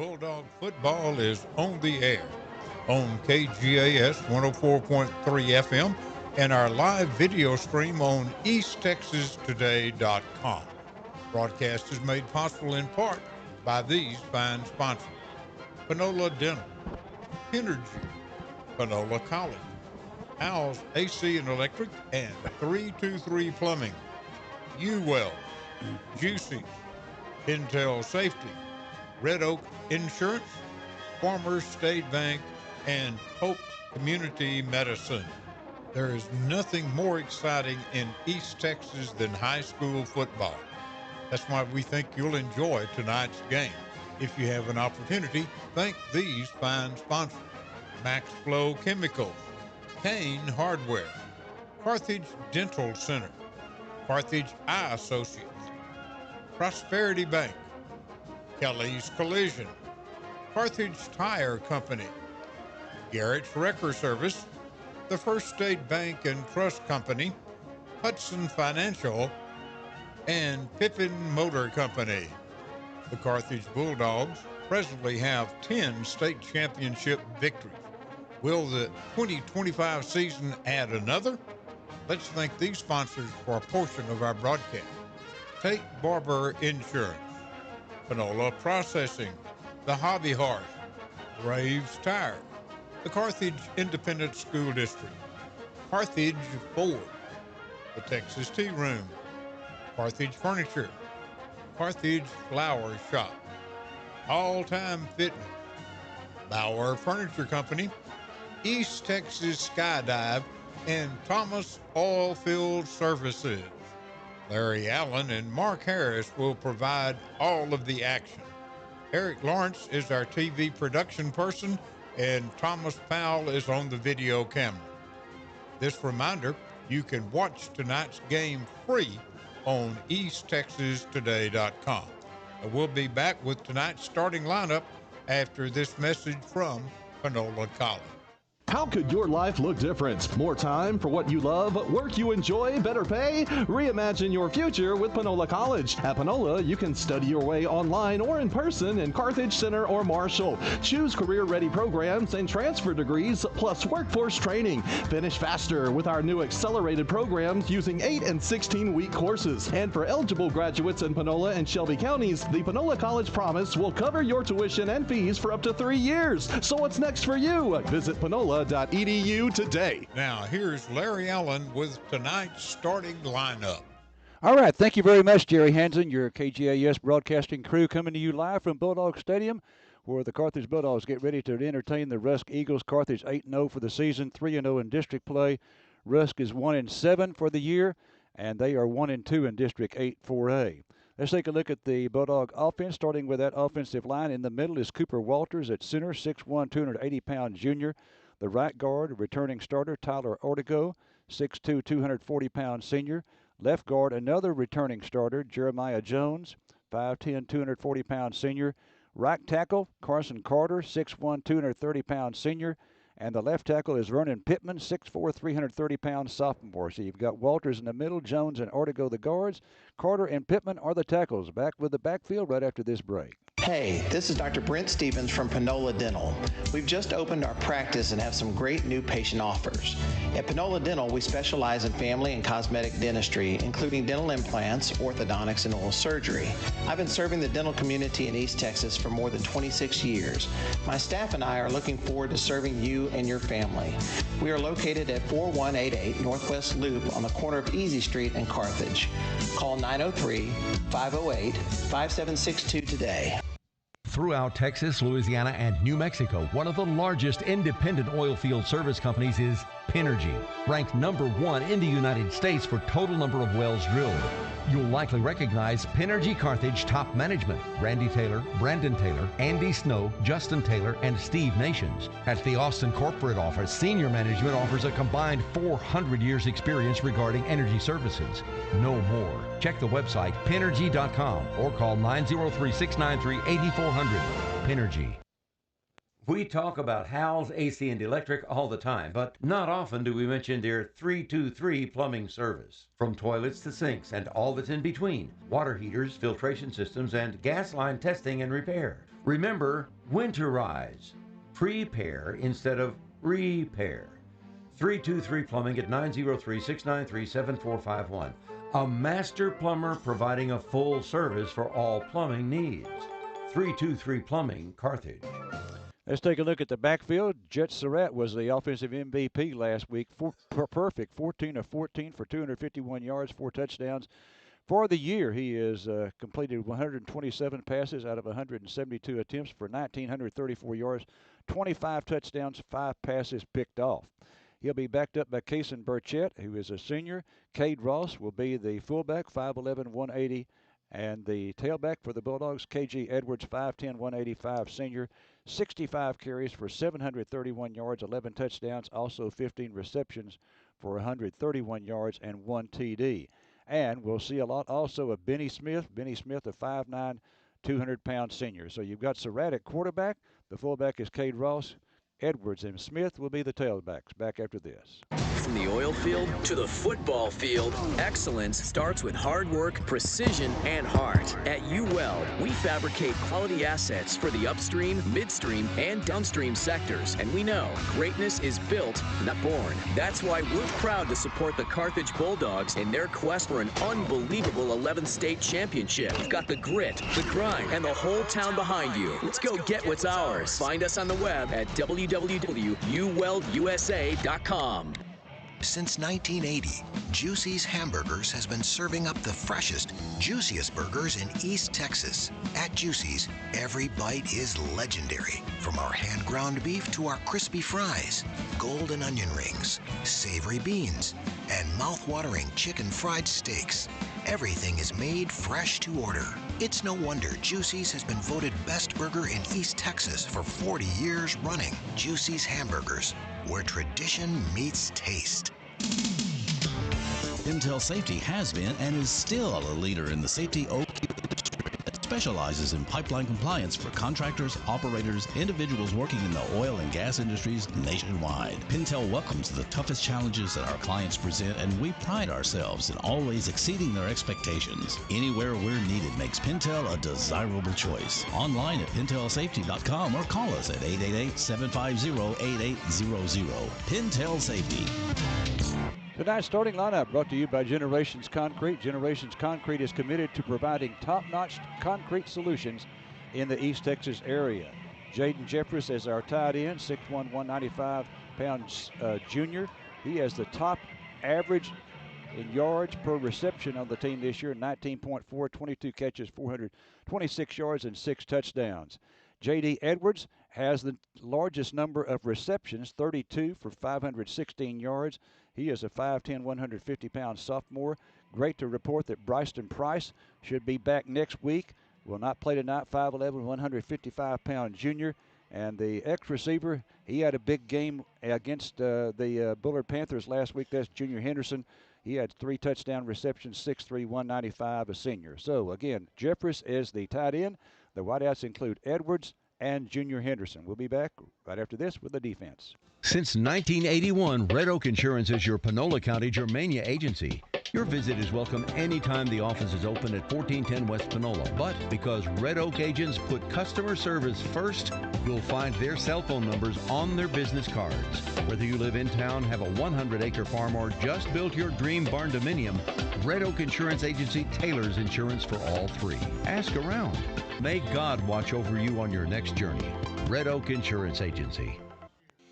Bulldog football is on the air on KGAS 104.3 FM and our live video stream on easttexastoday.com. Broadcast is made possible in part by these fine sponsors: Panola Dental, Energy, Panola College, Al's AC and Electric, and 323 Plumbing, U-Well, Juicy's, Intel Safety, Red Oak Insurance, Farmers State Bank, and Hope Community Medicine. There is nothing more exciting in East Texas than high school football. That's why we think you'll enjoy tonight's game. If you have an opportunity, thank these fine sponsors: Max Flow Chemicals, Kane Hardware, Carthage Dental Center, Carthage Eye Associates, Prosperity Bank, Kelly's Collision, Carthage Tire Company, Garrett's Wrecker Service, the First State Bank and Trust Company, Hudson Financial, and Pippin Motor Company. The Carthage Bulldogs presently have 10 state championship victories. Will the 2025 season add another? Let's thank these sponsors for a portion of our broadcast: Tate Barber Insurance, Panola Processing, The Hobby Horse, Graves Tire, the Carthage Independent School District, Carthage Ford, the Texas Tea Room, Carthage Furniture, Carthage Flower Shop, All Time Fitness, Bauer Furniture Company, East Texas Skydive, and Thomas Oilfield Services. Larry Allen and Mark Harris will provide all of the action. Eric Lawrence is our TV production person, and Thomas Powell is on the video camera. This reminder, you can watch tonight's game free on easttexastoday.com. And we'll be back with tonight's starting lineup after this message from Panola College. How could your life look different? More time for what you love, work you enjoy, better pay? Reimagine your future with Panola College. At Panola, you can study your way online or in person in Carthage Center or Marshall. Choose career-ready programs and transfer degrees, plus workforce training. Finish faster with our new accelerated programs using 8 and 16-week courses. And for eligible graduates in Panola and Shelby counties, the Panola College Promise will cover your tuition and fees for up to 3 years. So what's next for you? Visit Panola.edu today. Now, here's Larry Allen with tonight's starting lineup. All right. Thank you very much, Jerry Hansen, your KGAS broadcasting crew, coming to you live from Bulldog Stadium, where the Carthage Bulldogs get ready to entertain the Rusk Eagles. Carthage 8-0 for the season, 3-0 in district play. Rusk is 1-7 for the year, and they are 1-2 in District 8 4A. Let's take a look at the Bulldog offense, starting with that offensive line. In the middle is Cooper Walters at center, 6'1", 280-pound junior. The right guard, returning starter, Tyler Ortego, 6'2", 240-pound senior. Left guard, another returning starter, Jeremiah Jones, 5'10", 240-pound senior. Right tackle, Carson Carter, 6'1", 230-pound senior. And the left tackle is Vernon Pittman, 6'4", 330-pound sophomore. So you've got Walters in the middle, Jones and Ortego the guards. Carter and Pittman are the tackles. Back with the backfield right after this break. Hey, this is Dr. Brent Stevens from Panola Dental. We've just opened our practice and have some great new patient offers. At Panola Dental, we specialize in family and cosmetic dentistry, including dental implants, orthodontics, and oral surgery. I've been serving the dental community in East Texas for more than 26 years. My staff and I are looking forward to serving you and your family. We are located at 4188 Northwest Loop on the corner of Easy Street and Carthage. Call 903-508-5762 today. Throughout Texas, Louisiana, and New Mexico, one of the largest independent oil field service companies is Pinergy, ranked #1 in the United States for total number of wells drilled. You'll likely recognize Pinergy Carthage top management: Randy Taylor, Brandon Taylor, Andy Snow, Justin Taylor, and Steve Nations. At the Austin corporate office, senior management offers a combined 400 years experience regarding energy services. No more. Check the website pinergy.com or call 903-693-8400. Pinergy. We talk about Hal's AC and Electric all the time, but not often do we mention their 323 plumbing service. From toilets to sinks and all that's in between, water heaters, filtration systems, and gas line testing and repair. Remember, winterize. Prepare instead of repair. 323 Plumbing at 903-693-7451. A master plumber providing a full service for all plumbing needs. 323 Plumbing, Carthage. Let's take a look at the backfield. Jet Surratt was the offensive MVP last week. Perfect, 14 of 14 for 251 yards, 4 touchdowns. For the year, he has completed 127 passes out of 172 attempts for 1,934 yards, 25 touchdowns, 5 passes picked off. He'll be backed up by Kason Burchett, who is a senior. Cade Ross will be the fullback, 5'11", 180. And the tailback for the Bulldogs, KG Edwards, 5'10", 185, senior. 65 carries for 731 yards, 11 touchdowns, also 15 receptions for 131 yards and 1 TD. And we'll see a lot also of Benny Smith. Benny Smith, a 5'9", 200-pound senior. So you've got Surratt at quarterback. The fullback is Cade Ross. Edwards and Smith will be the tailbacks. Back after this. From the oil field to the football field, excellence starts with hard work, precision, and heart. At U-Weld, we fabricate quality assets for the upstream, midstream, and downstream sectors. And we know greatness is built, not born. That's why we're proud to support the Carthage Bulldogs in their quest for an unbelievable 11th state championship. You've got the grit, the grind, and the whole town behind you. Let's go get what's ours. Find us on the web at www.uweldusa.com. Since 1980, Juicy's Hamburgers has been serving up the freshest, juiciest burgers in East Texas. At Juicy's, every bite is legendary. From our hand-ground beef to our crispy fries, golden onion rings, savory beans, and mouth-watering chicken fried steaks. Everything is made fresh to order. It's no wonder Juicy's has been voted best burger in East Texas for 40 years running. Juicy's Hamburgers, where tradition meets taste. Pintail Safety has been and is still a leader in the safety OQ that specializes in pipeline compliance for contractors, operators, individuals working in the oil and gas industries nationwide. Pintail welcomes the toughest challenges that our clients present, and we pride ourselves in always exceeding their expectations. Anywhere we're needed makes Pintail a desirable choice. Online at pintailsafety.com or call us at 888-750-8800. Pintail Safety. Tonight's starting lineup brought to you by Generations Concrete. Generations Concrete is committed to providing top-notch concrete solutions in the East Texas area. Jaden Jeffress is our tight end, 6'1", 195-pound junior. He has the top average in yards per reception on the team this year, 19.4, 22 catches, 426 yards, and 6 touchdowns. J.D. Edwards has the largest number of receptions, 32 for 516 yards. He is a 5'10", 150-pound sophomore. Great to report that Bryson Price should be back next week. Will not play tonight, 5'11", 155-pound junior. And the ex-receiver, he had a big game against the Bullard Panthers last week. That's Junior Henderson. He had 3 touchdown receptions, 6'3", 195, a senior. So, again, Jeffress is the tight end. The wideouts include Edwards and Junior Henderson. We'll be back right after this with the defense. Since 1981, Red Oak Insurance is your Panola County Germania agency. Your visit is welcome anytime the office is open at 1410 West Panola. But because Red Oak agents put customer service first, you'll find their cell phone numbers on their business cards. Whether you live in town, have a 100-acre farm, or just built your dream barn dominium, Red Oak Insurance Agency tailors insurance for all three. Ask around. May God watch over you on your next journey. Red Oak Insurance Agency.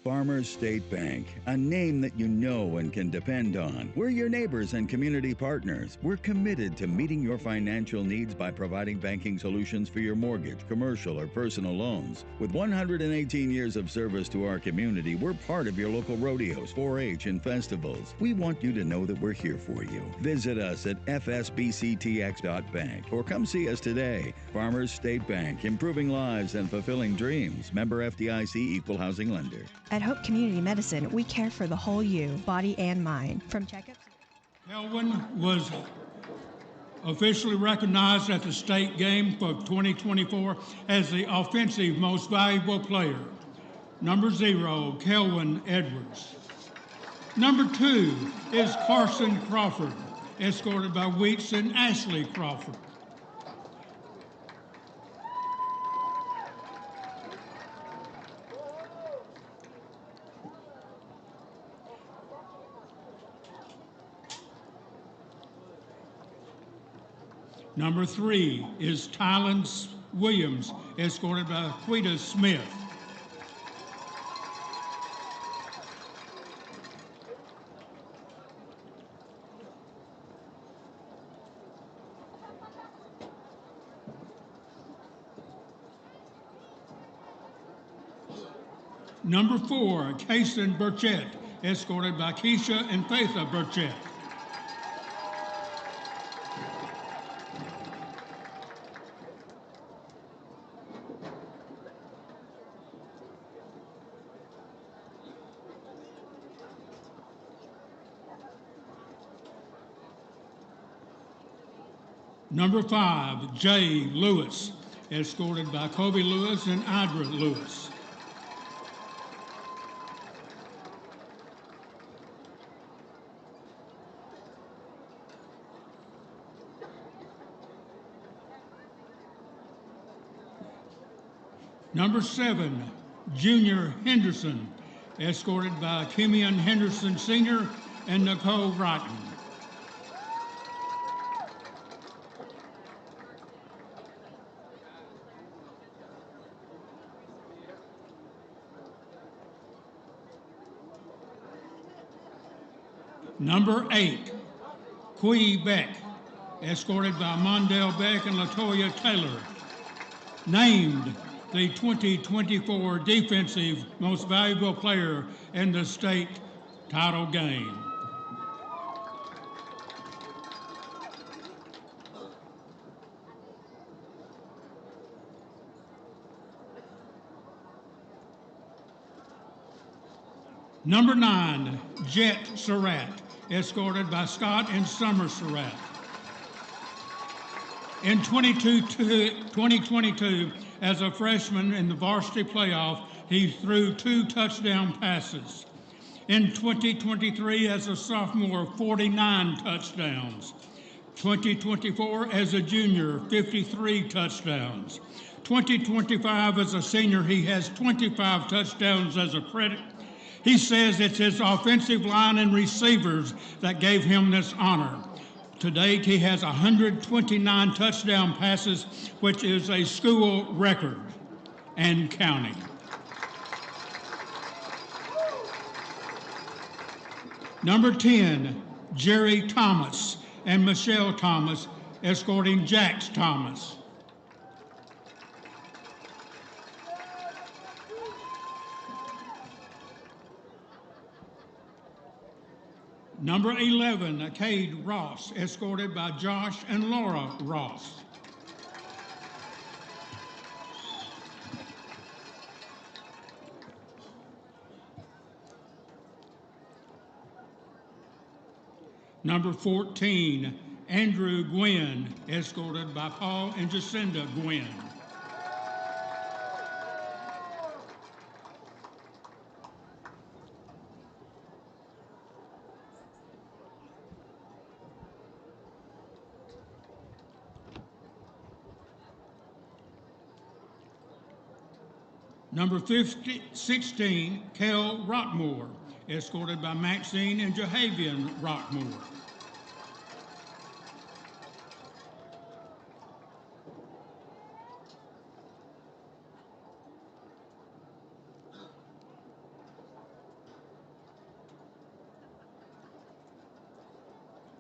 Farmers State Bank, a name that you know and can depend on. We're your neighbors and community partners. We're committed to meeting your financial needs by providing banking solutions for your mortgage, commercial, or personal loans. With 118 years of service to our community, we're part of your local rodeos, 4-H, and festivals. We want you to know that we're here for you. Visit us at fsbctx.bank or come see us today. Farmers State Bank, improving lives and fulfilling dreams. Member FDIC, Equal Housing Lender. At Hope Community Medicine, we care for the whole you, body and mind. From checkups. Kelvin was officially recognized at the state game for 2024 as the offensive most valuable player. Number 0, Kelvin Edwards. Number 2 is Carson Crawford, escorted by Weeks and Ashley Crawford. Number 3 is Tylen Williams, escorted by Quita Smith. Number 4, Kason Burchett, escorted by Keisha and Faitha Burchett. Number 5, Jay Lewis, escorted by Kobe Lewis and Idra Lewis. Number 7, Junior Henderson, escorted by Kimian Henderson Sr. and Nicole Rotten. Number 8, Quee Beck, escorted by Mondale Beck and Latoya Taylor, named the 2024 Defensive Most Valuable Player in the state title game. Number 9, Jet Surratt, escorted by Scott and Summer Surratt. In 2022, as a freshman in the varsity playoff, he threw 2 touchdown passes. In 2023, as a sophomore, 49 touchdowns. 2024, as a junior, 53 touchdowns. 2025, as a senior, he has 25 touchdowns as a credit. He says it's his offensive line and receivers that gave him this honor. To date, he has 129 touchdown passes, which is a school record and counting. Number 10, Jerry Thomas and Michelle Thomas, escorting Jax Thomas. Number 11, Cade Ross, escorted by Josh and Laura Ross. Number 14, Andrew Gwynn, escorted by Paul and Jacinda Gwynn. Number 16, Kel Rockmore, escorted by Maxine and Jahavian Rockmore.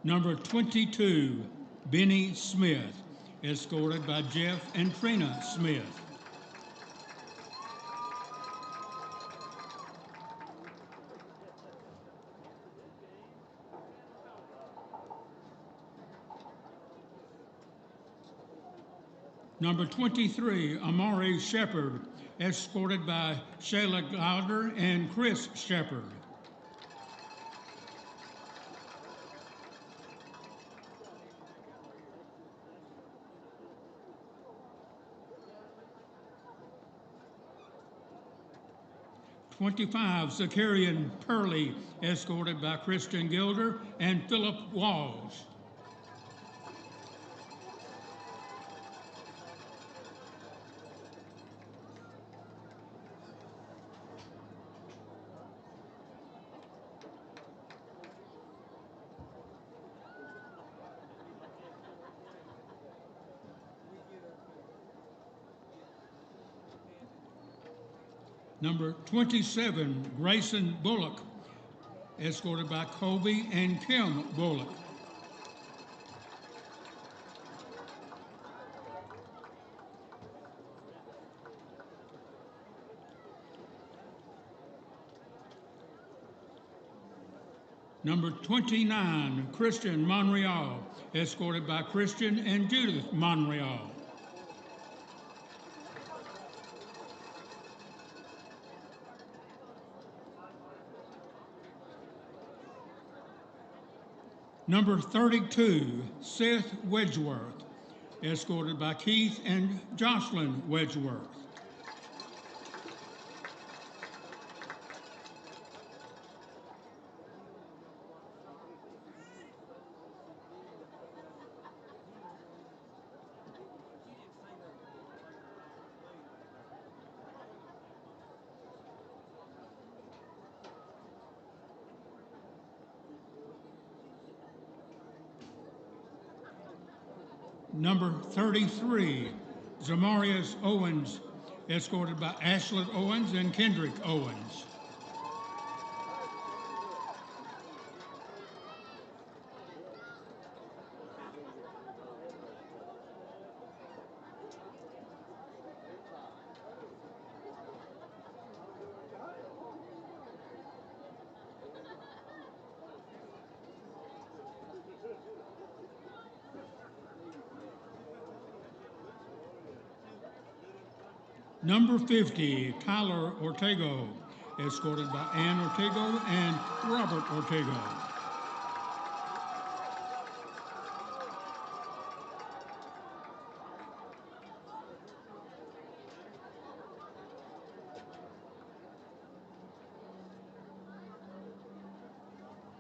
Number 22, Benny Smith, escorted by Jeff and Trina Smith. Number 23, Amari Shepard, escorted by Shayla Glouder and Chris Shepard. 25, Zacharian Purley, escorted by Kristen Gilder and Philip Walls. Number 27, Grayson Bullock, escorted by Colby and Kim Bullock. Number 29, Christian Monreal, escorted by Christian and Judith Monreal. Number 32, Seth Wedgeworth, escorted by Keith and Jocelyn Wedgeworth. Number 33, Zamarius Owens, escorted by Ashlet Owens and Kendrick Owens. Number 50, Tyler Ortego, escorted by Ann Ortego and Robert Ortego.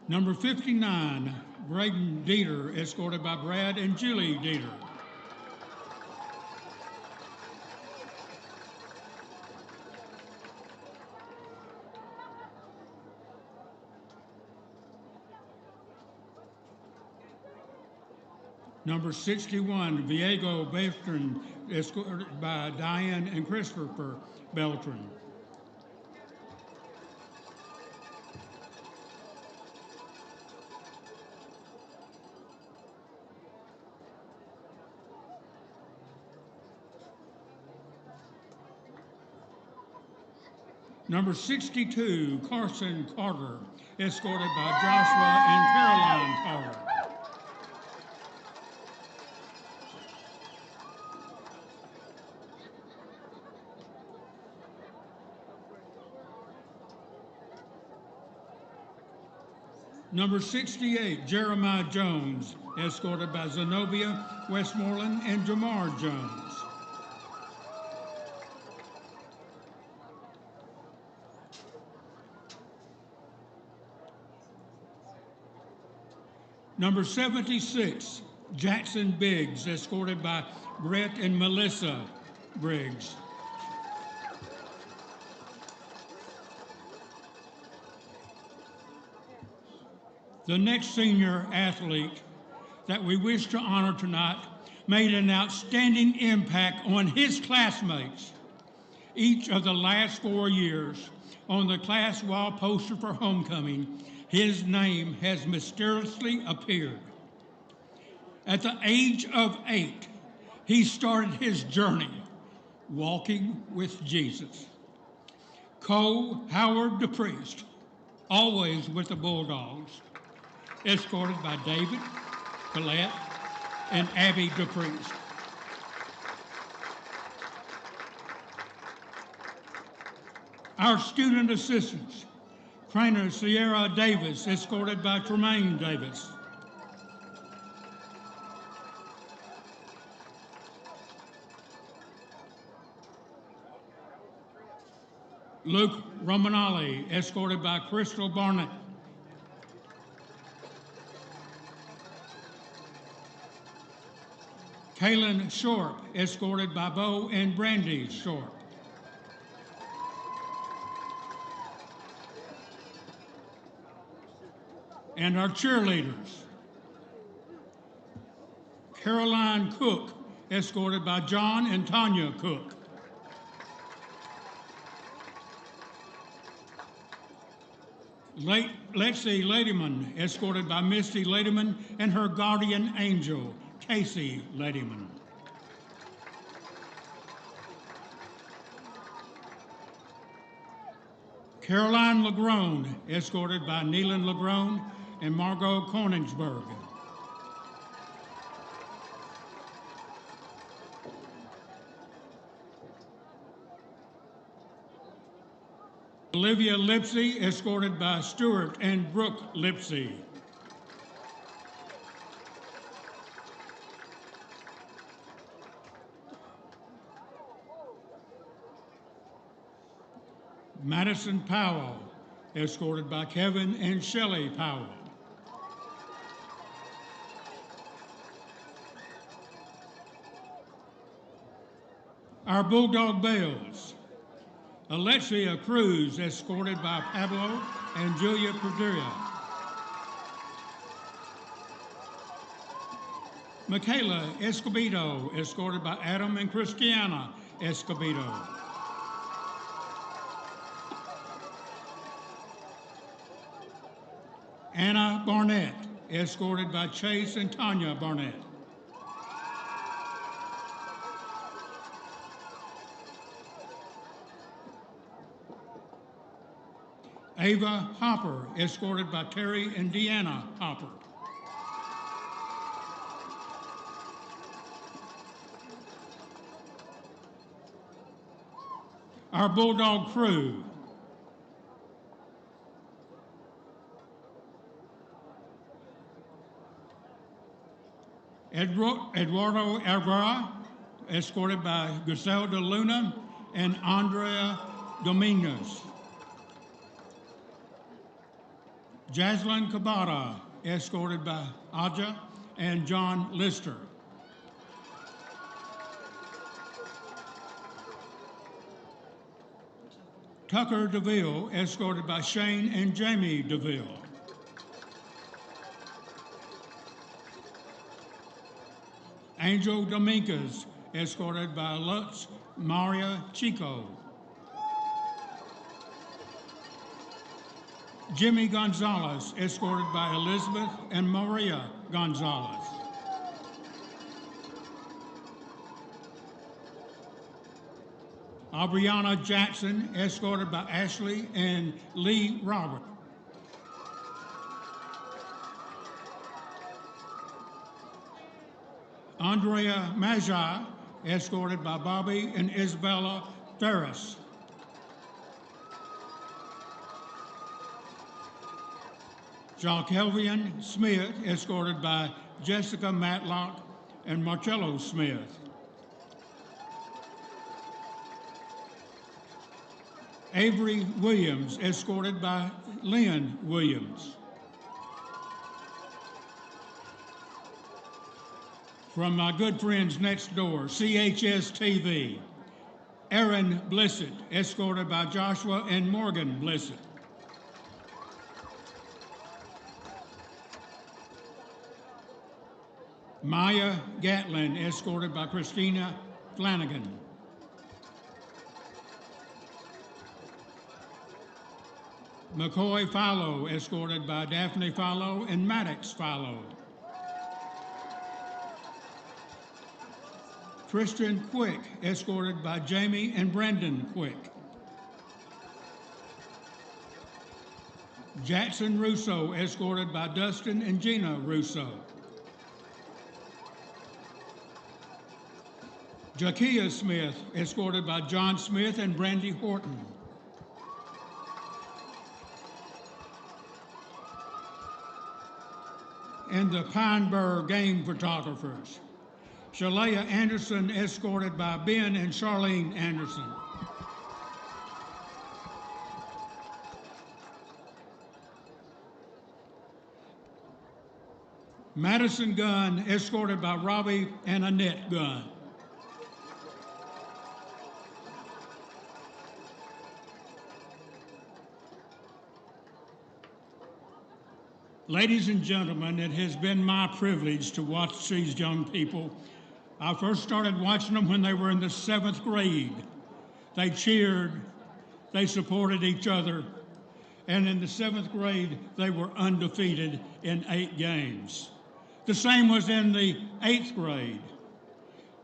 Number 59, Braden Dieter, escorted by Brad and Julie Dieter. Number 61, Viego Beltran, escorted by Diane and Christopher Beltran. Number 62, Carson Carter, escorted by Joshua and Caroline Carter. Number 68, Jeremiah Jones, escorted by Zenobia Westmoreland and Jamar Jones. Number 76, Jackson Biggs, escorted by Brett and Melissa Briggs. The next senior athlete that we wish to honor tonight made an outstanding impact on his classmates each of the last 4 years. On the class wall poster for homecoming, his name has mysteriously appeared. At the age of 8, he started his journey walking with Jesus. Cole Howard DePriest, always with the Bulldogs, escorted by David, Colette, and Abby DePriest. Our student assistants, trainer Sierra Davis, escorted by Tremaine Davis. Luke Romanelli, escorted by Crystal Barnett. Kaylin Shorp, escorted by Bo and Brandy Shorp. And our cheerleaders. Caroline Cook, escorted by John and Tanya Cook. Lexi Ladyman, escorted by Misty Ladyman and her guardian angel, Casey Ladyman. Caroline Lagrone, escorted by Neelan Lagrone and Margot Konigsberg. Olivia Lipsey, escorted by Stuart and Brooke Lipsey. Madison Powell, escorted by Kevin and Shelley Powell. Our Bulldog Bells. Alexia Cruz, escorted by Pablo and Julia Padilla. Michaela Escobedo, escorted by Adam and Christiana Escobedo. Anna Barnett, escorted by Chase and Tanya Barnett. Ava Hopper, escorted by Terry and Deanna Hopper. Our Bulldog crew. Eduardo Erguera, escorted by Griselda Luna and Andrea Dominguez. Jaslyn Cabada, escorted by Aja and John Lister. Tucker DeVille, escorted by Shane and Jamie DeVille. Angel Dominguez, escorted by Lutz Maria Chico. Jimmy Gonzalez, escorted by Elizabeth and Maria Gonzalez. Aubriana Jackson, escorted by Ashley and Lee Robert. Andrea Magi, escorted by Bobby and Isabella Ferris. Jalkelvian Smith, escorted by Jessica Matlock and Marcello Smith. Avery Williams, escorted by Lynn Williams. From my good friends next door, CHS TV, Aaron Blissett, escorted by Joshua and Morgan Blissett. Maya Gatlin, escorted by Christina Flanagan. McCoy Fallow, escorted by Daphne Fallow and Maddox Fallow. Christian Quick, escorted by Jamie and Brendan Quick. Jackson Russo, escorted by Dustin and Gina Russo. Jakia Smith, escorted by John Smith and Brandy Horton. And the Pineburg game photographers. Shalaya Anderson, escorted by Ben and Charlene Anderson. Madison Gunn, escorted by Robbie and Annette Gunn. Ladies and gentlemen, it has been my privilege to watch these young people. I first started watching them when they were in the 7th grade. They cheered, they supported each other, and in the 7th grade, they were undefeated in 8 games. The same was in the 8th grade.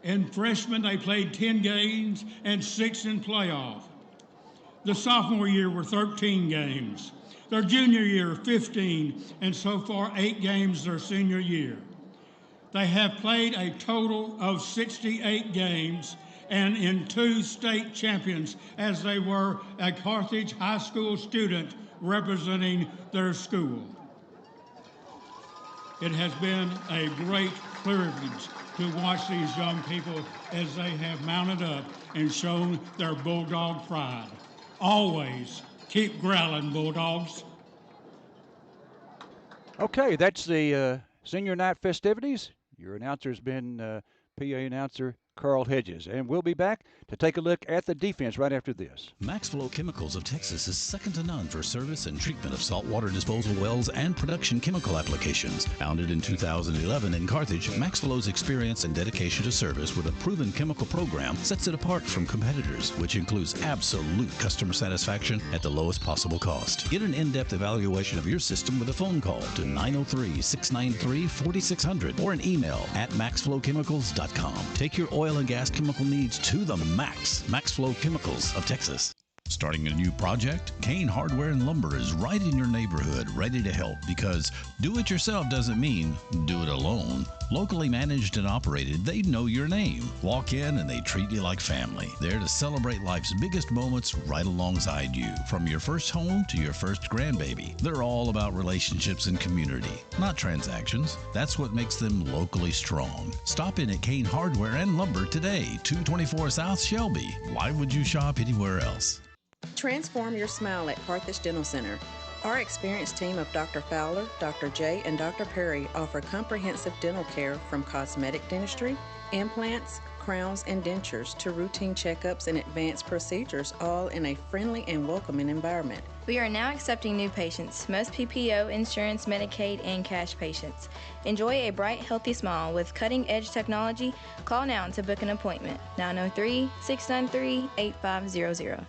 In freshman, they played 10 games and 6 in playoff. The sophomore year were 13 games. Their junior year, 15, and so far 8 games their senior year. They have played a total of 68 games and in 2 state champions, as they were a Carthage High School student representing their school. It has been a great privilege to watch these young people as they have mounted up and shown their Bulldog pride. Always keep growling, Bulldogs. Okay, that's the senior night festivities. Your announcer's been PA announcer Carl Hedges, and we'll be back to take a look at the defense right after this. MaxFlow Chemicals of Texas is second to none for service and treatment of saltwater disposal wells and production chemical applications. Founded in 2011 in Carthage, MaxFlow's experience and dedication to service with a proven chemical program sets it apart from competitors, which includes absolute customer satisfaction at the lowest possible cost. Get an in-depth evaluation of your system with a phone call to 903-693-4600 or an email at maxflowchemicals.com. Take your oil and gas chemical needs to the max. MaxFlow Chemicals of Texas. Starting a new project? Kane Hardware and Lumber is right in your neighborhood, ready to help, because do it yourself doesn't mean do it alone. Locally managed and operated, they know your name. Walk in and they treat you like family. There to celebrate life's biggest moments right alongside you. From your first home to your first grandbaby. They're all about relationships and community, not transactions. That's what makes them locally strong. Stop in at Kane Hardware and Lumber today, 224 South Shelby. Why would you shop anywhere else? Transform your smile at Carthage Dental Center. Our experienced team of Dr. Fowler, Dr. J, and Dr. Perry offer comprehensive dental care from cosmetic dentistry, implants, crowns, and dentures to routine checkups and advanced procedures, all in a friendly and welcoming environment. We are now accepting new patients, most PPO, insurance, Medicaid, and cash patients. Enjoy a bright, healthy smile with cutting-edge technology. Call now to book an appointment, 903-693-8500.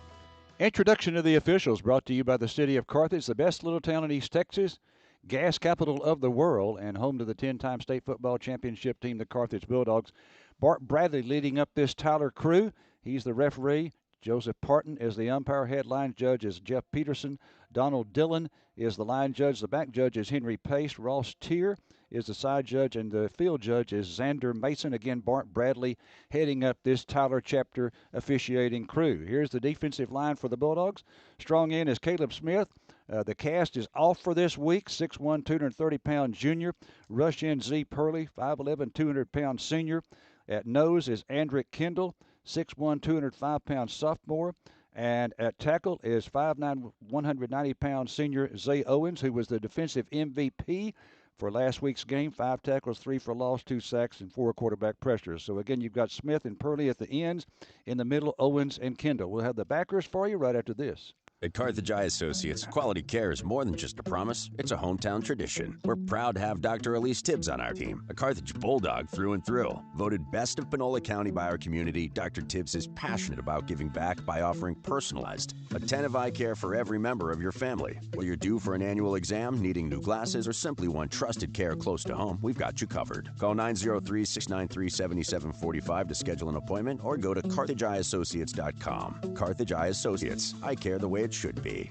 Introduction to the officials brought to you by the city of Carthage, the best little town in East Texas, gas capital of the world, and home to the 10-time state football championship team, the Carthage Bulldogs. Bart Bradley leading up this Tyler crew. He's the referee. Joseph Parton is the umpire. Head line judge is Jeff Peterson. Donald Dillon is the line judge. The back judge is Henry Pace. Ross Tier is the side judge, and the field judge is Xander Mason. Again, Bart Bradley heading up this Tyler chapter officiating crew. Here's the defensive line for the Bulldogs. Strong in is Caleb Smith. The cast is off for this week. 6'1", 230-pound junior. Rush in Z Purley, 5'11", 200-pound senior. At nose is Andrick Kendall, 6'1", 205-pound sophomore. And at tackle is 5'9", 190-pound senior Zay Owens, who was the defensive MVP for last week's game. 5 tackles, 3 for loss, 2 sacks, and 4 quarterback pressures. So, again, you've got Smith and Purley at the ends. In the middle, Owens and Kendall. We'll have the backers for you right after this. At Carthage Eye Associates, quality care is more than just a promise, it's a hometown tradition. We're proud to have Dr. Elise Tibbs on our team, a Carthage Bulldog through and through. Voted best of Panola County by our community, Dr. Tibbs is passionate about giving back by offering personalized, attentive eye care for every member of your family. Whether you're due for an annual exam, needing new glasses, or simply want trusted care close to home, we've got you covered. Call 903-693-7745 to schedule an appointment or go to CarthageEyeAssociates.com. Carthage Eye Associates, eye care the way it should be.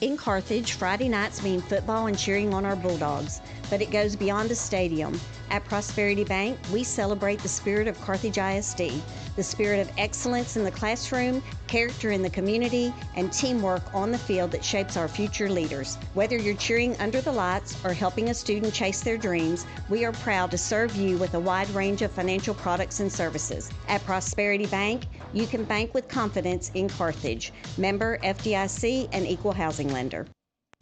In Carthage, Friday nights mean football and cheering on our Bulldogs, but it goes beyond the stadium. At Prosperity Bank, we celebrate the spirit of Carthage ISD, the spirit of excellence in the classroom, character in the community, and teamwork on the field that shapes our future leaders. Whether you're cheering under the lights or helping a student chase their dreams, we are proud to serve you with a wide range of financial products and services. At Prosperity Bank, you can bank with confidence in Carthage. Member FDIC and equal housing lender.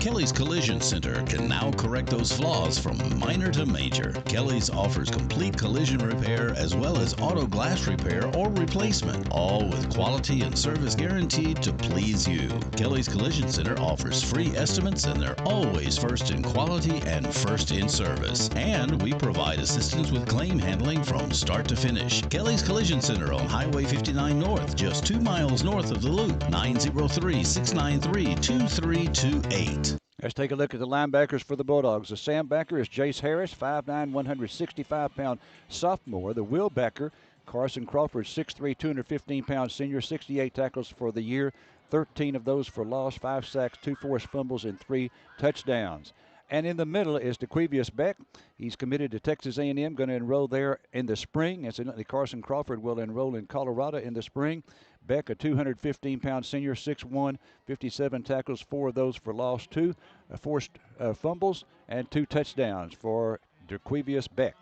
Kelly's Collision Center can now correct those flaws from minor to major. Kelly's offers complete collision repair as well as auto glass repair or replacement, all with quality and service guaranteed to please you. Kelly's Collision Center offers free estimates, and they're always first in quality and first in service. And we provide assistance with claim handling from start to finish. Kelly's Collision Center on Highway 59 North, just 2 miles north of the Loop, 903-693-2328. Let's take a look at the linebackers for the Bulldogs. The Sam backer is Jace Harris, 5'9", 165-pound sophomore. The Will backer, Carson Crawford, 6'3", 215-pound senior, 68 tackles for the year, 13 of those for loss, 5 sacks, 2 forced fumbles, and 3 touchdowns. And in the middle is DeQuivius Beck. He's committed to Texas A&M, going to enroll there in the spring. Incidentally, Carson Crawford will enroll in Colorado in the spring. Beck, a 215-pound senior, 6'1", 57 tackles, 4 of those for loss, 2 forced fumbles, and 2 touchdowns for DeQuivius Beck.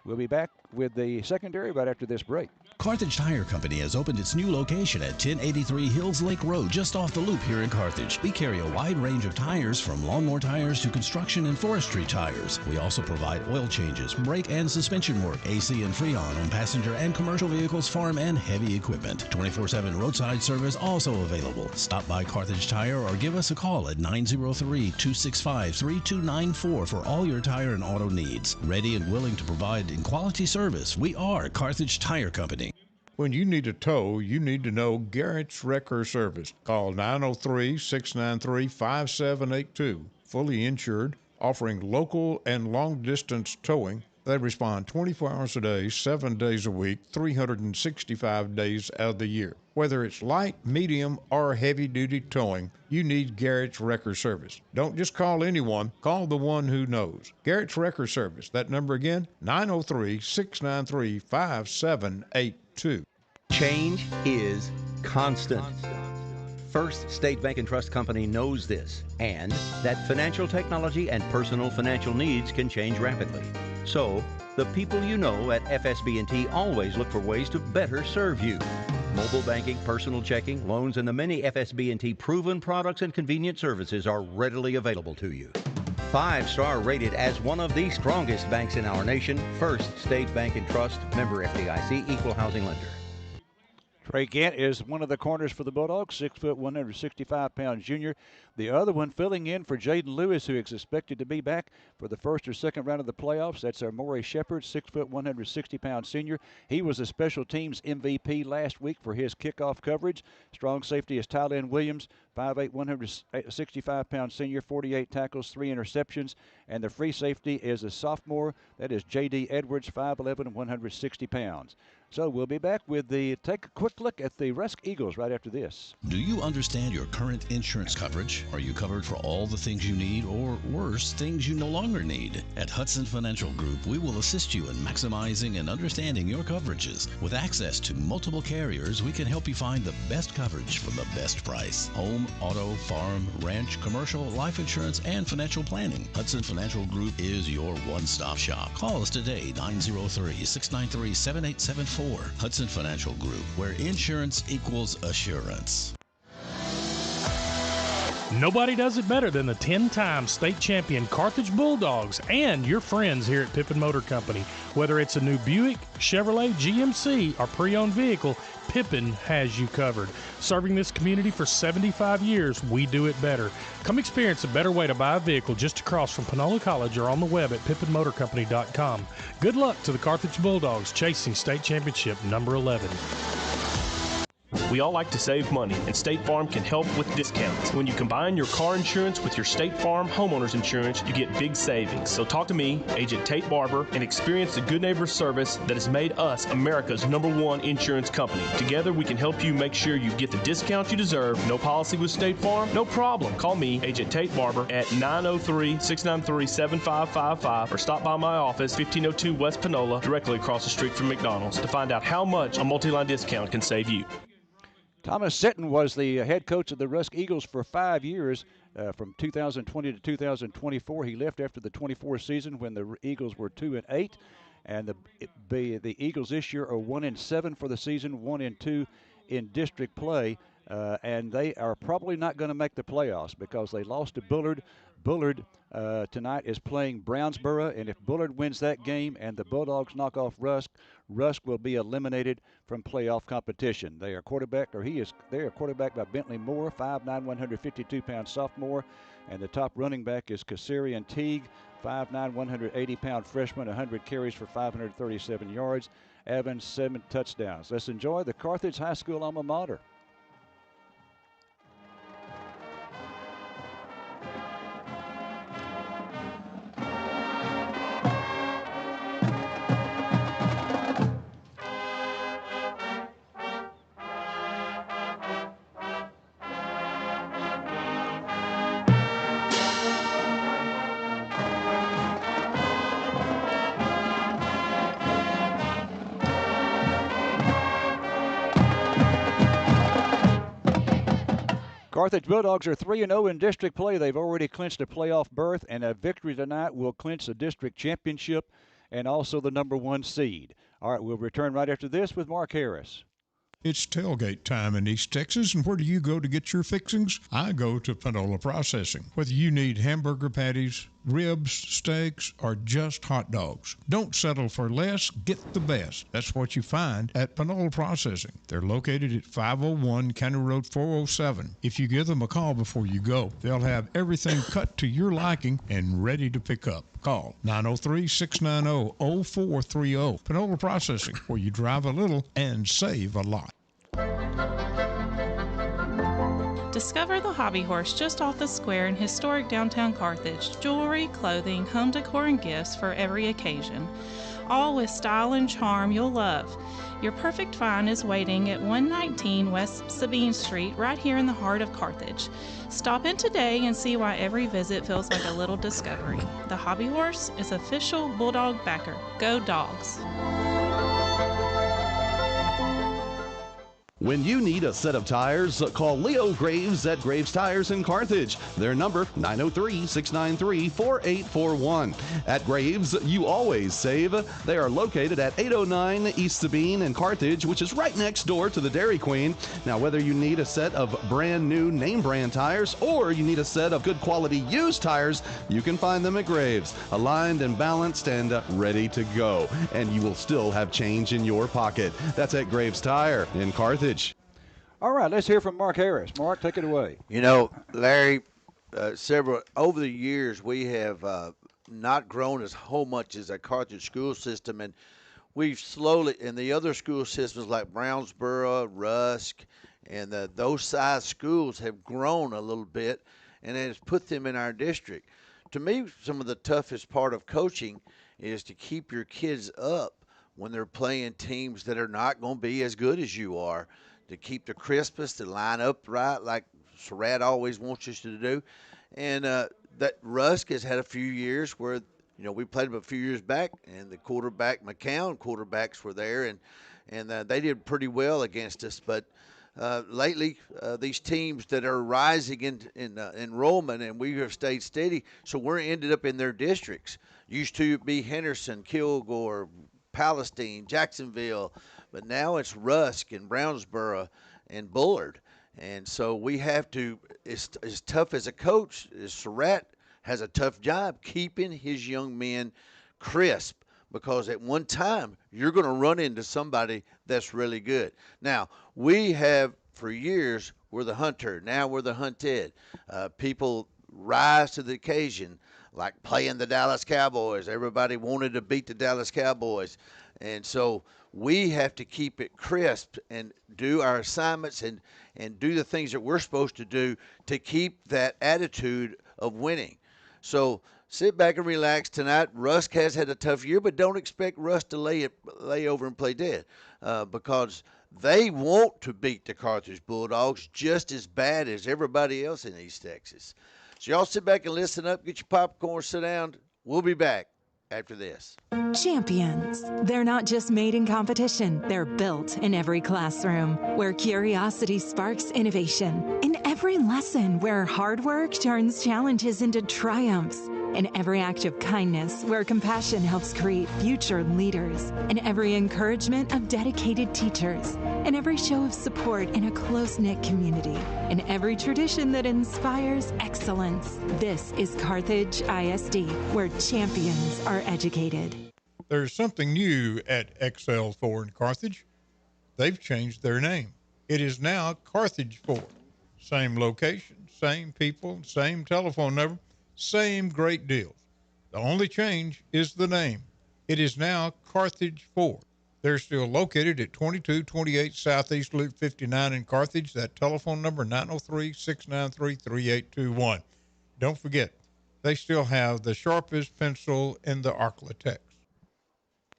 We'll be back with the secondary right after this break. Carthage Tire Company has opened its new location at 1083 Hills Lake Road, just off the loop here in Carthage. We carry a wide range of tires, from lawnmower tires to construction and forestry tires. We also provide oil changes, brake and suspension work, AC and Freon on passenger and commercial vehicles, farm and heavy equipment. 24/7 roadside service also available. Stop by Carthage Tire or give us a call at 903-265-3294 for all your tire and auto needs. Ready and willing to provide in quality service, we are Carthage Tire Company. When you need a tow, you need to know Garrett's Wrecker Service. Call 903-693-5782. Fully insured, offering local and long-distance towing. They respond 24 hours a day, 7 days a week, 365 days out of the year. Whether it's light, medium, or heavy-duty towing, you need Garrett's Wrecker Service. Don't just call anyone, call the one who knows. Garrett's Wrecker Service. That number again, 903-693-5782. Change is constant. First State Bank and Trust Company knows this, and that financial technology and personal financial needs can change rapidly. So, the people you know at FSB&T always look for ways to better serve you. Mobile banking, personal checking, loans, and the many FSB&T proven products and convenient services are readily available to you. 5-star rated as one of the strongest banks in our nation, First State Bank and Trust, member FDIC, equal housing lender. Trey Gant is one of the corners for the Bulldogs, 6 foot, 165-pound junior. The other one filling in for Jaden Lewis, who is expected to be back for the first or second round of the playoffs. That's our Maury Shepard, 6 foot, 160-pound senior. He was a special teams MVP last week for his kickoff coverage. Strong safety is Tylen Williams, 5'8", 165-pound senior, 48 tackles, 3 interceptions. And the free safety is a sophomore. That is J.D. Edwards, 5'11", 160 pounds. So we'll be back with take a quick look at the Rusk Eagles right after this. Do you understand your current insurance coverage? Are you covered for all the things you need, or worse, things you no longer need? At Hudson Financial Group, we will assist you in maximizing and understanding your coverages. With access to multiple carriers, we can help you find the best coverage for the best price. Home, auto, farm, ranch, commercial, life insurance, and financial planning. Hudson Financial Group is your one-stop shop. Call us today, 903-693-7874. Hudson Financial Group, where insurance equals assurance. Nobody does it better than the 10-time state champion Carthage Bulldogs and your friends here at Pippin Motor Company. Whether it's a new Buick, Chevrolet, GMC, or pre-owned vehicle, Pippin has you covered. Serving this community for 75 years, we do it better. Come experience a better way to buy a vehicle just across from Panola College or on the web at pippinmotorcompany.com. Good luck to the Carthage Bulldogs chasing state championship number 11. We all like to save money, and State Farm can help with discounts. When you combine your car insurance with your State Farm homeowners insurance, you get big savings. So talk to me, Agent Tate Barber, and experience the good neighbor service that has made us America's #1 insurance company. Together, we can help you make sure you get the discount you deserve. No policy with State Farm? No problem. Call me, Agent Tate Barber, at 903-693-7555 or stop by my office, 1502 West Panola, directly across the street from McDonald's, to find out how much a multi-line discount can save you. Thomas Sitton was the head coach of the Rusk Eagles for 5 years, from 2020 to 2024. He left after the 24 season when the Eagles were 2-8, and the Eagles this year are 1-7 for the season, 1-2 in district play, and they are probably not going to make the playoffs because they lost to Bullard. Bullard tonight is playing Brownsboro, and if Bullard wins that game and the Bulldogs knock off Rusk, Rusk will be eliminated from playoff competition. They are quarterbacked by Bentley Moore, 5'9", 152-pound sophomore, and the top running back is Kassarian Teague, 5'9", 180-pound freshman, 100 carries for 537 yards, Evans 7 touchdowns. Let's enjoy the Carthage High School alma mater. Carthage Bulldogs are 3-0 in district play. They've already clinched a playoff berth, and a victory tonight will clinch the district championship and also the #1 seed. All right, we'll return right after this with Mark Harris. It's tailgate time in East Texas, and where do you go to get your fixings? I go to Panola Processing. Whether you need hamburger patties, ribs, steaks, or just hot dogs, don't settle for less, get the best. That's what you find at Panola Processing. They're located at 501 County Road 407. If you give them a call before you go, they'll have everything cut to your liking and ready to pick up. Call 903-690-0430. Panola Processing, where you drive a little and save a lot. Discover the Hobby Horse just off the square in historic downtown Carthage. Jewelry, clothing, home decor, and gifts for every occasion. All with style and charm you'll love. Your perfect find is waiting at 119 West Sabine Street, right here in the heart of Carthage. Stop in today and see why every visit feels like a little discovery. The Hobby Horse is official Bulldog backer. Go Dogs! When you need a set of tires, call Leo Graves at Graves Tires in Carthage. Their number, 903-693-4841. At Graves, you always save. They are located at 809 East Sabine in Carthage, which is right next door to the Dairy Queen. Now, whether you need a set of brand new name brand tires or you need a set of good quality used tires, you can find them at Graves. Aligned and balanced and ready to go. And you will still have change in your pocket. That's at Graves Tire in Carthage. All right, let's hear from Mark Harris. Mark, take it away. You know, Larry, over the years, we have not grown as whole much as a Carthage school system, and we've slowly, and the other school systems like Brownsboro, Rusk, and those size schools have grown a little bit, and it has put them in our district. To me, some of the toughest part of coaching is to keep your kids up when they're playing teams that are not going to be as good as you are, to keep the crispest, to line up right like Surratt always wants us to do. And that Rusk has had a few years where, you know, we played them a few years back, and the quarterback, McCown quarterbacks were there, and they did pretty well against us. But lately, these teams that are rising in enrollment, and we have stayed steady, so we're ended up in their districts. Used to be Henderson, Kilgore, Palestine, Jacksonville, but now it's Rusk and Brownsboro and Bullard. And so we have to, as tough as a coach, as Surratt has a tough job keeping his young men crisp, because at one time you're going to run into somebody that's really good. Now, we have for years, we're the hunter, now we're the hunted. People rise to the occasion, like playing the Dallas Cowboys. Everybody wanted to beat the Dallas Cowboys. And so we have to keep it crisp and do our assignments and do the things that we're supposed to do to keep that attitude of winning. So sit back and relax tonight. Rusk has had a tough year, but don't expect Rusk to lay over and play dead, because they want to beat the Carthage Bulldogs just as bad as everybody else in East Texas. So y'all sit back and listen up, get your popcorn, sit down. We'll be back after this. Champions. They're not just made in competition, they're built in every classroom, where curiosity sparks innovation, in every lesson where hard work turns challenges into triumphs. In every act of kindness, where compassion helps create future leaders. In every encouragement of dedicated teachers. In every show of support in a close-knit community. In every tradition that inspires excellence. This is Carthage ISD, where champions are educated. There's something new at XL4 in Carthage. They've changed their name. It is now Carthage 4. Same location, same people, same telephone number, same great deals. The only change is the name. It is now Carthage 4. They're still located at 2228 Southeast Loop 59 in Carthage. That telephone number, 903-693-3821. Don't forget, they still have the sharpest pencil in the Arklatex.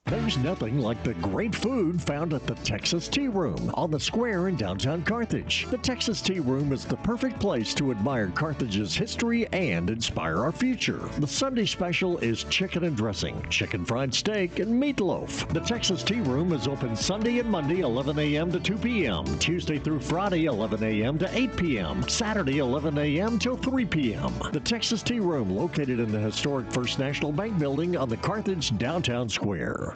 There's nothing like the great food found at the Texas Tea Room on the square in downtown Carthage. The Texas Tea Room is the perfect place to admire Carthage's history and inspire our future. The Sunday special is chicken and dressing, chicken fried steak, and meatloaf. The Texas Tea Room is open Sunday and Monday 11 a.m. to 2 p.m., Tuesday through Friday 11 a.m. to 8 p.m., Saturday 11 a.m. till 3 p.m. The Texas Tea Room, located in the historic First National Bank building on the Carthage downtown square.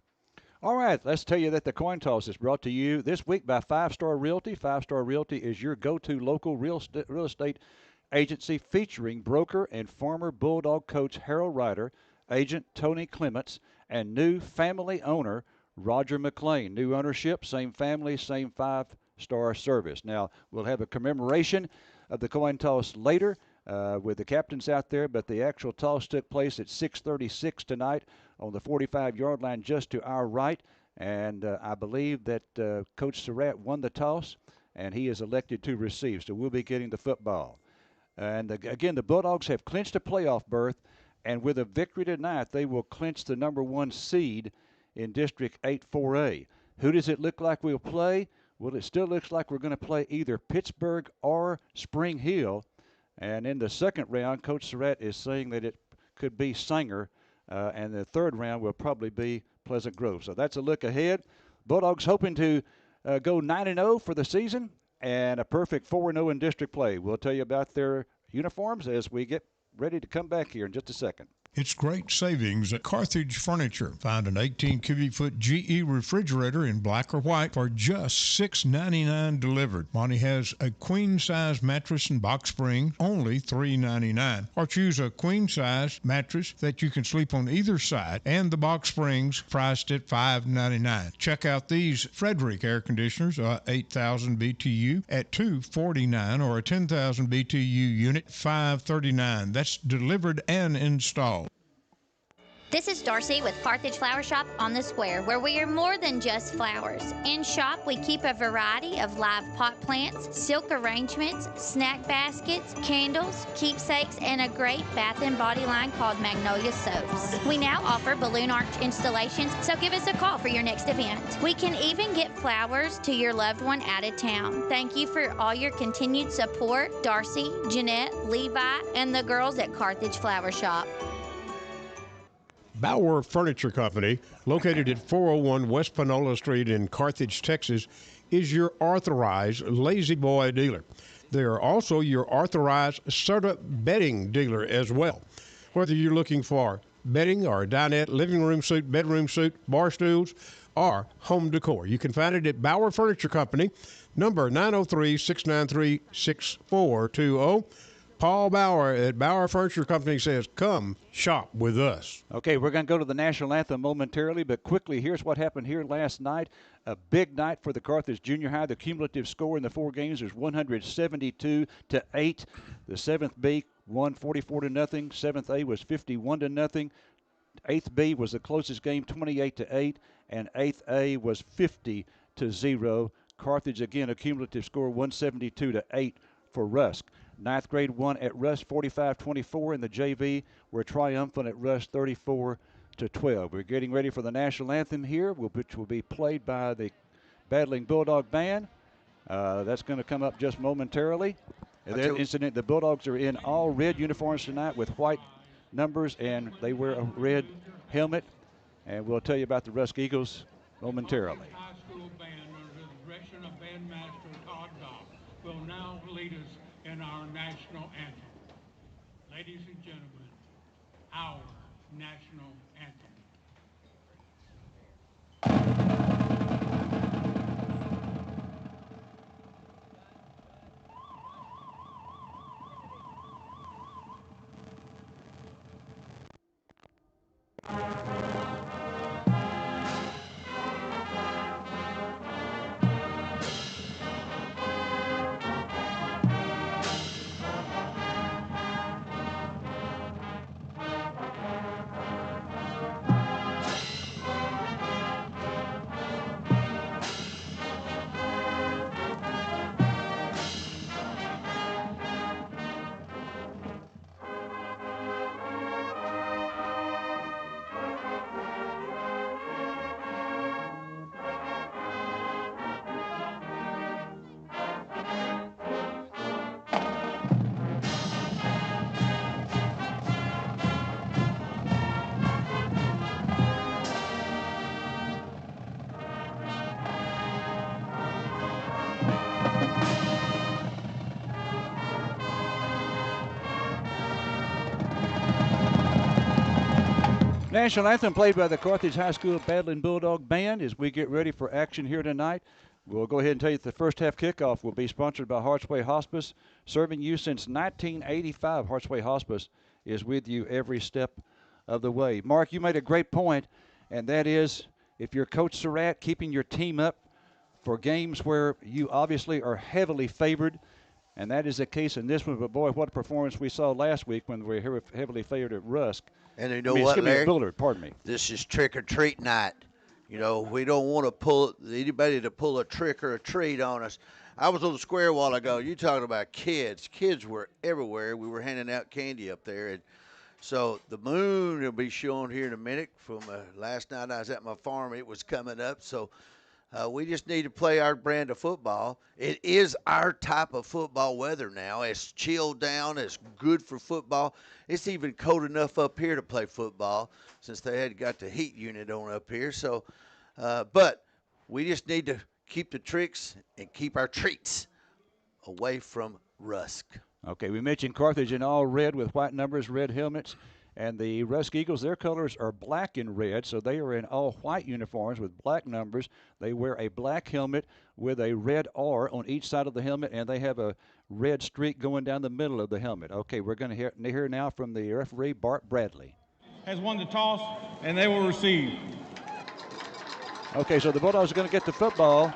All right, let's tell you that the coin toss is brought to you this week by 5 Star Realty. 5 Star Realty is your go-to local real estate agency featuring broker and former Bulldog coach Harold Ryder, agent Tony Clements, and new family owner Roger McLean. New ownership, same family, same 5-star service. Now, we'll have a commemoration of the coin toss later with the captains out there, but the actual toss took place at 6:36 tonight on the 45-yard line just to our right, and I believe that Coach Surratt won the toss, and he is elected to receive, so we'll be getting the football. And again, the Bulldogs have clinched a playoff berth, and with a victory tonight, they will clinch the number 1 seed in District 8-4A. Who does it look like we'll play? Well, it still looks like we're going to play either Pittsburgh or Spring Hill, and in the second round, Coach Surratt is saying that it could be Sanger, and the third round will probably be Pleasant Grove. So that's a look ahead. Bulldogs hoping to go 9-0 for the season and a perfect 4-0 in district play. We'll tell you about their uniforms as we get ready to come back here in just a second. It's great savings at Carthage Furniture. Find an 18 cubic foot GE refrigerator in black or white for just $6.99 delivered. Monty has a queen size mattress and box spring, only $3.99. Or choose a queen size mattress that you can sleep on either side, and the box springs priced at $5.99. Check out these Frederick air conditioners, 8,000 BTU at $249, or a 10,000 BTU unit, $539. That's delivered and installed. This is Darcy with Carthage Flower Shop on the Square, where we are more than just flowers. In shop, we keep a variety of live pot plants, silk arrangements, snack baskets, candles, keepsakes, and a great bath and body line called Magnolia Soaps. We now offer balloon arch installations, so give us a call for your next event. We can even get flowers to your loved one out of town. Thank you for all your continued support, Darcy, Jeanette, Levi, and the girls at Carthage Flower Shop. Bauer Furniture Company, located at 401 West Panola Street in Carthage, Texas, is your authorized Lazy Boy dealer. They are also your authorized Serta bedding dealer as well. Whether you're looking for bedding or a dinette, living room suite, bedroom suite, bar stools, or home decor, you can find it at Bauer Furniture Company, number 903-693-6420. Paul Bauer at Bauer Furniture Company says, come shop with us. Okay, we're going to go to the national anthem momentarily, but quickly, here's what happened here last night. A big night for the Carthage Junior High. The cumulative score in the 4 games was 172-8. The 7th B won 44-0. 7th A was 51-0. 8th B was the closest game, 28-8, and 8th A was 50-0. Carthage, again, a cumulative score, 172-8 for Rusk. 9th grade won at Rusk 45-24, and the JV were triumphant at Rusk 34-12. We're getting ready for the national anthem here, which will be played by the Battling Bulldog Band. That's going to come up just momentarily. Incident, the Bulldogs are in all red uniforms tonight with white numbers, and they wear a red helmet. And we'll tell you about the Rusk Eagles momentarily. High school band under the direction of Bandmaster Todd Goff will now lead us in our national anthem. Ladies and gentlemen, our national anthem. National anthem played by the Carthage High School Battling Bulldog Band as we get ready for action here tonight. We'll go ahead and tell you that the first half kickoff will be sponsored by Hartsway Hospice, serving you since 1985. Hartsway Hospice is with you every step of the way. Mark, you made a great point, and that is if you're Coach Surratt, keeping your team up for games where you obviously are heavily favored, and that is the case in this one. But, boy, what a performance we saw last week when we were heavily favored at Rusk. And you know what, Larry? Bullard, pardon me. This is trick-or-treat night. You know, we don't want to pull anybody to pull a trick or a treat on us. I was on the square a while ago. You talking about kids. Kids were everywhere. We were handing out candy up there. And so the moon will be showing here in a minute. From last night I was at my farm, it was coming up. So we just need to play our brand of football. It is our type of football weather now. It's chilled down. It's good for football. It's even cold enough up here to play football since they had got the heat unit on up here. So, but we just need to keep the tricks and keep our treats away from Rusk. Okay, we mentioned Carthage in all red with white numbers, red helmets. And the Rusk Eagles, their colors are black and red, so they are in all white uniforms with black numbers. They wear a black helmet with a red R on each side of the helmet, and they have a red streak going down the middle of the helmet. Okay, we're going to hear now from the referee, Bart Bradley. Has won the toss, and they will receive. Okay, so the Bulldogs are going to get the football.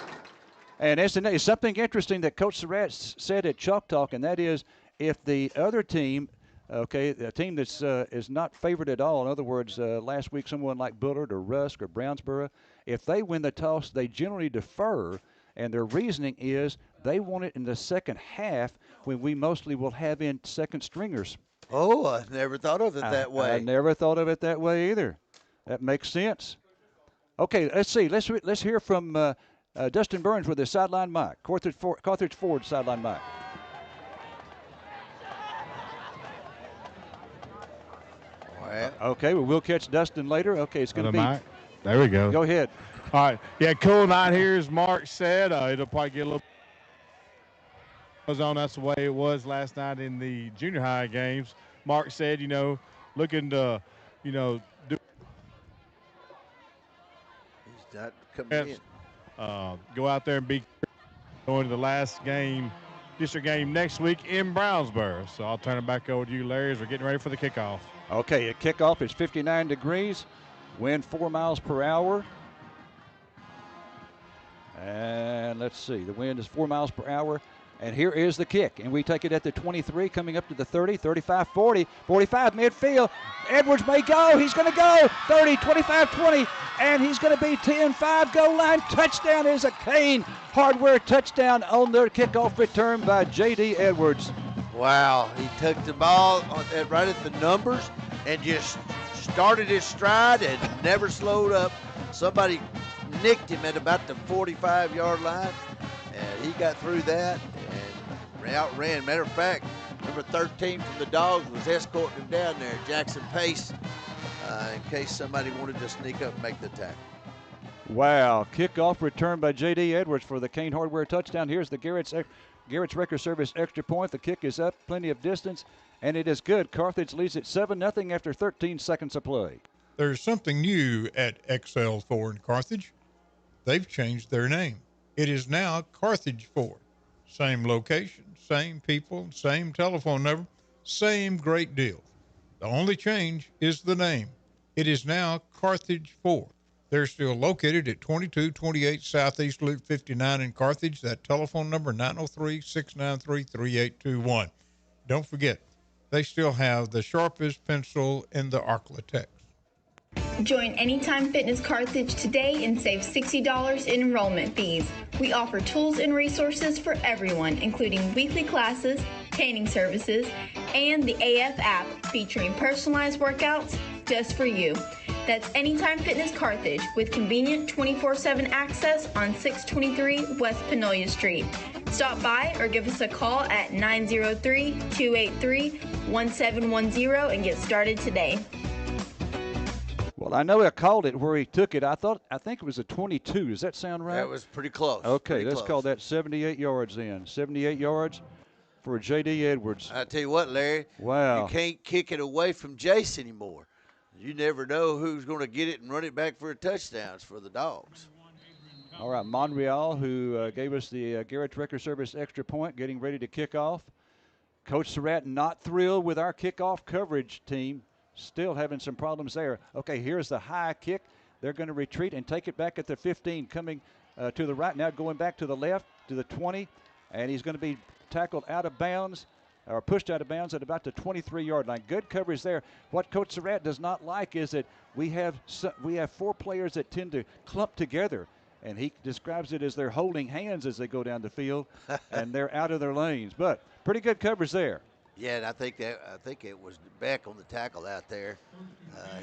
And it's something interesting that Coach Surratt said at Chalk Talk, and that is if the other team – okay, a team that's is not favored at all. In other words, last week someone like Bullard or Rusk or Brownsboro, if they win the toss, they generally defer, and their reasoning is they want it in the second half when we mostly will have in second stringers. Oh, I never thought of it that way. I never thought of it that way either. That makes sense. Okay, let's see. Let's hear from Dustin Burns with the sideline mic. Carthage Ford sideline mic. Okay, well, we'll catch Dustin later. Okay, it's going to be. There we go. Go ahead. All right. Yeah, cool night here, as Mark said. It'll probably get a little on. That's the way it was last night in the junior high games. Mark said, looking to, do. He's not coming in. Go out there and be going to the last game, district game next week in Brownsboro. So I'll turn it back over to you, Larry, as we're getting ready for the kickoff. Okay, a kickoff is 59 degrees, wind 4 miles per hour. And let's see, the wind is 4 miles per hour. And here is the kick. And we take it at the 23, coming up to the 30, 35, 40, 45, midfield. Edwards may go. He's going to go. 30, 25, 20. And he's going to be 10-5 goal line. Touchdown is a Kane Hardware touchdown on their kickoff return by J.D. Edwards. Wow, he took the ball right at the numbers and just started his stride and never slowed up. Somebody nicked him at about the 45-yard line, and he got through that and outran. Matter of fact, number 13 from the Dogs was escorting him down there, Jackson Pace, in case somebody wanted to sneak up and make the tackle. Wow, kickoff return by J.D. Edwards for the Kane Hardware touchdown. Here's the Garrett's Garrett's Record Service extra point. The kick is up, plenty of distance, and it is good. Carthage leads at 7-0 after 13 seconds of play. There's something new at XL4 in Carthage. They've changed their name. It is now Carthage Ford. Same location, same people, same telephone number, same great deal. The only change is the name. It is now Carthage Ford. They're still located at 2228 Southeast Loop 59 in Carthage. That telephone number, 903-693-3821. Don't forget, they still have the sharpest pencil in the Arklatex. Join Anytime Fitness Carthage today and save $60 in enrollment fees. We offer tools and resources for everyone, including weekly classes, training services, and the AF app featuring personalized workouts just for you. That's Anytime Fitness Carthage with convenient 24/7 access on 623 West Panola Street. Stop by or give us a call at 903-283-1710 and get started today. Well, I know I called it where he took it. I think it was a 22. Does that sound right? That was pretty close. Okay, pretty let's close. call that 78 yards in. 78 yards for J.D. Edwards. I tell you what, Larry. Wow. You can't kick it away from Jace anymore. You never know who's going to get it and run it back for a touchdown. It's for the Dogs. All right, Monreal, who gave us the Garrett's Record Service extra point, getting ready to kick off. Coach Surratt not thrilled with our kickoff coverage team. Still having some problems there. Okay, here's the high kick. They're going to retreat and take it back at the 15, coming to the right now, going back to the left, to the 20, and he's going to be tackled out of bounds, or pushed out of bounds at about the 23-yard line. Good coverage there. What Coach Surratt does not like is that we have 4 players that tend to clump together, and he describes it as they're holding hands as they go down the field, and they're out of their lanes. But pretty good coverage there. Yeah, and I think it was Beck on the tackle out there.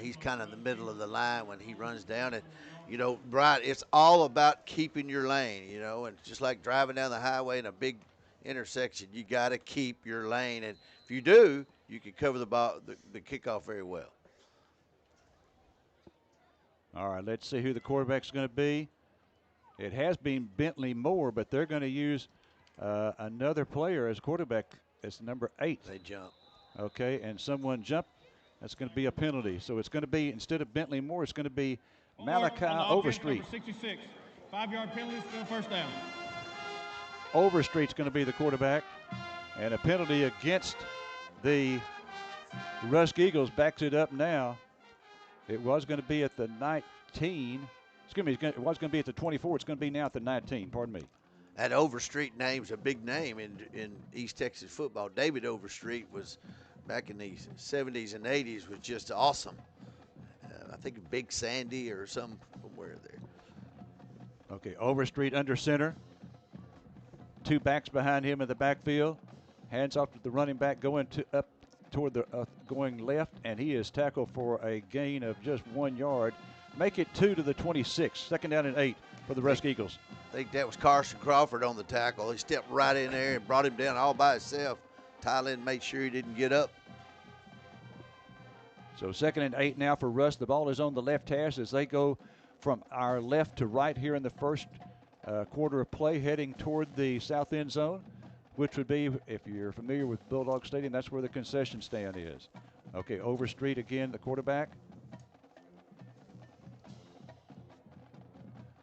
He's kind of in the middle of the line when he runs down. And, you know, Brian, it's all about keeping your lane, you know, and just like driving down the highway in a big intersection, you got to keep your lane. And if you do, you can cover the kickoff very well. All right, let's see who the quarterback's going to be. It has been Bentley Moore, but they're going to use another player as quarterback. It's number 8. They jump. Okay, and someone jumped. That's going to be a penalty. So it's going to be, instead of Bentley Moore, it's going to be Malachi Overstreet. 66. 5-yard penalty, still first down. Overstreet's going to be the quarterback. And a penalty against the Rusk Eagles backs it up now. It was going to be at the 19. Excuse me, it was going to be at the 24. It's going to be now at the 19. Pardon me. That Overstreet name's a big name in East Texas football. David Overstreet was back in the 70s and 80s was just awesome. I think Big Sandy or somewhere there. Okay, Overstreet under center. 2 backs behind him in the backfield. Hands off to the running back going going left, and he is tackled for a gain of just 1 yard. Make it 2 to the 26. 2nd down and 8 for the Rusk Eagles. I think that was Carson Crawford on the tackle. He stepped right in there and brought him down all by himself. Tylen made sure he didn't get up. So 2nd and 8 now for Rusk. The ball is on the left hash as they go from our left to right here in the first quarter of play, heading toward the south end zone, which would be, if you're familiar with Bulldog Stadium, that's where the concession stand is. Okay, Overstreet again, the quarterback.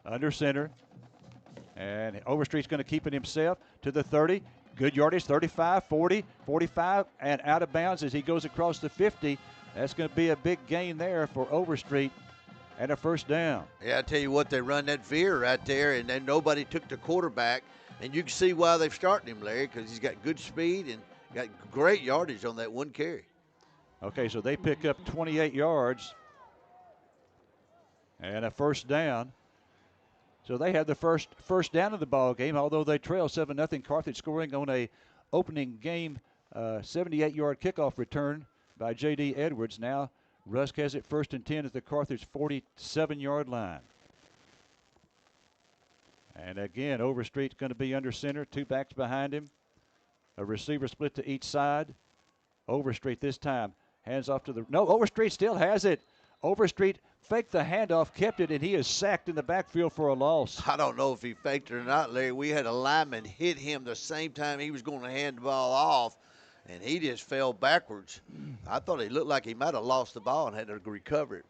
Under center. And Overstreet's going to keep it himself to the 30. Good yardage, 35, 40, 45, and out of bounds as he goes across the 50. That's going to be a big gain there for Overstreet and a first down. Yeah, I tell you what, they run that veer right there, and then nobody took the quarterback. And you can see why they've started him, Larry, because he's got good speed and got great yardage on that one carry. Okay, so they pick up 28 yards and a first down. So they had the first down of the ball game, although they trail 7-0. Carthage scoring on a opening game 78-yard kickoff return by J.D. Edwards. Now Rusk has it 1st and 10 at the Carthage 47-yard line. And again, Overstreet's going to be under center, 2 backs behind him. A receiver split to each side. Overstreet this time hands off to the, no, Overstreet still has it. Overstreet faked the handoff, kept it, and he is sacked in the backfield for a loss. I don't know if he faked it or not, Larry. We had a lineman hit him the same time he was going to hand the ball off, and he just fell backwards. I thought he looked like he might have lost the ball and had to recover it.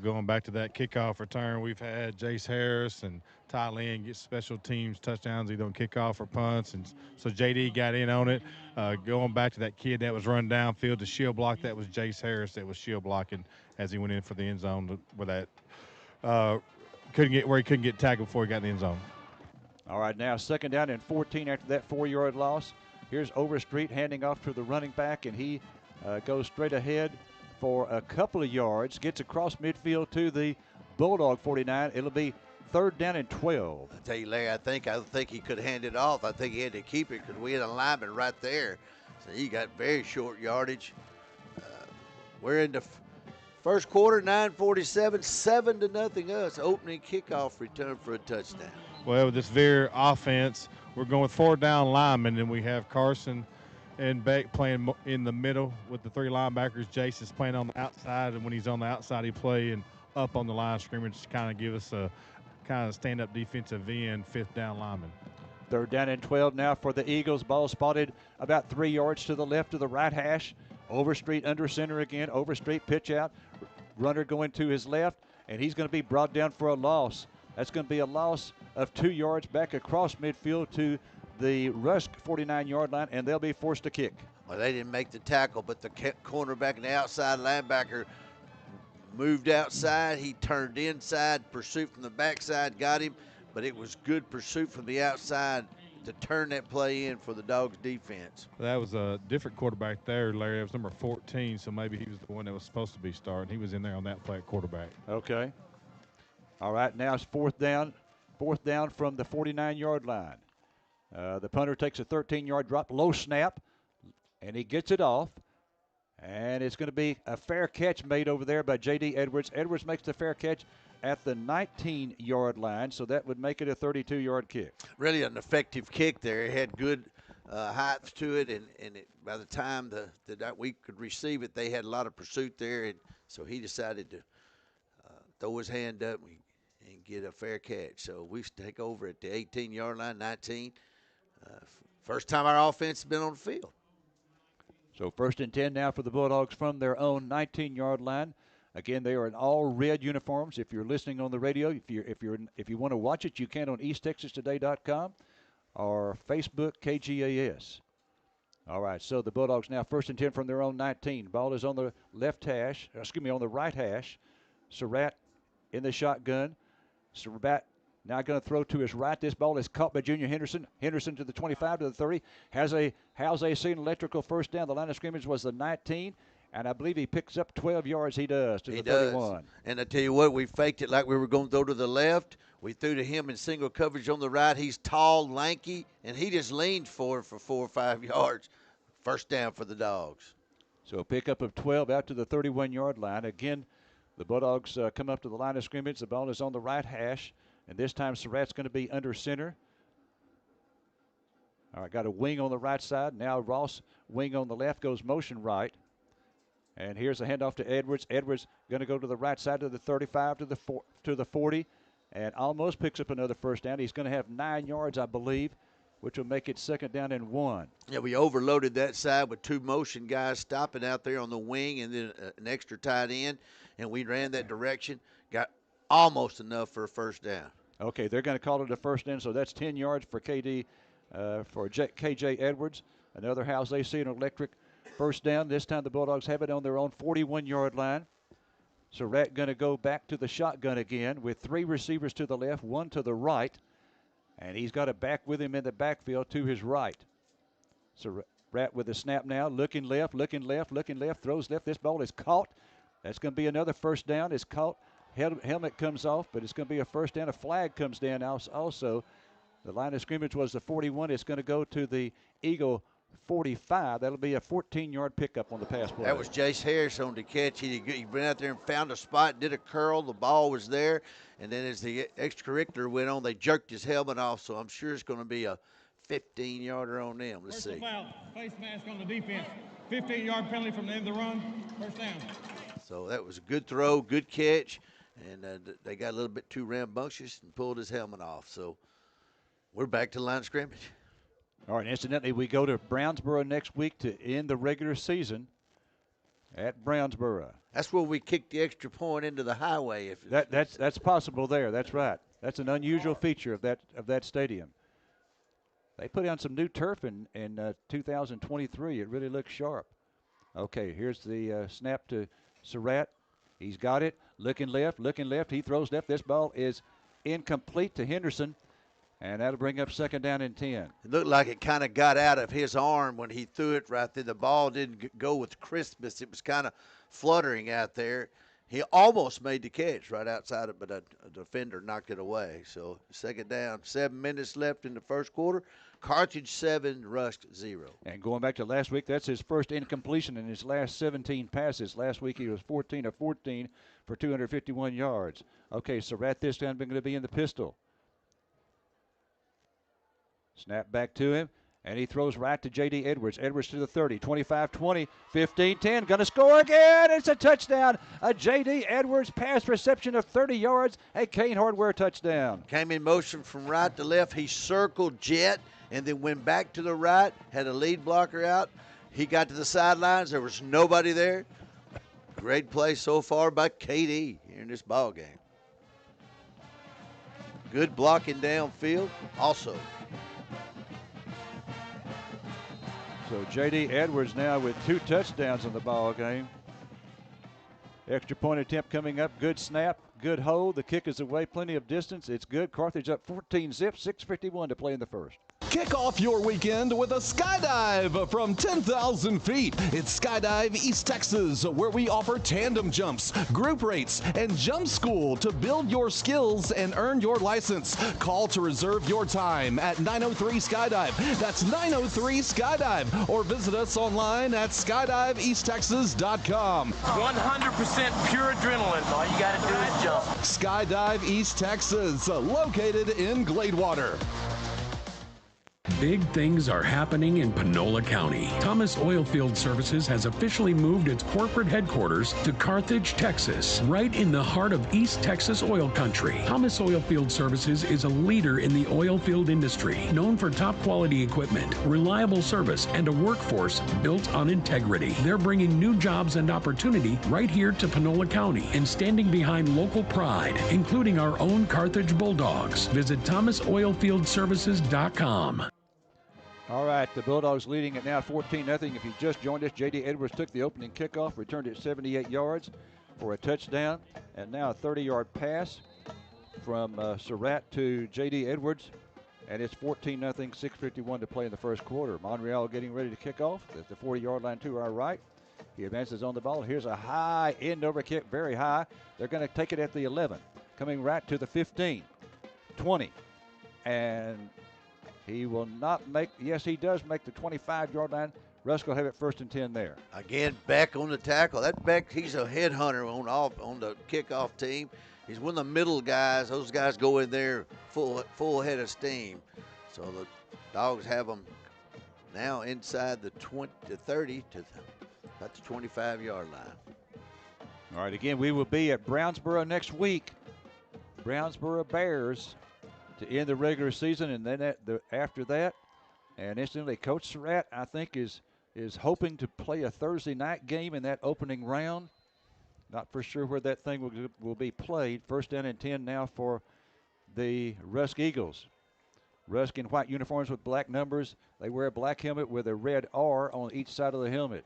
Going back to that kickoff return, we've had Jace Harris and Ty Lynn get special teams touchdowns either on kickoff or punts, and so JD got in on it. Going back to that kid that was run downfield to shield block, that was Jace Harris that was shield blocking as he went in for the end zone where that he couldn't get tackled before he got in the end zone. All right, now 2nd down and 14 after that 4-yard loss. Here's Overstreet handing off to the running back, and he goes straight ahead for a couple of yards, gets across midfield to the Bulldog 49. It'll be 3rd down and 12. I tell you, Larry, I think he could hand it off. I think he had to keep it because we had a lineman right there. So he got very short yardage. We're in the first quarter, 9:47, 7-0 us. Opening kickoff return for a touchdown. Well, with this Veer offense, we're going with 4 down linemen, and we have Carson and Beck playing in the middle with the 3 linebackers. Jace is playing on the outside, and when he's on the outside, he playing up on the line of scrimmage to kind of give us a kind of stand-up defensive end, 5th down lineman. 3rd down and 12 now for the Eagles. Ball spotted about 3 yards to the left of the right hash. Overstreet under center again. Overstreet pitch out. Runner going to his left, and he's going to be brought down for a loss. That's going to be a loss of 2 yards back across midfield to the Rusk 49-yard line, and they'll be forced to kick. Well, they didn't make the tackle, but the cornerback and the outside linebacker moved outside. He turned inside. Pursuit from the backside got him, but it was good pursuit from the outside to turn that play in for the Dogs' defense. That was a different quarterback there, Larry. It was number 14, so maybe he was the one that was supposed to be starting. He was in there on that play at quarterback. Okay. All right, now it's 4th down. 4th down from the 49-yard line. The punter takes a 13-yard drop, low snap, and he gets it off. And it's going to be a fair catch made over there by J.D. Edwards. Edwards makes the fair catch at the 19-yard line, so that would make it a 32-yard kick. Really an effective kick there. It had good height to it, and by the time that we could receive it, they had a lot of pursuit there, and so he decided to throw his hand up and get a fair catch. So we take over at the 18-yard line, 19. First time our offense has been on the field. So 1st and 10 now for the Bulldogs from their own 19-yard line. Again, they are in all red uniforms. If you're listening on the radio, if you want to watch it, you can on EastTexasToday.com or Facebook KGAS. All right, so the Bulldogs now 1st and 10 from their own 19. Ball is on the on the right hash. Surratt in the shotgun. Surratt now going to throw to his right. This ball is caught by Junior Henderson. Henderson to the 25, to the 30. Has AC an electrical first down. The line of scrimmage was the 19, and I believe he picks up 12 yards. He does to the 31. And I tell you what, we faked it like we were going to throw to the left. We threw to him in single coverage on the right. He's tall, lanky, and he just leaned for 4 or 5 yards. First down for the Dogs. So a pickup of 12 out to the 31-yard line. Again, the Bulldogs come up to the line of scrimmage. The ball is on the right hash. And this time Surratt's going to be under center. All right, got a wing on the right side. Now Ross, wing on the left, goes motion right. And here's a handoff to Edwards. Edwards going to go to the right side to the 35, to the 40, and almost picks up another first down. He's going to have 9 yards, I believe, which will make it 2nd down and 1. Yeah, we overloaded that side with 2 motion guys stopping out there on the wing and then an extra tight end, and we ran that direction, got almost enough for a first down. Okay, they're going to call it a first down, so that's 10 yards for KJ Edwards. Another House AC and Electric first down. This time the Bulldogs have it on their own 41-yard line. Surratt going to go back to the shotgun again with 3 receivers to the left, 1 to the right, and he's got a back with him in the backfield to his right. Surratt with the snap now, looking left, throws left. This ball is caught. That's going to be another first down. It's caught. Helmet comes off, but it's going to be a first down. A flag comes down also. The line of scrimmage was the 41. It's going to go to the Eagle 45. That'll be a 14-yard pickup on the pass play. That was Jace Harris on the catch. He went out there and found a spot, did a curl. The ball was there. And then as the extracurricular went on, they jerked his helmet off. So I'm sure it's going to be a 15-yarder on them. Let's see. Foul. Face mask on the defense. 15-yard penalty from the end of the run. First down. So that was a good throw, good catch. and they got a little bit too rambunctious and pulled his helmet off. So we're back to the line of scrimmage. All right, incidentally, we go to Brownsboro next week to end the regular season at Brownsboro. That's where we kick the extra point into the highway. That's possible there. That's right. That's an unusual feature of that stadium. They put down some new turf in 2023. It really looks sharp. Okay, here's the snap to Surratt. He's got it. Looking left. He throws left. This ball is incomplete to Henderson, and that'll bring up second down and 10. It looked like it kind of got out of his arm when he threw it right there. The ball didn't go with crispness. It was kind of fluttering out there. He almost made the catch right outside it, but a defender knocked it away. So second down, 7 minutes left in the first quarter. Carthage 7, Rusk 0. And going back to last week, that's his first incompletion in his last 17 passes. Last week he was 14 of 14 for 251 yards. Okay, Surratt this time going to be in the pistol. Snap back to him, and he throws right to J.D. Edwards. Edwards to the 30, 25-20, 15-10. Going to score again. It's a touchdown. A J.D. Edwards pass reception of 30 yards. A Kane Hardware touchdown. Came in motion from right to left. He circled jet and then went back to the right, had a lead blocker out. He got to the sidelines. There was nobody there. Great play so far by KD here in this ball game. Good blocking downfield also. So J.D. Edwards now with 2 touchdowns in the ball game. Extra point attempt coming up. Good snap, good hold. The kick is away, plenty of distance. It's good. Carthage up 14-zip, 6:51 to play in the first. Kick off your weekend with a skydive from 10,000 feet. It's Skydive East Texas, where we offer tandem jumps, group rates, and jump school to build your skills and earn your license. Call to reserve your time at 903 Skydive. That's 903 Skydive. Or visit us online at skydiveeasttexas.com. 100% pure adrenaline. All you got to do is jump. Skydive East Texas, located in Gladewater. Big things are happening in Panola County. Thomas Oilfield Services has officially moved its corporate headquarters to Carthage, Texas, right in the heart of East Texas oil country. Thomas Oilfield Services is a leader in the oil field industry, known for top quality equipment, reliable service, and a workforce built on integrity. They're bringing new jobs and opportunity right here to Panola County and standing behind local pride, including our own Carthage Bulldogs. Visit thomasOilfieldservices.com. All right, the Bulldogs leading it now 14-0. If you just joined us, J.D. Edwards took the opening kickoff, returned it 78 yards for a touchdown, and now a 30-yard pass from Surratt to J.D. Edwards, and it's 14-0, 6:51 to play in the first quarter. Monreal getting ready to kick off at the 40-yard line to our right. He advances on the ball. Here's a high end-over kick, very high. They're going to take it at the 11, coming right to the 15, 20, and he will not make, yes, he does make the 25-yard line. Rusk will have it 1st and 10 there. Again, Beck on the tackle. That Beck, he's a headhunter on the kickoff team. He's one of the middle guys. Those guys go in there full head of steam. So the Dogs have them now inside the 30 to about the 25-yard line. All right, again, we will be at Brownsboro next week. Brownsboro Bears to end the regular season, and then after that, and instantly, Coach Surratt, I think, is hoping to play a Thursday night game in that opening round. Not for sure where that thing will be played. 1st down and 10 now for the Rusk Eagles. Rusk in white uniforms with black numbers. They wear a black helmet with a red R on each side of the helmet.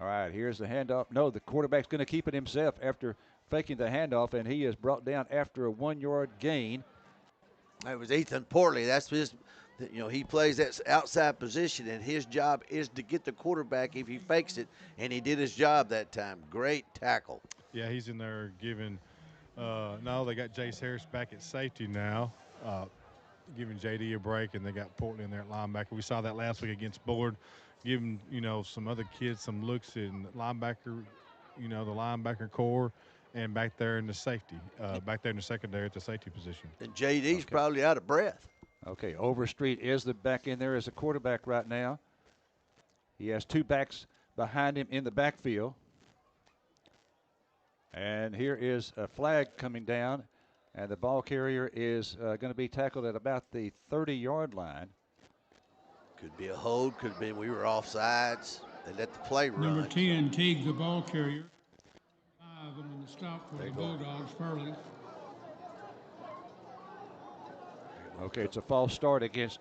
All right, here's the handoff. No, the quarterback's going to keep it himself after faking the handoff, and he is brought down after a 1-yard gain. It was Ethan Portley. That's his, he plays that outside position, and his job is to get the quarterback if he fakes it, and he did his job that time. Great tackle. Yeah, he's in there giving no, they got Jace Harris back at safety now, giving J.D. a break, and they got Portley in there at linebacker. We saw that last week against Bullard, giving, some other kids some looks in linebacker, the linebacker core. And back there in the safety, back there in the secondary at the safety position. And J.D.'s probably out of breath. Okay, Overstreet is the back in there as a quarterback right now. He has 2 backs behind him in the backfield. And here is a flag coming down, and the ball carrier is going to be tackled at about the 30-yard line. Could be a hold, could be we were offsides. They let the play run. Number 10, Teague, the ball carrier. 5 on the stop for the Bulldogs, Furley. Okay, it's a false start against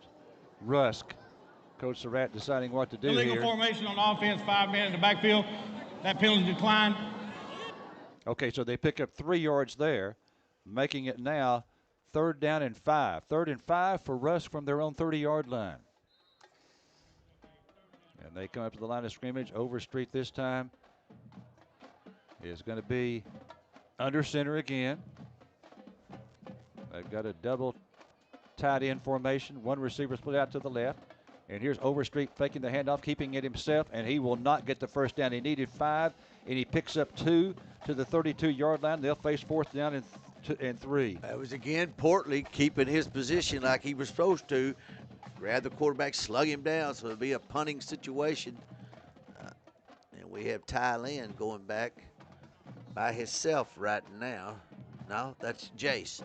Rusk. Coach Surratt deciding what to do Illegal here. formation on offense, 5 men in the backfield. That penalty declined. Okay, so they pick up 3 yards there, making it now 3rd down and 5. 3rd and 5 for Rusk from their own 30-yard line. And they come up to the line of scrimmage. Overstreet this time is going to be under center again. They've got a double tight end formation. One receiver split out to the left. And here's Overstreet faking the handoff, keeping it himself, and he will not get the first down. He needed 5, and he picks up 2 to the 32-yard line. They'll face 4th down and 3. That was, again, Portley keeping his position like he was supposed to. Grab the quarterback, slug him down, so it'll be a punting situation. And we have Ty Lynn going back by himself right now. No, that's Jace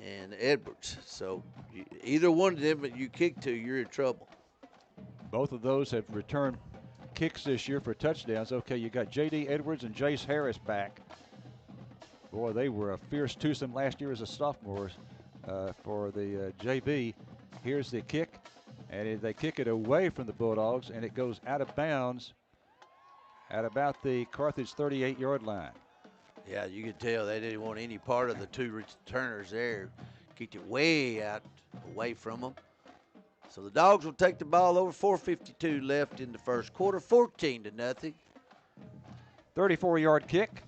and Edwards. So either one of them that you kick to, you're in trouble. Both of those have returned kicks this year for touchdowns. Okay, you got J.D. Edwards and Jace Harris back. Boy, they were a fierce twosome last year as a sophomores for the JB. Here's the kick, and they kick it away from the Bulldogs, and it goes out of bounds at about the Carthage 38-yard line. Yeah, you could tell they didn't want any part of the 2 returners there. Kicked it way out away from them. So the Dogs will take the ball over. 4:52 left in the first quarter, 14-0. 34-yard kick.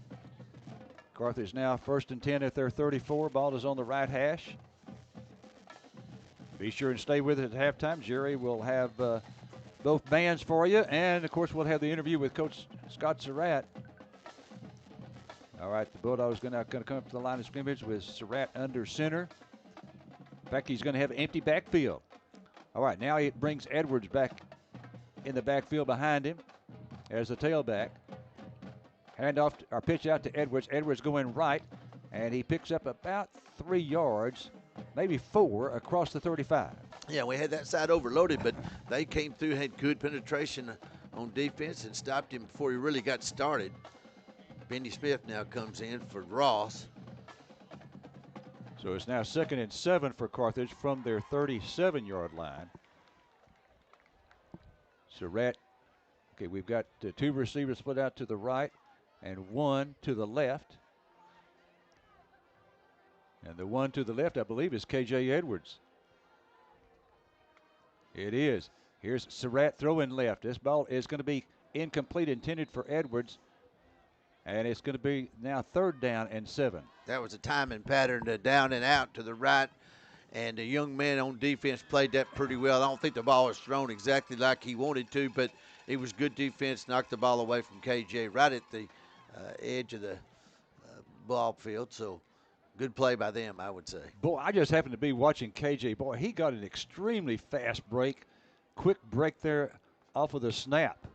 Carthage now 1st and 10 at their 34. Ball is on the right hash. Be sure and stay with us at halftime. Jerry will have both bands for you, and of course we'll have the interview with Coach Scott Surratt. All right, the Bulldogs going to come up to the line of scrimmage with Surratt under center. In fact, he's going to have an empty backfield. All right, now it brings Edwards back in the backfield behind him as the tailback. Handoff or pitch out to Edwards. Edwards going right, and he picks up about 3 yards, maybe 4, across the 35. Yeah, we had that side overloaded, but they came through, had good penetration on defense and stopped him before he really got started. Benny Smith now comes in for Ross. So it's now 2nd and 7 for Carthage from their 37-yard line. Surratt, okay, we've got 2 receivers split out to the right and 1 to the left. And the 1 to the left, I believe, is KJ Edwards. It is. Here's Surratt throwing left. This ball is going to be incomplete, intended for Edwards. And it's going to be now 3rd down and 7. That was a timing pattern, down and out to the right. And the young man on defense played that pretty well. I don't think the ball was thrown exactly like he wanted to, but it was good defense, knocked the ball away from KJ right at the edge of the ball field. So good play by them, I would say. Boy, I just happened to be watching KJ. Boy, he got an extremely fast break. Quick break there off of the snap.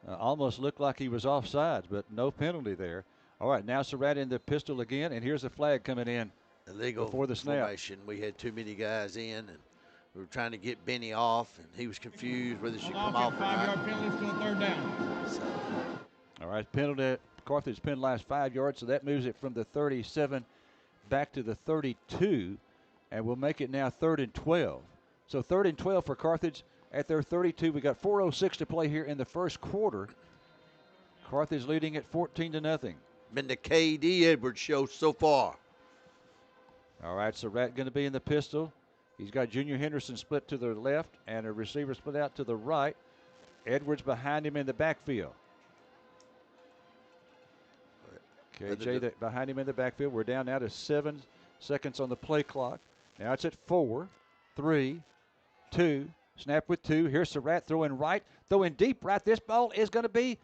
Almost looked like he was offsides, but no penalty there. All right, now Surratt in the pistol again, and here's the flag coming in illegal before the snap. Formation. We had too many guys in, and we were trying to get Benny off, and he was confused whether he should come off or not. 5-yard penalty, still 3rd down. So. All right, penalty. Carthage penalized 5 yards, so that moves it from the 37 back to the 32, and we'll make it now 3rd and 12. So 3rd and 12 for Carthage at their 32. We got 4:06 to play here in the first quarter. Carthage leading at 14-0. Been the KD Edwards show so far. All right, Surratt going to be in the pistol. He's got Junior Henderson split to the left and a receiver split out to the right. Edwards behind him in the backfield. KJ behind him in the backfield. We're down now to 7 seconds on the play clock. Now it's at 4, 3, 2. Snap with 2. Here's Surratt throwing right, throwing deep right. This ball is going to be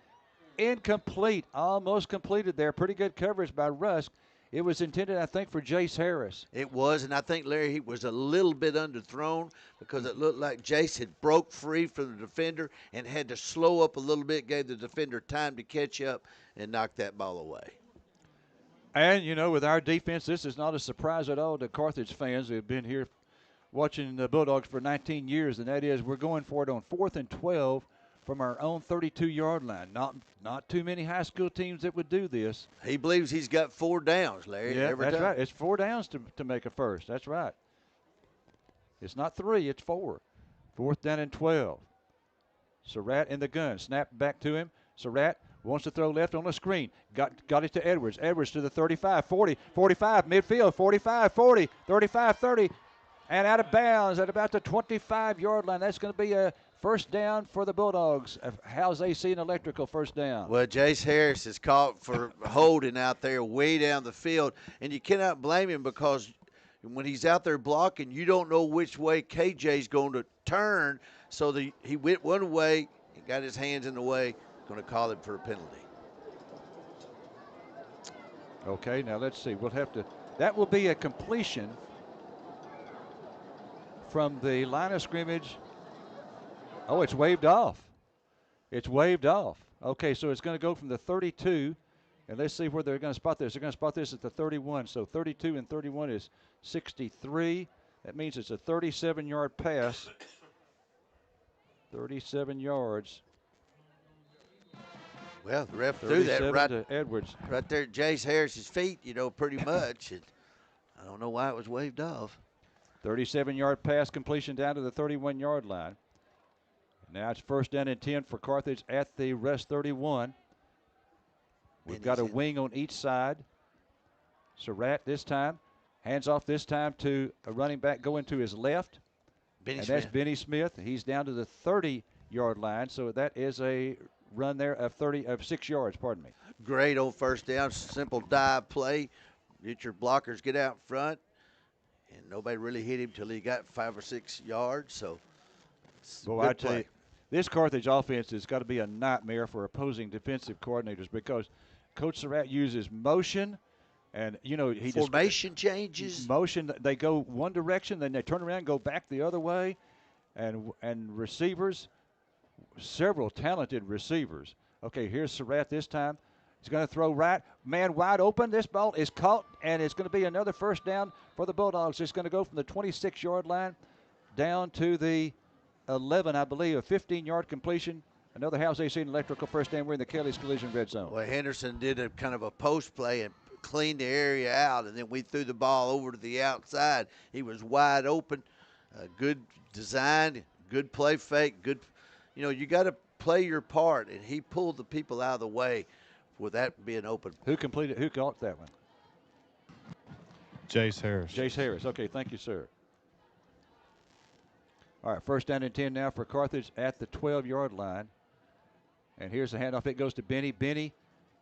incomplete. Almost completed there. Pretty good coverage by Rusk. It was intended, I think, for Jace Harris. It was, and I think Larry, he was a little bit underthrown because it looked like Jace had broke free from the defender and had to slow up a little bit, gave the defender time to catch up and knock that ball away. And, you know, with our defense, this is not a surprise at all to Carthage fans who have been here watching the Bulldogs for 19 years, and that is we're going for it on 4th and 12 from our own 32-yard line. Not too many high school teams that would do this. He believes he's got 4 downs, Larry. Yeah, that's right. It's 4 downs to make a first. That's right. It's not 3, it's 4. 4th down and 12. Surratt in the gun. Snap back to him. Surratt wants to throw left on the screen. Got it to Edwards. Edwards to the 35, 40, 45, midfield, 45, 40, 35, 30, and out of bounds at about the 25-yard line. That's going to be a first down for the Bulldogs. How's AC and Electrical first down? Well, Jace Harris is caught for holding out there way down the field, and you cannot blame him because when he's out there blocking, you don't know which way KJ's going to turn. So he went one way, he got his hands in the way, going to call him for a penalty. Okay, now let's see. We'll have to. That will be a completion from the line of scrimmage. Oh, it's waved off. It's waved off. Okay, so it's going to go from the 32, and let's see where they're going to spot this. They're going to spot this at the 31. So 32 and 31 is 63. That means it's a 37-yard pass. 37 yards. Well, the ref threw that right to Edwards. Right there at Jace Harris's feet, you know, pretty much. I don't know why it was waved off. 37-yard pass completion down to the 31-yard line. Now it's first down and 10 for Carthage at the Rest 31. We've got a wing on each side. Surratt this time. Hands off this time to a running back going to his left. That's Benny Smith. He's down to the 30-yard line, so that is a run there of 6 yards, pardon me. Great on first down, simple dive play. Get your blockers, get out front, and nobody really hit him till he got 5 or 6 yards, so I tell you, this Carthage offense has got to be a nightmare for opposing defensive coordinators because Coach Surratt uses motion. And, you know, formation changes. Motion, they go one direction, then they turn around and go back the other way. And receivers, several talented receivers. Okay, here's Surratt this time. He's going to throw right. Man wide open. This ball is caught, and it's going to be another first down for the Bulldogs. It's going to go from the 26-yard line down to the 11, I believe, a 15-yard completion. Another House AC and Electrical first down. We're in the Kelly's Collision red zone. Well, Henderson did a kind of a post play and cleaned the area out, and then we threw the ball over to the outside. He was wide open. Good design, good play fake, good. You know, you got to play your part, and he pulled the people out of the way with that being open. Who completed? Who caught that one? Jace Harris. Jace Harris. Okay, thank you, sir. All right, first down and 10 now for Carthage at the 12-yard line. And here's the handoff. It goes to Benny. Benny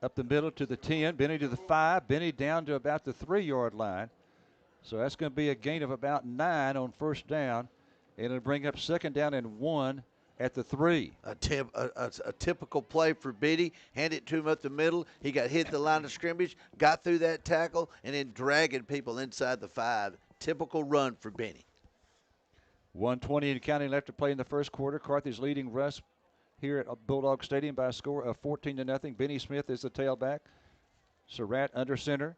up the middle to the 10. Benny to the 5. Benny down to about the 3-yard line. So that's going to be a gain of about 9 on first down. And it'll bring up second down and 1 at the 3. A typical play for Benny. Hand it to him up the middle. He got hit the line of scrimmage, got through that tackle, and then dragging people inside the 5. Typical run for Benny. 1:20 and counting left to play in the first quarter. Carthage leading Rusk here at Bulldog Stadium by a score of 14-0. Benny Smith is the tailback. Surratt under center.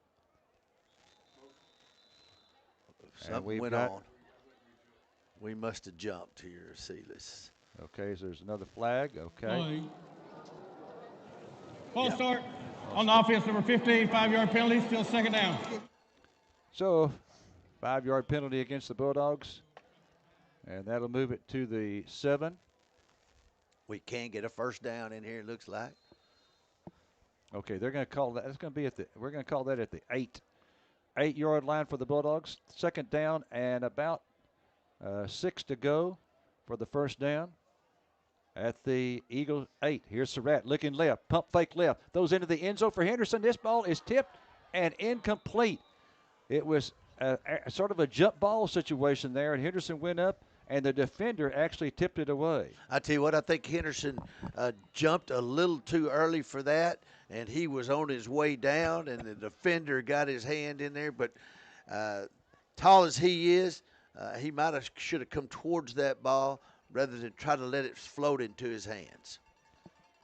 Something went on. We must have jumped here, Silas. Okay, so there's another flag. Okay. False start on the offense, number 15, 5-yard penalty, still second down. So, 5-yard penalty against the Bulldogs. And that'll move it to the 7. We can get a first down in here, it looks like. Okay, they're going to call that. It's going to be at the. We're going to call that at the 8. 8-yard line for the Bulldogs. Second down and about 6 to go for the first down at the Eagle 8. Here's Surratt looking left, pump fake left. Those into the end zone for Henderson. This ball is tipped and incomplete. It was a sort of a jump ball situation there, and Henderson went up, and the defender actually tipped it away. I tell you what, I think Henderson jumped a little too early for that, and he was on his way down, and the defender got his hand in there. But tall as he is, he should have come towards that ball rather than try to let it float into his hands.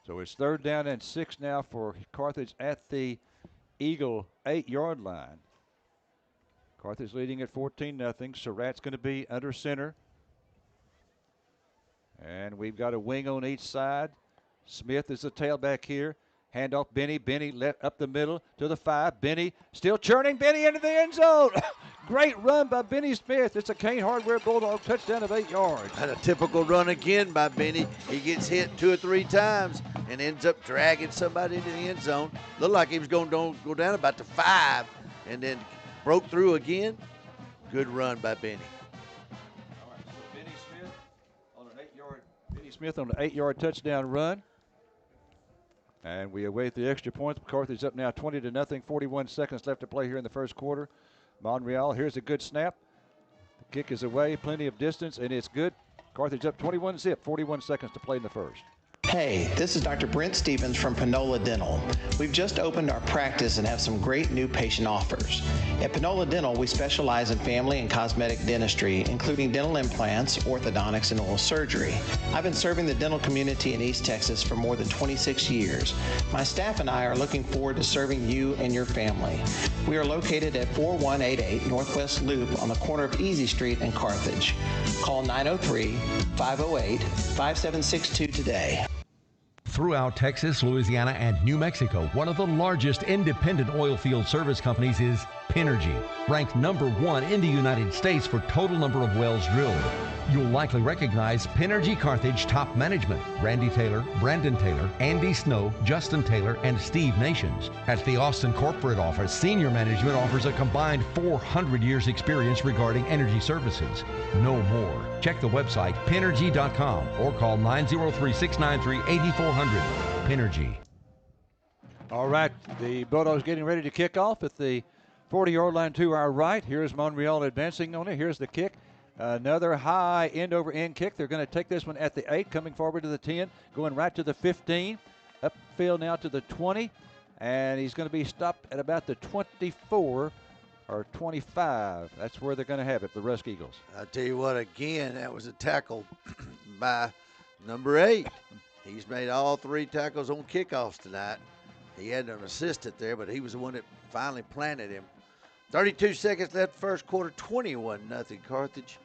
So it's third down and 6 now for Carthage at the Eagle 8-yard line. Carthage leading at 14-0. Surratt's going to be under center. And we've got a wing on each side. Smith is the tailback here. Handoff Benny. Benny up the middle to the 5. Benny still churning. Benny into the end zone. Great run by Benny Smith. It's a Kane Hardware Bulldog touchdown of 8 yards. And a typical run again by Benny. He gets hit 2 or 3 times and ends up dragging somebody into the end zone. Looked like he was going to go down about the 5 and then broke through again. Good run by Benny. All right, so Benny Smith on an 8-yard touchdown run. And we await the extra points. Carthage up now 20-0. 41 seconds left to play here in the first quarter. Monreal, here's a good snap. The kick is away, plenty of distance, and it's good. Carthage up 21-0. 41 seconds to play in the first. Hey, this is Dr. Brent Stevens from Panola Dental. We've just opened our practice and have some great new patient offers. At Panola Dental, we specialize in family and cosmetic dentistry, including dental implants, orthodontics, and oral surgery. I've been serving the dental community in East Texas for more than 26 years. My staff and I are looking forward to serving you and your family. We are located at 4188 Northwest Loop on the corner of Easy Street and Carthage. Call 903-508-5762 today. Throughout Texas, Louisiana, and New Mexico, one of the largest independent oil field service companies is Pinergy, ranked #1 in the United States for total number of wells drilled. You'll likely recognize Pinergy Carthage top management: Randy Taylor, Brandon Taylor, Andy Snow, Justin Taylor, and Steve Nations. At the Austin corporate office, senior management offers a combined 400 years experience regarding energy services. No more. Check the website pinergy.com or call 903-693-8400. Pinergy. All right, the Bulldogs getting ready to kick off at the 40-yard line to our right. Here's Monreal advancing on it. Here's the kick. Another high end-over-end kick. They're going to take this one at the 8, coming forward to the 10, going right to the 15. Upfield now to the 20, and he's going to be stopped at about the 24 or 25. That's where they're going to have it, the Rusk Eagles. I'll tell you what, again, that was a tackle by number 8. He's made all 3 tackles on kickoffs tonight. He had an assistant there, but he was the one that finally planted him. 32 seconds left first quarter, 21-0 Carthage.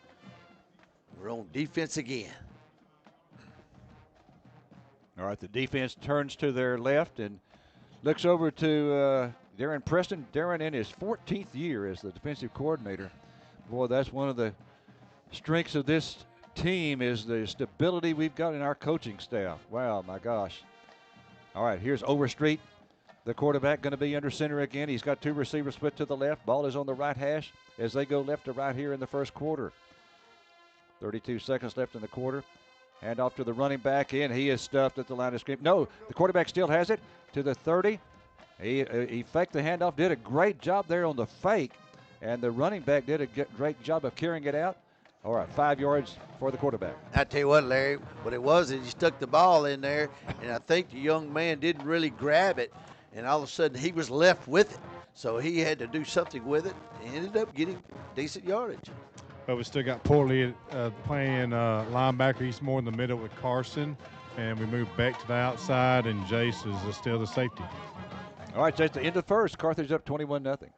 We're on defense again. All right, the defense turns to their left and looks over to Darren Preston. Darren in his 14th year as the defensive coordinator. Boy, that's one of the strengths of this team is the stability we've got in our coaching staff. Wow, my gosh. All right, here's Overstreet. The quarterback going to be under center again. He's got 2 receivers split to the left. Ball is on the right hash as they go left to right here in the first quarter. 32 seconds left in the quarter. Hand off to the running back in. He is stuffed at the line of scrimmage. No, the quarterback still has it to the 30. He faked the handoff, did a great job there on the fake, and the running back did a great job of carrying it out. All right, 5 yards for the quarterback. I tell you what, Larry, what it was is he stuck the ball in there, and I think the young man didn't really grab it, and all of a sudden he was left with it. So he had to do something with it and ended up getting decent yardage. But we still got Portly playing linebacker. He's more in the middle with Carson, and we moved back to the outside, and Jace is still the safety. All right, Jace, the end of the first. Carthage up 21-0.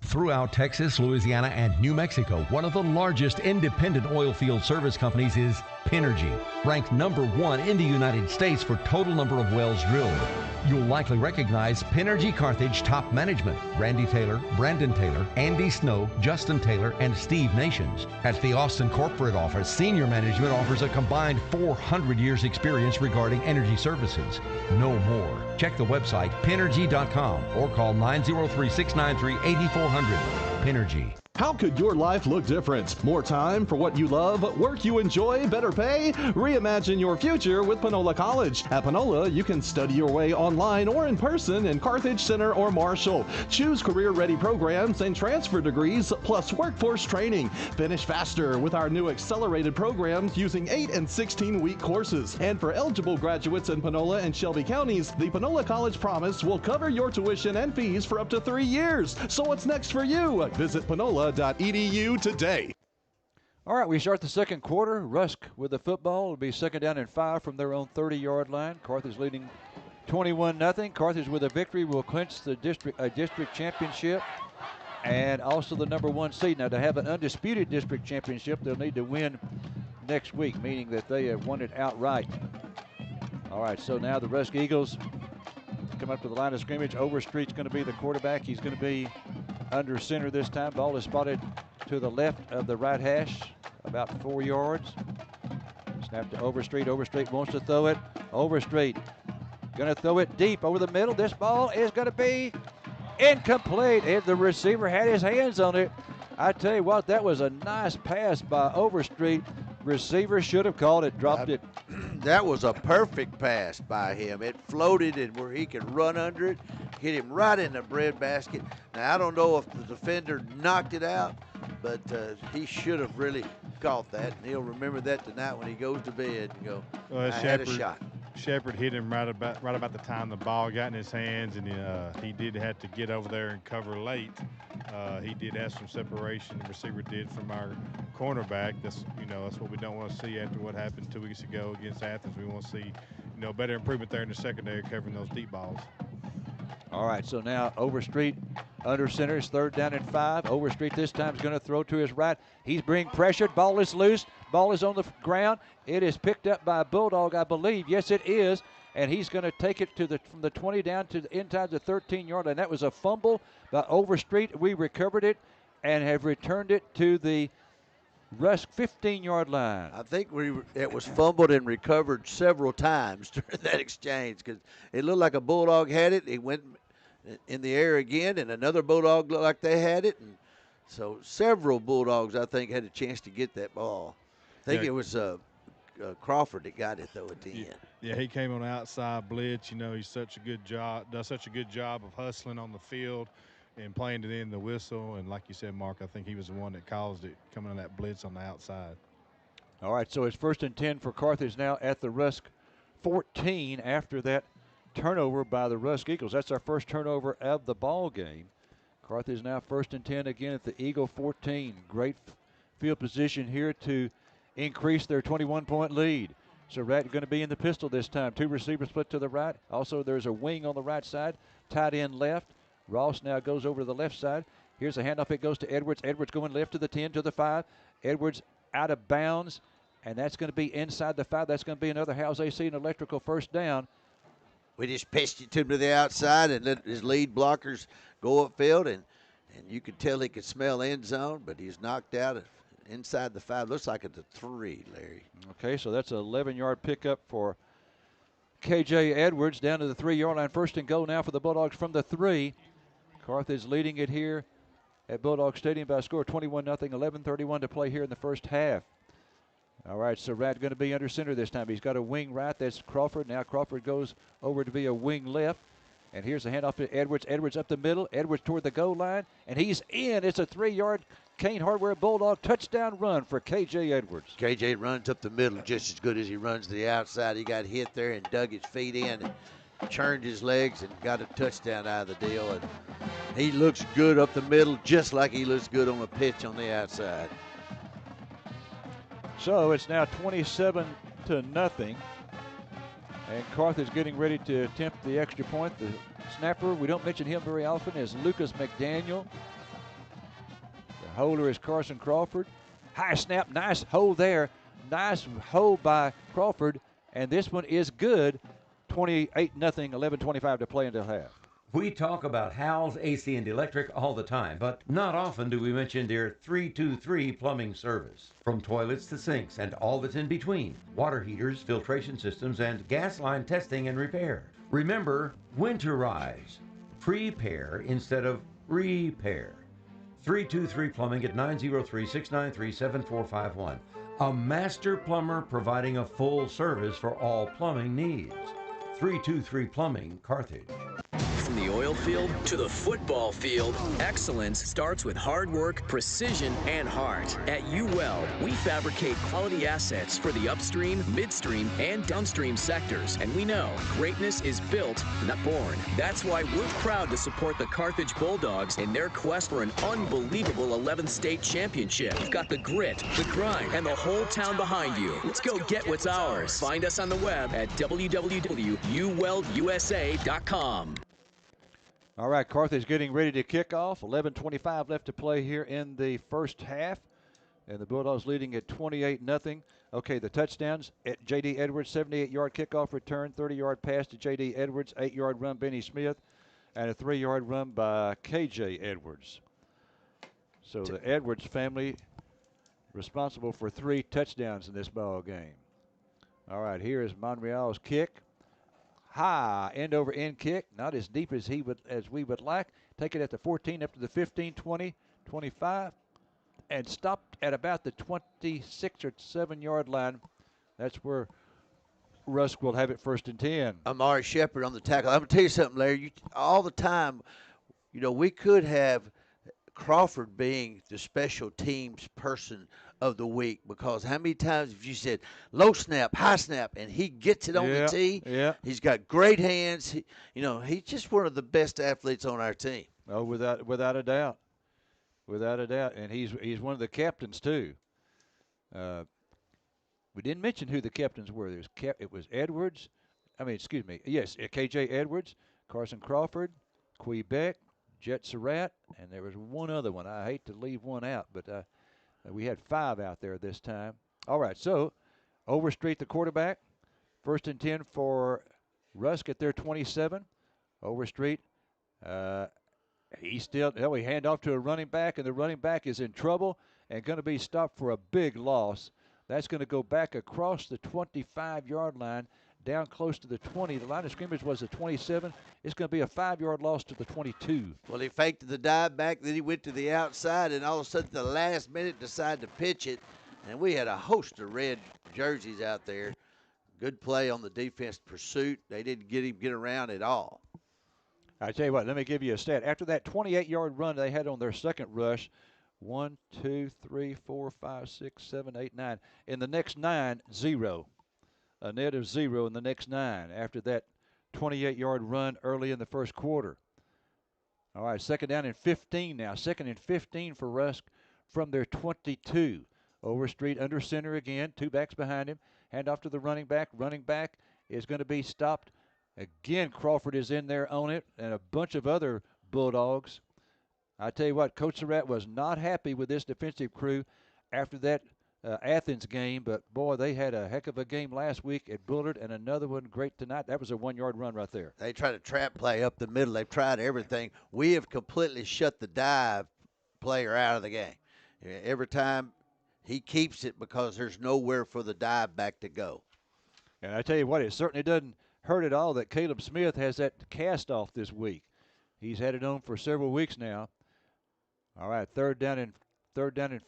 Throughout Texas, Louisiana, and New Mexico, one of the largest independent oil field service companies is Pinergy, ranked #1 in the United States for total number of wells drilled. You'll likely recognize Pinergy Carthage top management: Randy Taylor, Brandon Taylor, Andy Snow, Justin Taylor, and Steve Nations. At the Austin corporate office, senior management offers a combined 400 years experience regarding energy services. No more. Check the website pinergy.com or call 903-693-8400. Pinergy. How could your life look different? More time for what you love, work you enjoy, better pay? Reimagine your future with Panola College. At Panola, you can study your way online or in person in Carthage Center or Marshall. Choose career-ready programs and transfer degrees, plus workforce training. Finish faster with our new accelerated programs using 8 and 16-week courses. And for eligible graduates in Panola and Shelby counties, the Panola College Promise will cover your tuition and fees for up to 3 years. So what's next for you? Visit Panola.edu today. All right, we start the second quarter. Rusk with the football. It'll be second down and 5 from their own 30-yard line. Carthage leading 21-0. Carthage with a victory will clinch the district championship and also the number 1 seed. Now, to have an undisputed district championship, they'll need to win next week, meaning that they have won it outright. All right, so now the Rusk Eagles come up to the line of scrimmage. Overstreet's going to be the quarterback. He's going to be under center this time. Ball is spotted to the left of the right hash, about 4 yards. Snap to Overstreet. Overstreet wants to throw it. Overstreet going to throw it deep over the middle. This ball is going to be incomplete. And the receiver had his hands on it. I tell you what, that was a nice pass by Overstreet. Receiver should have caught it, dropped it. That was a perfect pass by him. It floated and where he could run under it, hit him right in the breadbasket. Now, I don't know if the defender knocked it out, but he should have really caught that. And he'll remember that tonight when he goes to bed and go, I had a shot. Shepard hit him right about the time the ball got in his hands, and he did have to get over there and cover late. He did have some separation. The receiver did from our cornerback. That's what we don't want to see after what happened 2 weeks ago against Athens. We want to see better improvement there in the secondary covering those deep balls. All right, so now Overstreet under center is third down and 5. Overstreet this time is going to throw to his right. He's being pressured. Ball is loose. Ball is on the ground. It is picked up by Bulldog, I believe. Yes, it is. And he's going to take it from the 20 down to the inside the 13-yard line. That was a fumble by Overstreet. We recovered it and have returned it to the Rusk 15-yard line. I think it was fumbled and recovered several times during that exchange because it looked like a Bulldog had it. It went in the air again, and another Bulldog looked like they had it. And so several Bulldogs, I think, had a chance to get that ball. I think it was Crawford that got it, though, at the end. Yeah, he came on the outside blitz. He's does such a good job of hustling on the field and playing it in the whistle. And like you said, Mark, I think he was the one that caused it coming on that blitz on the outside. All right, so it's 1st and 10 for Carthage now at the Rusk 14 after that turnover by the Rusk Eagles. That's our first turnover of the ball game. Carthage now 1st and 10 again at the Eagle 14. Great field position here to increase their 21-point lead. Surratt going to be in the pistol this time. 2 receivers split to the right. Also, there's a wing on the right side. Tight end left. Ross now goes over to the left side. Here's a handoff. It goes to Edwards. Edwards going left to the 10, to the 5. Edwards out of bounds, and that's going to be inside the 5. That's going to be another House AC and electrical first down. We just pitched it to him to the outside and let his lead blockers go upfield, and you could tell he could smell end zone, but he's knocked out inside the 5. Looks like it's a 3, Larry. Okay, so that's an 11-yard pickup for K.J. Edwards down to the 3-yard line. First and goal now for the Bulldogs from the 3. Carthage leading it here at Bulldog Stadium by a score of 21-0, 11:31 to play here in the first half. All right, Surratt going to be under center this time. He's got a wing right. That's Crawford. Now Crawford goes over to be a wing left. And here's a handoff to Edwards. Edwards up the middle. Edwards toward the goal line. And he's in. It's a 3-yard Kane Hardware Bulldog touchdown run for K.J. Edwards. K.J. runs up the middle just as good as he runs to the outside. He got hit there and dug his feet in and churned his legs and got a touchdown out of the deal. And he looks good up the middle just like he looks good on a pitch on the outside. So it's now 27-0. And Carthage getting ready to attempt the extra point. The snapper, we don't mention him very often, is Lucas McDaniel. The holder is Carson Crawford. High snap, nice hold there. Nice hold by Crawford. And this one is good. 28-0, 11:25 to play until half. We talk about Hal's AC and Electric all the time, but not often do we mention their 323 plumbing service. From toilets to sinks and all that's in between, water heaters, filtration systems, and gas line testing and repair. Remember, winterize. Prepare instead of repair. 323 Plumbing at 903-693-7451. A master plumber providing a full service for all plumbing needs. 323 Plumbing, Carthage. the oil field to the football field, excellence starts with hard work, precision, and heart. At U-Weld, we fabricate quality assets for the upstream, midstream, and downstream sectors. And we know greatness is built, not born. That's why we're proud to support the Carthage Bulldogs in their quest for an unbelievable 11th state championship. You've got the grit, the grind, and the whole town behind you. Let's go get what's ours. Find us on the web at www.uweldusa.com. All right, Carthage getting ready to kick off. 11:25 left to play here in the first half. And the Bulldogs leading at 28-0. Okay, the touchdowns at J.D. Edwards, 78-yard kickoff return, 30-yard pass to J.D. Edwards, 8-yard run Benny Smith, and a 3-yard run by K.J. Edwards. So the Edwards family responsible for 3 touchdowns in this ball game. All right, here is Monreal's kick. High end-over-end kick, not as deep as we would like. Take it at the 14, up to the 15, 20, 25, and stopped at about the 26 or 7-yard line. That's where Rusk will have it first and 10. Amari Shepard on the tackle. I'm going to tell you something, Larry. All the time, we could have Crawford being the special teams person of the week, because how many times have you said low snap, high snap, and he gets it on the tee? Yeah. He's got great hands. He's just one of the best athletes on our team. Oh, without a doubt. Without a doubt. And he's one of the captains, too. We didn't mention who the captains were. It was Edwards. Yes, K.J. Edwards, Carson Crawford, Quebec, Jet Surratt, and there was one other one. I hate to leave one out, but we had 5 out there this time. All right, so Overstreet, the quarterback. First and 10 for Rusk at their 27. Overstreet, we hand off to a running back, and the running back is in trouble and going to be stopped for a big loss. That's going to go back across the 25-yard line, down close to the 20. The line of scrimmage was the 27. It's going to be a 5-yard loss to the 22. Well, he faked the dive back, then he went to the outside, and all of a sudden, the last minute, decided to pitch it. And we had a host of red jerseys out there. Good play on the defense pursuit. They didn't get around at all. I tell you what, let me give you a stat. After that 28-yard run they had on their second rush, 1, 2, 3, 4, 5, 6, 7, 8, 9. In the next 9, 0. A net of 0 in the next 9 after that 28-yard run early in the first quarter. All right, second down and 15 now. Second and 15 for Rusk from their 22. Overstreet under center again, 2 backs behind him. Hand off to the running back. Running back is going to be stopped. Again, Crawford is in there on it, and a bunch of other Bulldogs. I tell you what, Coach Surratt was not happy with this defensive crew after that Athens game, but boy, they had a heck of a game last week at Bullard, and another one great tonight. That was a 1-yard run right there. They tried a trap play up the middle. They've tried everything. We have completely shut the dive player out of the game. Every time he keeps it because there's nowhere for the dive back to go. And I tell you what, it certainly doesn't hurt at all that Caleb Smith has that cast off this week. He's had it on for several weeks now. All right, third down and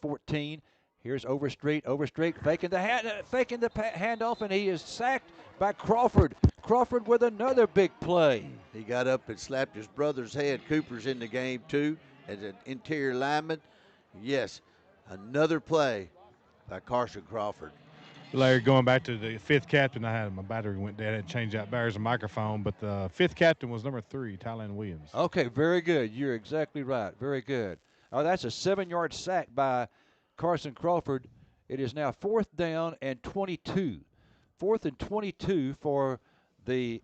14. Here's Overstreet. Overstreet faking the handoff, and he is sacked by Crawford. Crawford with another big play. He got up and slapped his brother's head. Cooper's in the game too as an interior lineman. Yes, another play by Carson Crawford. Larry, going back to the 5th captain, my battery went dead. I had to change out batteries and microphone, but the 5th captain was number 3, Tylan Williams. Okay, very good. You're exactly right. Very good. Oh, that's a 7-yard sack by Carson Crawford. It is now 4th down and 22. 4th and 22 for the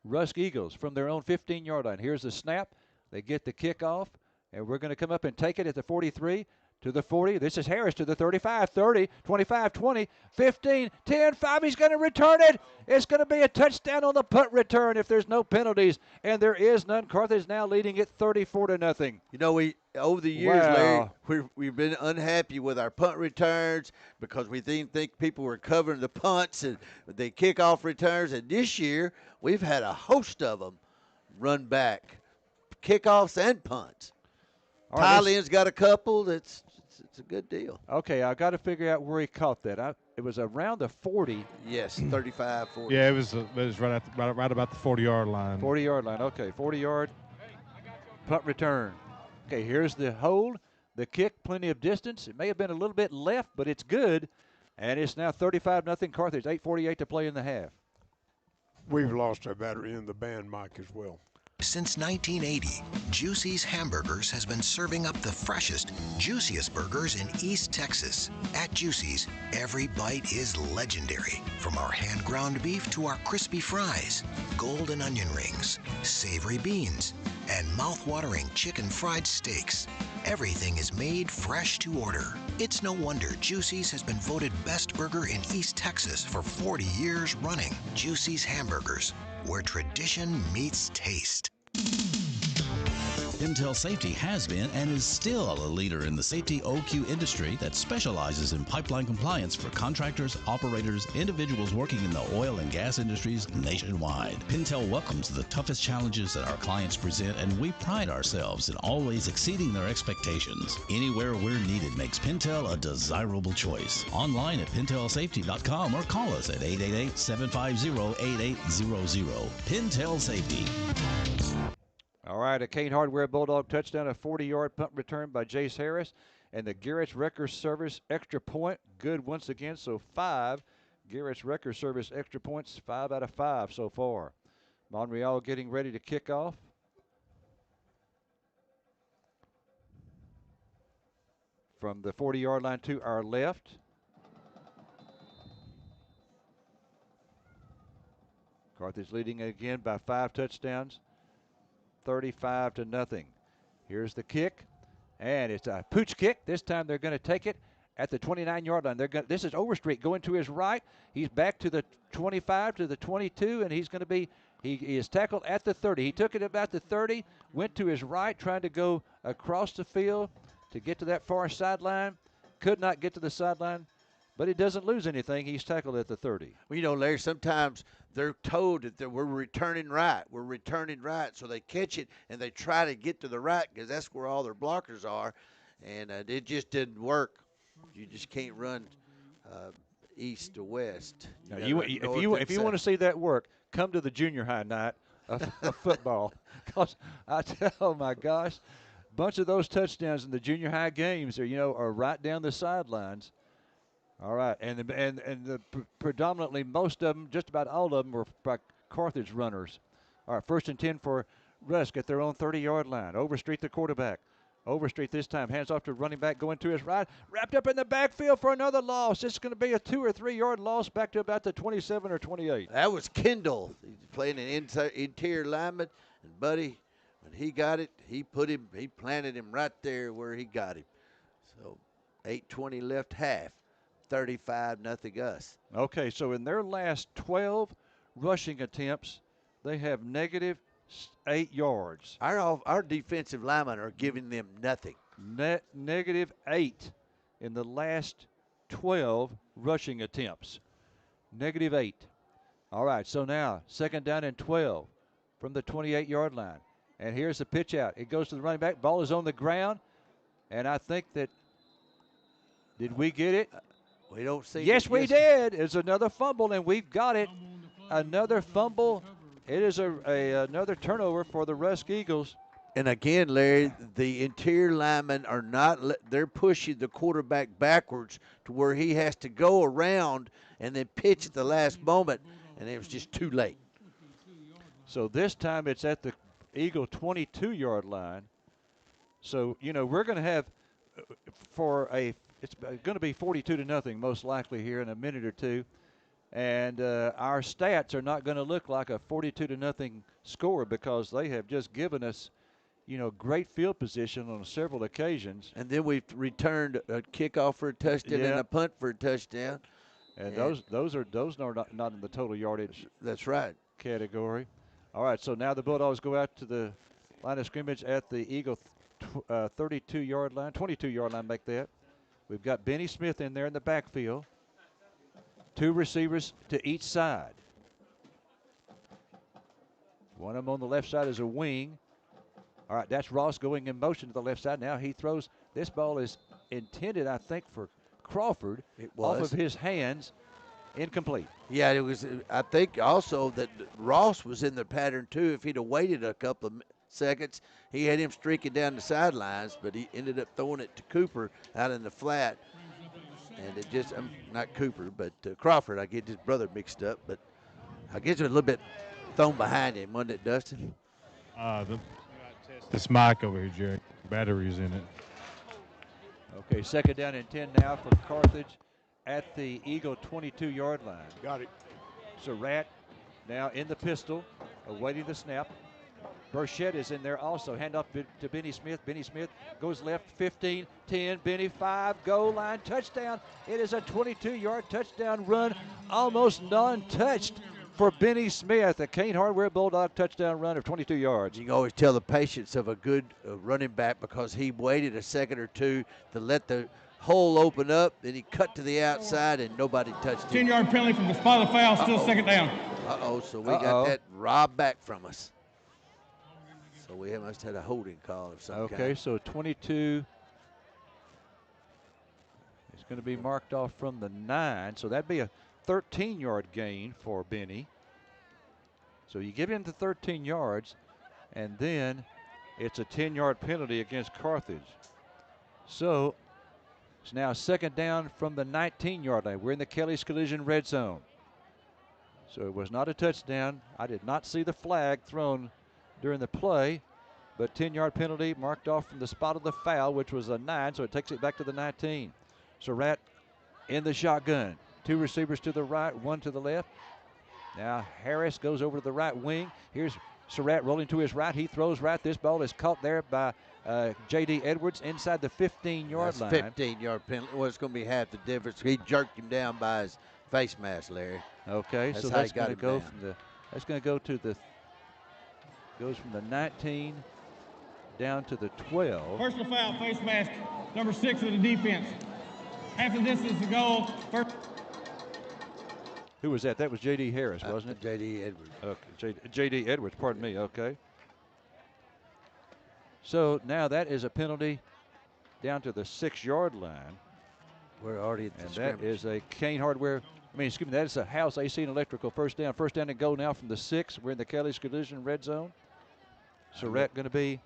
Rusk Eagles from their own 15-yard line. Here's the snap. They get the kickoff, and we're going to come up and take it at the 43. To the 40. This is Harris to the 35, 30, 25, 20, 15, 10, 5. He's going to return it. It's going to be a touchdown on the punt return if there's no penalties, and there is none. Carthage now leading it 34-0. We over the years, Larry, we've been unhappy with our punt returns because we didn't think people were covering the punts and the kickoff returns. And this year, we've had a host of them run back, kickoffs and punts. Tylen's got a couple. It's That's a good deal. Okay, I got to figure out where he caught that. It was around the 40. Yes, 35, 40. Yeah, it was right about the 40-yard line. 40-yard line. Okay, 40-yard punt return. Okay, here's the hold, the kick, plenty of distance. It may have been a little bit left, but it's good. And it's now 35-0 Carthage, 8:48 to play in the half. We've lost our battery in the band mic as well. Since 1980, Juicy's Hamburgers has been serving up the freshest, juiciest burgers in East Texas. At Juicy's, every bite is legendary. From our hand-ground beef to our crispy fries, golden onion rings, savory beans, and mouth-watering chicken fried steaks. Everything is made fresh to order. It's no wonder Juicy's has been voted best burger in East Texas for 40 years running. Juicy's Hamburgers, where tradition meets taste. Pintail Safety has been and is still a leader in the safety OQ industry that specializes in pipeline compliance for contractors, operators, individuals working in the oil and gas industries nationwide. Pintail welcomes the toughest challenges that our clients present, and we pride ourselves in always exceeding their expectations. Anywhere we're needed makes Pintail a desirable choice. Online at pintailsafety.com or call us at 888-750-8800. Pintail Safety. All right, a Kane Hardware Bulldog touchdown, a 40-yard punt return by Jace Harris. And the Garrett's Wrecker Service extra point, good once again, so 5. Garrett's Wrecker Service extra points, 5 out of 5 so far. Monreal getting ready to kick off. From the 40-yard line to our left. Carthage leading again by 5 touchdowns. 35-0. Here's the kick, and it's a pooch kick. This time they're going to take it at the 29-yard line. This is Overstreet going to his right. He's back to the 25, to the 22, and he's going to be. He is tackled at the 30. He took it about the 30, went to his right, trying to go across the field to get to that far sideline. Could not get to the sideline, but he doesn't lose anything. He's tackled at the 30. Well, you know, Larry, sometimes they're told that we're returning right. We're returning right. So they catch it, and they try to get to the right because that's where all their blockers are. And it just didn't work. You just can't run east to west. If you want to see that work, come to the junior high night of football. Because oh, my gosh, a bunch of those touchdowns in the junior high games are right down the sidelines. All right, and predominantly most of them, just about all of them, were by Carthage runners. All right, 1st and 10 for Rusk at their own 30-yard line. Overstreet the quarterback. Overstreet this time, hands off to running back, going to his right, wrapped up in the backfield for another loss. It's going to be a 2 or 3 yard loss back to about the 27 or 28. That was Kendall. He's playing an interior lineman, and Buddy, when he got it, he planted him right there where he got him. So 8:20 left half. 35-0 us. Okay, so in their last 12 rushing attempts, they have -8 yards. Our defensive linemen are giving them nothing. -8 in the last 12 rushing attempts. -8. All right, so now 2nd down and 12 from the 28-yard line. And here's the pitch out. It goes to the running back. Ball is on the ground. And I think that, did we get it? We don't see. Yes, we did. It's another fumble, and we've got it. Another fumble. It is another turnover for the Rusk Eagles. And again, Larry, the interior linemen are not. They're pushing the quarterback backwards to where he has to go around and then pitch at the last moment, and it was just too late. So this time it's at the Eagle 22-yard line. So we're going to have it's going to be 42-0 most likely here in a minute or two. And our stats are not going to look like a 42-0 score because they have just given us, great field position on several occasions. And then we've returned a kickoff for a touchdown and a punt for a touchdown. And those are not in the total yardage. That's right. Category. All right, so now the Bulldogs go out to the line of scrimmage at the Eagle 32-yard line, 22-yard line, make that. We've got Benny Smith in there in the backfield. 2 receivers to each side. One of them on the left side is a wing. All right, that's Ross going in motion to the left side. Now he throws. This ball is intended, I think, for Crawford. It was. Off of his hands, incomplete. Yeah, it was. I think also that Ross was in the pattern too. If he'd have waited a couple of seconds, he had him streaking down the sidelines, but he ended up throwing it to Cooper out in the flat. And it just, not Cooper, but Crawford. I get his brother mixed up, but I guess it was a little bit thrown behind him, wasn't it, Dustin? This mic over here, Jerry. Batteries in it. Okay, second down and 10 now for Carthage at the Eagle 22-yard line. Got it. Surratt now in the pistol, awaiting the snap. Burchett is in there also. Hand off to Benny Smith. Benny Smith goes left, 15, 10, Benny 5, goal line, touchdown. It is a 22-yard touchdown run, almost non-touched for Benny Smith. A Kane Hardware Bulldog touchdown run of 22 yards. You can always tell the patience of a good running back because he waited a second or two to let the hole open up, then he cut to the outside and nobody touched him. 10-yard penalty from the spot of the foul, still second down. So we got that robbed back from us. So we must have had a holding call of some kind. Okay, so 22 is going to be marked off from the 9. So that'd be a 13-yard gain for Benny. So you give him the 13 yards, and then it's a 10-yard penalty against Carthage. So it's now second down from the 19-yard line. We're in the Kelly's Collision red zone. So it was not a touchdown. I did not see the flag thrown during the play, but 10-yard penalty marked off from the spot of the foul, which was a 9, so it takes it back to the 19. Surratt in the shotgun. 2 receivers to the right, 1 to the left. Now Harris goes over to the right wing. Here's Surratt rolling to his right. He throws right. This ball is caught there by J.D. Edwards inside the 15-yard line. 15-yard penalty. Well, it's going to be half the difference. He jerked him down by his face mask, Larry. Okay, so that's going to go from the. That's going to go to the. Goes from the 19 down to the 12. Personal foul, face mask, number 6 of the defense. Half of this is the goal. First. Who was that? That was J.D. Harris, wasn't it? J.D. Edwards. Okay, J.D. Edwards, pardon me, okay. So now that is a penalty down to the 6-yard line. We're already at the and scrimmage. That is a Kane Hardware, that is a House AC and Electrical first down. First down and go now from the 6. We're in the Kelly's Collision red zone. Surratt going to be,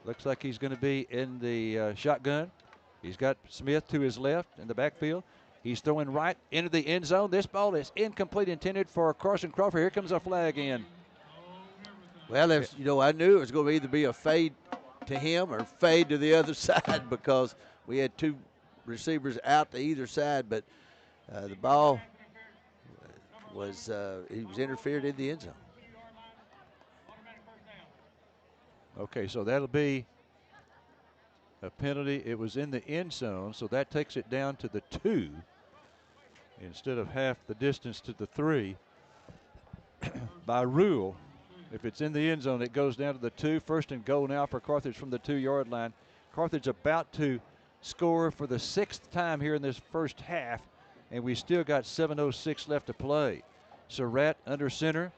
looks like he's going to be in the shotgun. He's got Smith to his left in the backfield. He's throwing right into the end zone. This ball is incomplete, intended for Carson Crawford. Here comes a flag in. Well, I knew it was going to either be a fade to him or fade to the other side because we had 2 receivers out to either side, but the ball was he was interfered in the end zone. Okay, so that'll be a penalty. It was in the end zone, so that takes it down to the 2 instead of half the distance to the 3. By rule, if it's in the end zone, it goes down to the 2. First and goal now for Carthage from the 2-yard line. Carthage about to score for the 6th time here in this first half, and we still got 7:06 left to play. Surratt under center,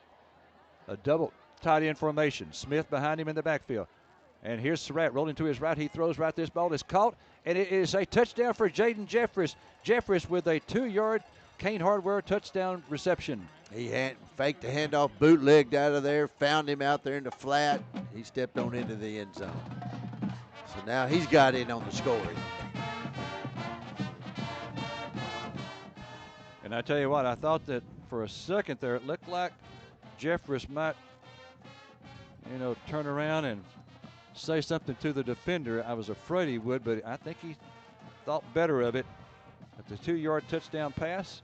a double tight end formation. Smith behind him in the backfield. And here's Surratt rolling to his right. He throws right. This ball is caught, and it is a touchdown for Jaden Jeffress. Jeffress with a 2-yard Kane Hardware touchdown reception. He faked the handoff, bootlegged out of there, found him out there in the flat. He stepped on into the end zone. So now he's got in on the scoring. And I tell you what, I thought that for a second there, it looked like Jeffress might, turn around and say something to the defender. I was afraid he would, but I think he thought better of it. At the 2-yard touchdown pass,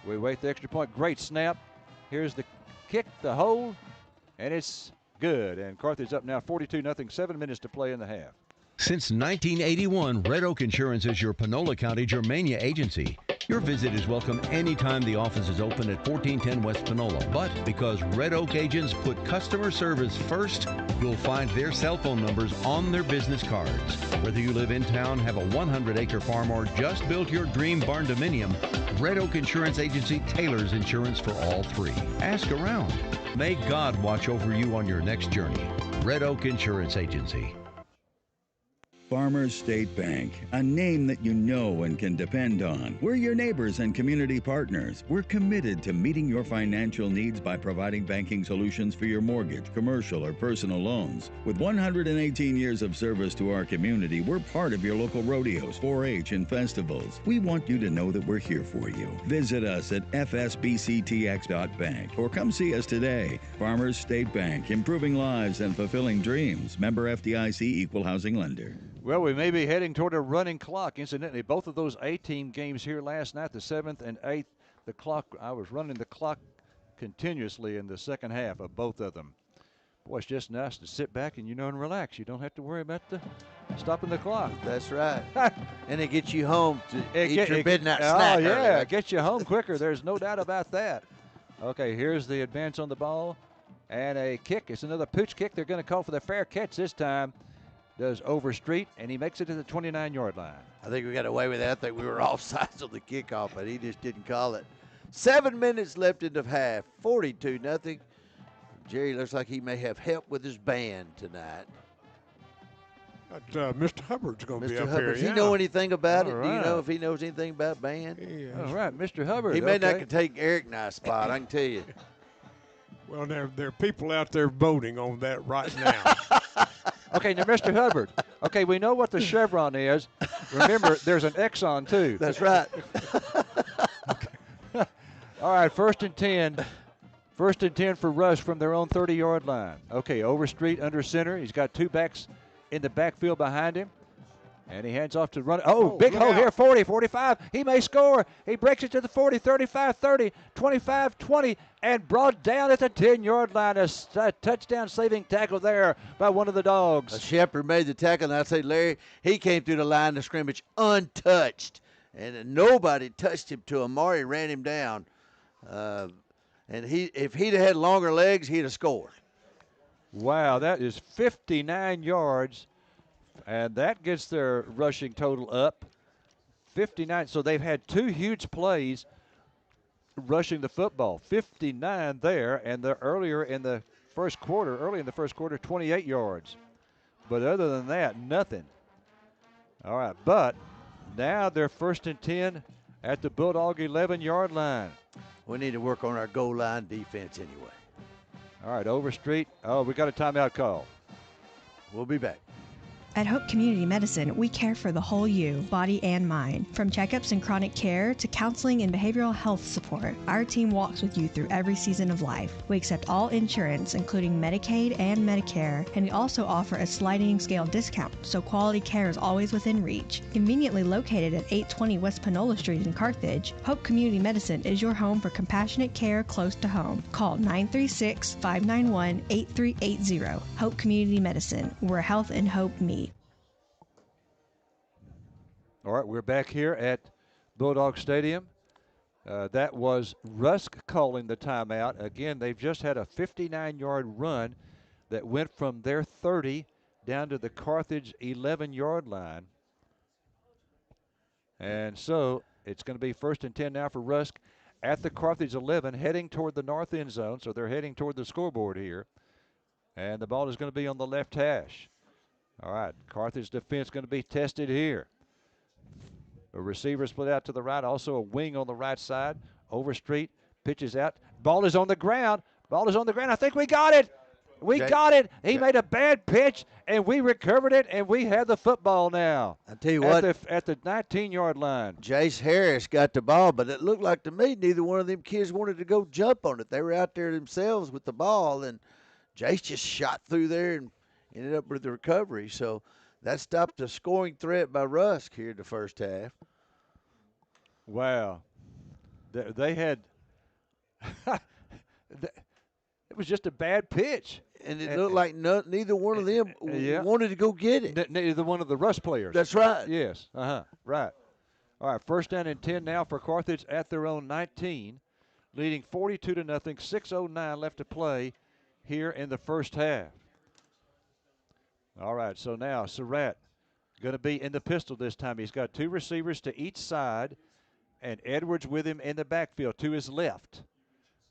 we wait the extra point. Great snap. Here's the kick, the hold, and it's good. And Carthage up now 42-0, 7 minutes to play in the half. Since 1981, Red Oak Insurance is your Panola County Germania agency. Your visit is welcome anytime the office is open at 1410 West Panola. But because Red Oak agents put customer service first, you'll find their cell phone numbers on their business cards. Whether you live in town, have a 100-acre farm, or just built your dream barn dominium, Red Oak Insurance Agency tailors insurance for all 3. Ask around. May God watch over you on your next journey. Red Oak Insurance Agency. Farmers State Bank, a name that you know and can depend on. We're your neighbors and community partners. We're committed to meeting your financial needs by providing banking solutions for your mortgage, commercial, or personal loans. With 118 years of service to our community, we're part of your local rodeos, 4-H, and festivals. We want you to know that we're here for you. Visit us at fsbctx.bank or come see us today. Farmers State Bank, improving lives and fulfilling dreams. Member FDIC, Equal Housing Lender. Well, we may be heading toward a running clock. Incidentally, both of those A-team games here last night, the 7th and 8th, I was running the clock continuously in the second half of both of them. Boy, it's just nice to sit back and relax. You don't have to worry about stopping the clock. That's right. And it gets you home to eat your midnight snack. Oh, yeah, earlier. it gets you home quicker. There's no doubt about that. Okay, here's the advance on the ball and a kick. It's another pooch kick. They're going to call for the fair catch this time. Does Overstreet, and he makes it to the 29-yard line. I think we got away with that. I think we were offsides on the kickoff, but he just didn't call it. 7 minutes left in the half, 42-0. Jerry looks like he may have help with his band tonight. Mr. Hubbard's going to be up Hubbard. here. Does he know anything about it? All Do you know right. if he knows anything about band? All right, Mr. Hubbard. He may not can take Eric and I's spot, I can tell you. Well, there are people out there voting on that right now. Okay, now, Mr. Hubbard. Okay, we know what the chevron is. Remember, there's an Exxon, too. That's right. All right, 1st and 10. 1st and 10 for Rusk from their own 30-yard line. Okay, Overstreet under center. He's got two backs in the backfield behind him. And he hands off to run. Oh, big hole here, 40, 45. He may score. He breaks it to the 40, 35, 30, 25, 20, and brought down at the 10-yard line. A touchdown-saving tackle there by one of the Dogs. Shepard made the tackle, and I say, Larry, he came through the line of scrimmage untouched. And nobody touched him till Amari ran him down. And if he'd have had longer legs, he'd have scored. Wow, that is 59 yards. And that gets their rushing total up, 59. So they've had two huge plays rushing the football, 59 there, and early in the first quarter, 28 yards. But other than that, nothing. All right, but now they're 1st and 10 at the Bulldog 11-yard line. We need to work on our goal line defense anyway. All right, Overstreet. Oh, we got a timeout call. We'll be back. At Hope Community Medicine, we care for the whole you, body and mind. From checkups and chronic care to counseling and behavioral health support, our team walks with you through every season of life. We accept all insurance, including Medicaid and Medicare, and we also offer a sliding scale discount, so quality care is always within reach. Conveniently located at 820 West Panola Street in Carthage, Hope Community Medicine is your home for compassionate care close to home. Call 936-591-8380. Hope Community Medicine, where health and hope meet. All right, we're back here at Bulldog Stadium. That was Rusk calling the timeout. Again, they've just had a 59-yard run that went from their 30 down to the Carthage 11-yard line. And so it's going to be 1st and 10 now for Rusk at the Carthage 11, heading toward the north end zone. So they're heading toward the scoreboard here. And the ball is going to be on the left hash. All right, Carthage defense going to be tested here. A receiver split out to the right, also a wing on the right side. Overstreet pitches out. Ball is on the ground. I think we got it. We got it. He made a bad pitch, and we recovered it, and we have the football now. I tell you what. At the 19-yard line. Jace Harris got the ball, but it looked like to me neither one of them kids wanted to go jump on it. They were out there themselves with the ball, and Jace just shot through there and ended up with the recovery. So that stopped the scoring threat by Rusk here in the first half. Wow. They had it was just a bad pitch. And it looked like neither one of them wanted to go get it. Neither one of the Rusk players. That's right. Yes. Right. All right, 1st down and 10 now for Carthage at their own 19, leading 42-0, 6:09 left to play here in the first half. All right, so now Surratt going to be in the pistol this time. He's got two receivers to each side, and Edwards with him in the backfield to his left.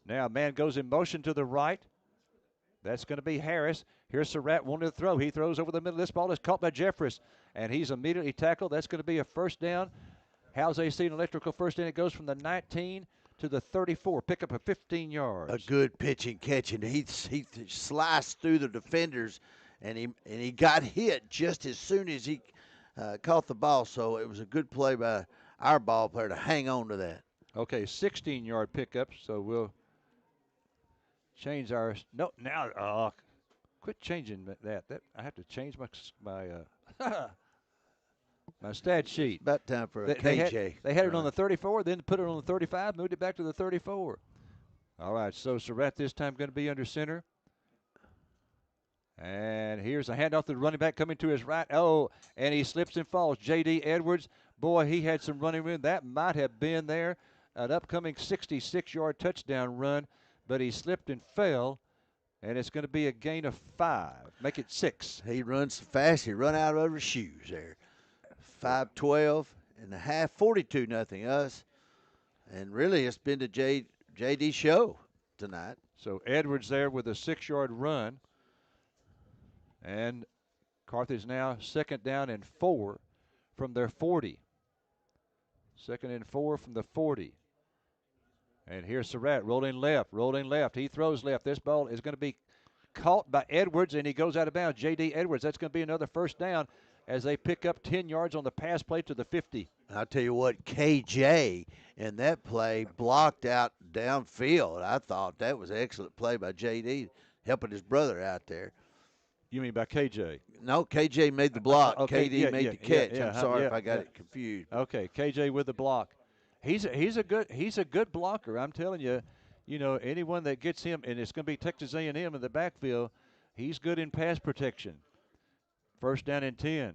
Now, man goes in motion to the right. That's going to be Harris. Here's Surratt wanting to throw. He throws over the middle. This ball is caught by Jeffress, and he's immediately tackled. That's going to be a first down. How's AC an electrical first down? It goes from the 19 to the 34. Pick up a 15 yards. A good pitch and catch, and he sliced through the defenders, and he got hit just as soon as he caught the ball. So it was a good play by our ball player to hang on to that. Okay, 16-yard pickup. So we'll change our quit changing that. I have to change my my stat sheet. About time for a KJ. They had it on the 34, then put it on the 35, moved it back to the 34. All right, so Surratt this time going to be under center. And here's a handoff to the running back coming to his right. Oh, and he slips and falls. J.D. Edwards, boy, he had some running room. That might have been there, an upcoming 66-yard touchdown run, but he slipped and fell. And it's going to be a gain of 5. Make it 6. He runs fast. He run out of his shoes there. 5-12 and a half, 42-0 us. And really, it's been the J.D. show tonight. So Edwards there with a 6-yard run. And Carthage now 2nd down and 4 from their 40. 2nd and 4 from the 40. And here's Surratt rolling left. He throws left. This ball is going to be caught by Edwards, and he goes out of bounds. J.D. Edwards, that's going to be another first down as they pick up 10 yards on the pass play to the 50. I'll tell you what, KJ in that play blocked out downfield. I thought that was an excellent play by J.D. helping his brother out there. You mean by KJ? No, KJ made the block. Okay, KD made the catch. I'm sorry if I got it confused. Okay, KJ with the block. He's a good blocker. I'm telling you, anyone that gets him, and it's going to be Texas A&M in the backfield, he's good in pass protection. First down and 10.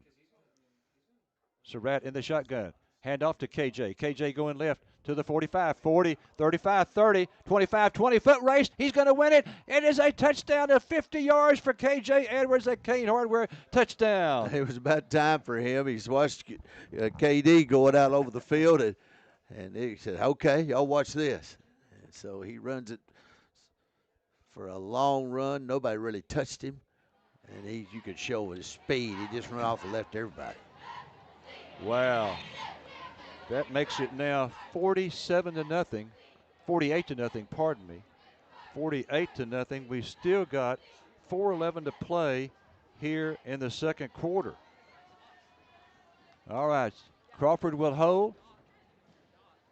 Surratt in the shotgun. Hand off to KJ. KJ going left to the 45, 40, 35, 30, 25, 20-foot race. He's going to win it. It is a touchdown of 50 yards for KJ Edwards, a Kane Hardware touchdown. It was about time for him. He's watched KD going out over the field, and he said, okay, y'all watch this. And so he runs it for a long run. Nobody really touched him. And you could show his speed. He just ran off and left everybody. Wow. That makes it now 47-0. 48-0, pardon me. 48-0. We still got 4:11 to play here in the second quarter. All right. Crawford will hold.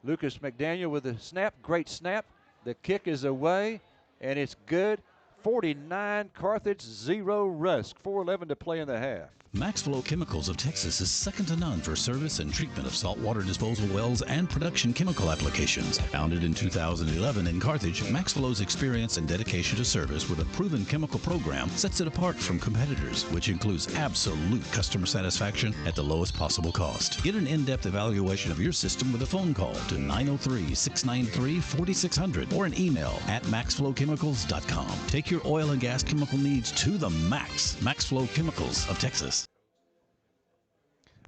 Lucas McDaniel with the snap. Great snap. The kick is away, and it's good. 49 Carthage, 0 Rusk. 4:11 to play in the half. MaxFlow Chemicals of Texas is second to none for service and treatment of saltwater disposal wells and production chemical applications. Founded in 2011 in Carthage, MaxFlow's experience and dedication to service with a proven chemical program sets it apart from competitors, which includes absolute customer satisfaction at the lowest possible cost. Get an in-depth evaluation of your system with a phone call to 903-693-4600 or an email at maxflowchemicals.com. Take your oil and gas chemical needs to the max. MaxFlow Chemicals of Texas.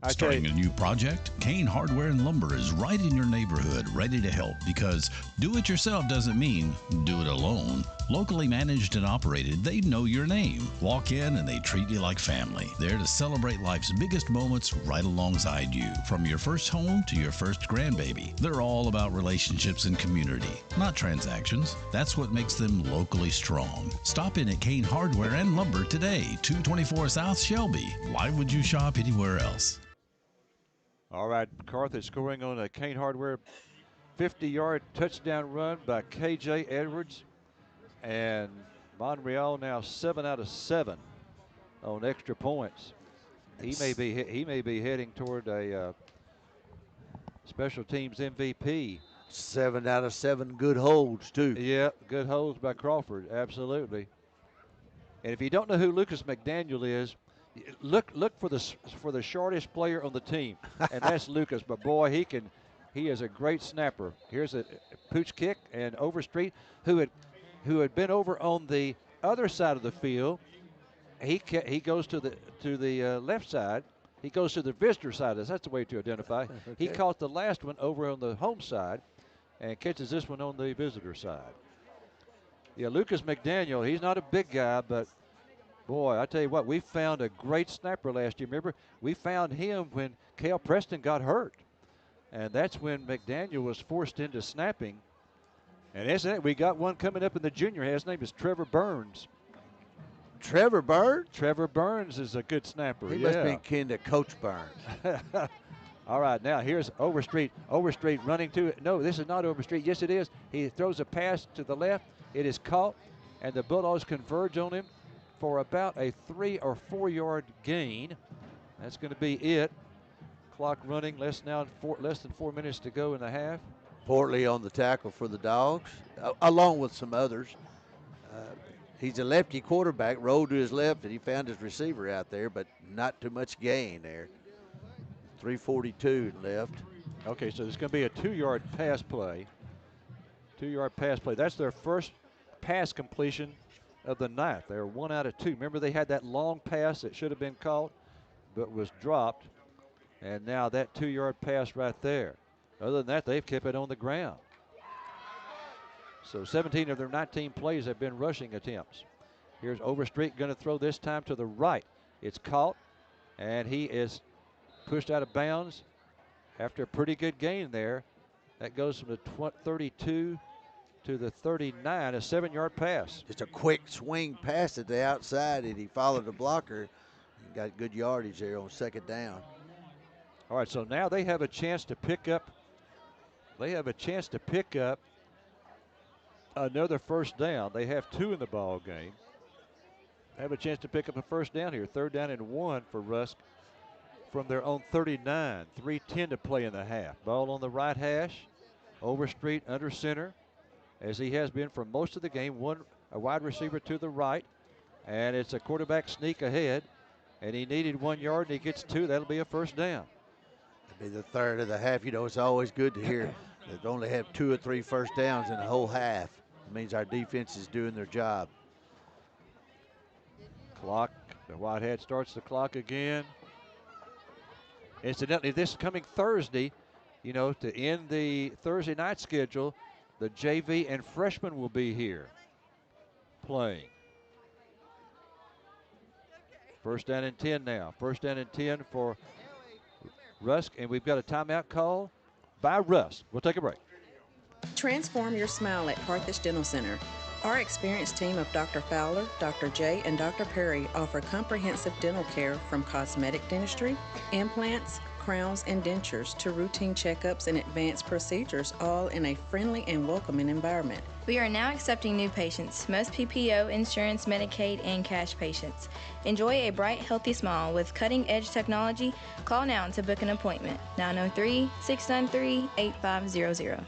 Starting a new project? Kane Hardware and Lumber is right in your neighborhood, ready to help, because do-it-yourself doesn't mean do it alone. Locally managed and operated, they know your name. Walk in and they treat you like family. There to celebrate life's biggest moments right alongside you. From your first home to your first grandbaby. They're all about relationships and community, not transactions. That's what makes them locally strong. Stop in at Kane Hardware and Lumber today, 224 South Shelby. Why would you shop anywhere else? All right, Carthage scoring on a Kane Hardware 50-yard touchdown run by KJ Edwards. And Monreal now 7 out of 7 on extra points. He may be heading toward a special teams MVP. 7 out of 7 good holds, too. Yeah, good holds by Crawford, absolutely. And if you don't know who Lucas McDaniel is, look for the shortest player on the team, and that's Lucas. But boy, he is a great snapper. Here's a pooch kick, and Overstreet, who had been over on the other side of the field, he goes to the left side. He goes to the visitor side. That's the way to identify. Okay. He caught the last one over on the home side, and catches this one on the visitor side. Yeah, Lucas McDaniel. He's not a big guy, but Boy, I tell you what, we found a great snapper last year. Remember, we found him when Cale Preston got hurt. And that's when McDaniel was forced into snapping. And isn't it? We got one coming up in the junior. His name is Trevor Burns. Trevor Burns? Trevor Burns is a good snapper. He must be kin to Coach Burns. All right, now here's Overstreet. Overstreet running to it. No, this is not Overstreet. Yes, it is. He throws a pass to the left. It is caught, and the Bulldogs converge on him for about a 3 or 4 yard gain. That's going to be it. Clock running, less than 4 minutes to go in the half. Portley on the tackle for the Dogs, along with some others. He's a lefty quarterback, rolled to his left, and he found his receiver out there, but not too much gain there. 3:42 left. Okay, so there's going to be a 2 yard pass play. 2 yard pass play. That's their first pass completion of the night. They're 1 out of 2. Remember, they had that long pass that should have been caught, but was dropped. And now that 2 yard pass right there. Other than that, they've kept it on the ground. So 17 of their 19 plays have been rushing attempts. Here's Overstreet going to throw this time to the right. It's caught, and he is pushed out of bounds after a pretty good gain there. That goes from the 32 to the 39, a 7 yard pass. Just a quick swing pass at the outside, and he followed the blocker. He got good yardage there on second down. All right, so now they have a chance to pick up. They have a chance to pick up another first down. They have 2 in the ball game. They have a chance to pick up a first down here. 3rd down and 1 for Rusk from their own 39. 3:10 to play in the half. Ball on the right hash. Overstreet under center, as he has been for most of the game. A wide receiver to the right, and it's a quarterback sneak ahead. And he needed 1 yard, and he gets 2. That'll be a first down. It'll be the third of the half. You know, it's always good to hear that they only have 2 or 3 first downs in the whole half. It means our defense is doing their job. Clock. The Whitehead starts the clock again. Incidentally, this coming Thursday, you know, to end the Thursday night schedule, the JV and freshmen will be here playing. First down and 10 now. First down and 10 for Rusk, and we've got a timeout call by Rusk. We'll take a break. Transform your smile at Carthage Dental Center. Our experienced team of Dr. Fowler, Dr. J, and Dr. Perry offer comprehensive dental care from cosmetic dentistry, implants, crowns, and dentures to routine checkups and advanced procedures, all in a friendly and welcoming environment. We are now accepting new patients, most PPO, insurance, Medicaid, and cash patients. Enjoy a bright, healthy smile with cutting-edge technology. Call now to book an appointment. 903-693-8500.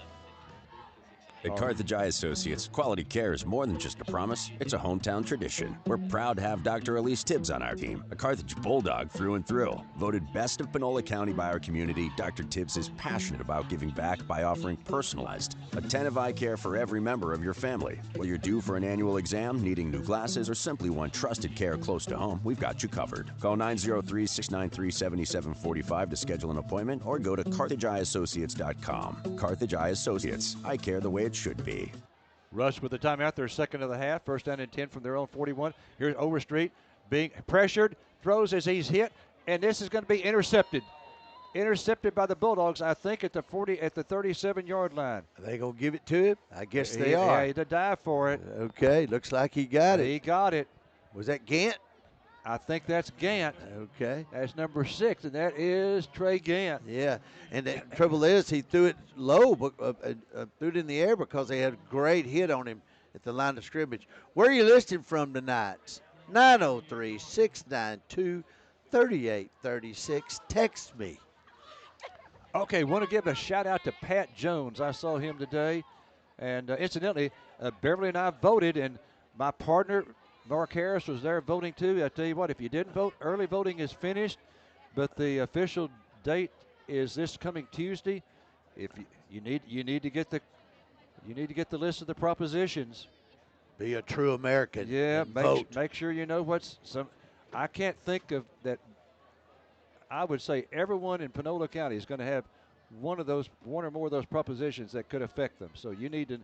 At Carthage Eye Associates, quality care is more than just a promise, it's a hometown tradition. We're proud to have Dr. Elise Tibbs on our team, a Carthage Bulldog through and through. Voted best of Panola County by our community, Dr. Tibbs is passionate about giving back by offering personalized, attentive eye care for every member of your family. Whether you're due for an annual exam, needing new glasses, or simply want trusted care close to home, we've got you covered. Call 903-693-7745 to schedule an appointment or go to CarthageEyeAssociates.com. Carthage Eye Associates, eye care the way it should be. Rush with the timeout, their second of the half. First down and 10 from their own 41. Here's Overstreet being pressured, throws as he's hit, and this is going to be intercepted. Intercepted by the Bulldogs, I think, at the 37-yard line. Are they going to give it to him? I guess they are. Yeah, he had to dive for it. Okay, looks like he got it. He got it. Was that Gant? I think that's Gant. Okay. That's number 6, and that is Trey Gant. Yeah, and the trouble is he threw it low, but threw it in the air because they had a great hit on him at the line of scrimmage. Where are you listening from tonight? 903-692-3836. Text me. Okay, want to give a shout-out to Pat Jones. I saw him today. And incidentally, Beverly and I voted, and my partner, Mark Harris, was there voting too. I tell you what, if you didn't vote, early voting is finished, but the official date is this coming Tuesday. If you need to get the list of the propositions. Be a true American. Yeah, vote. Make sure you know what's some. I can't think of that. I would say everyone in Panola County is going to have one or more of those propositions that could affect them. So you need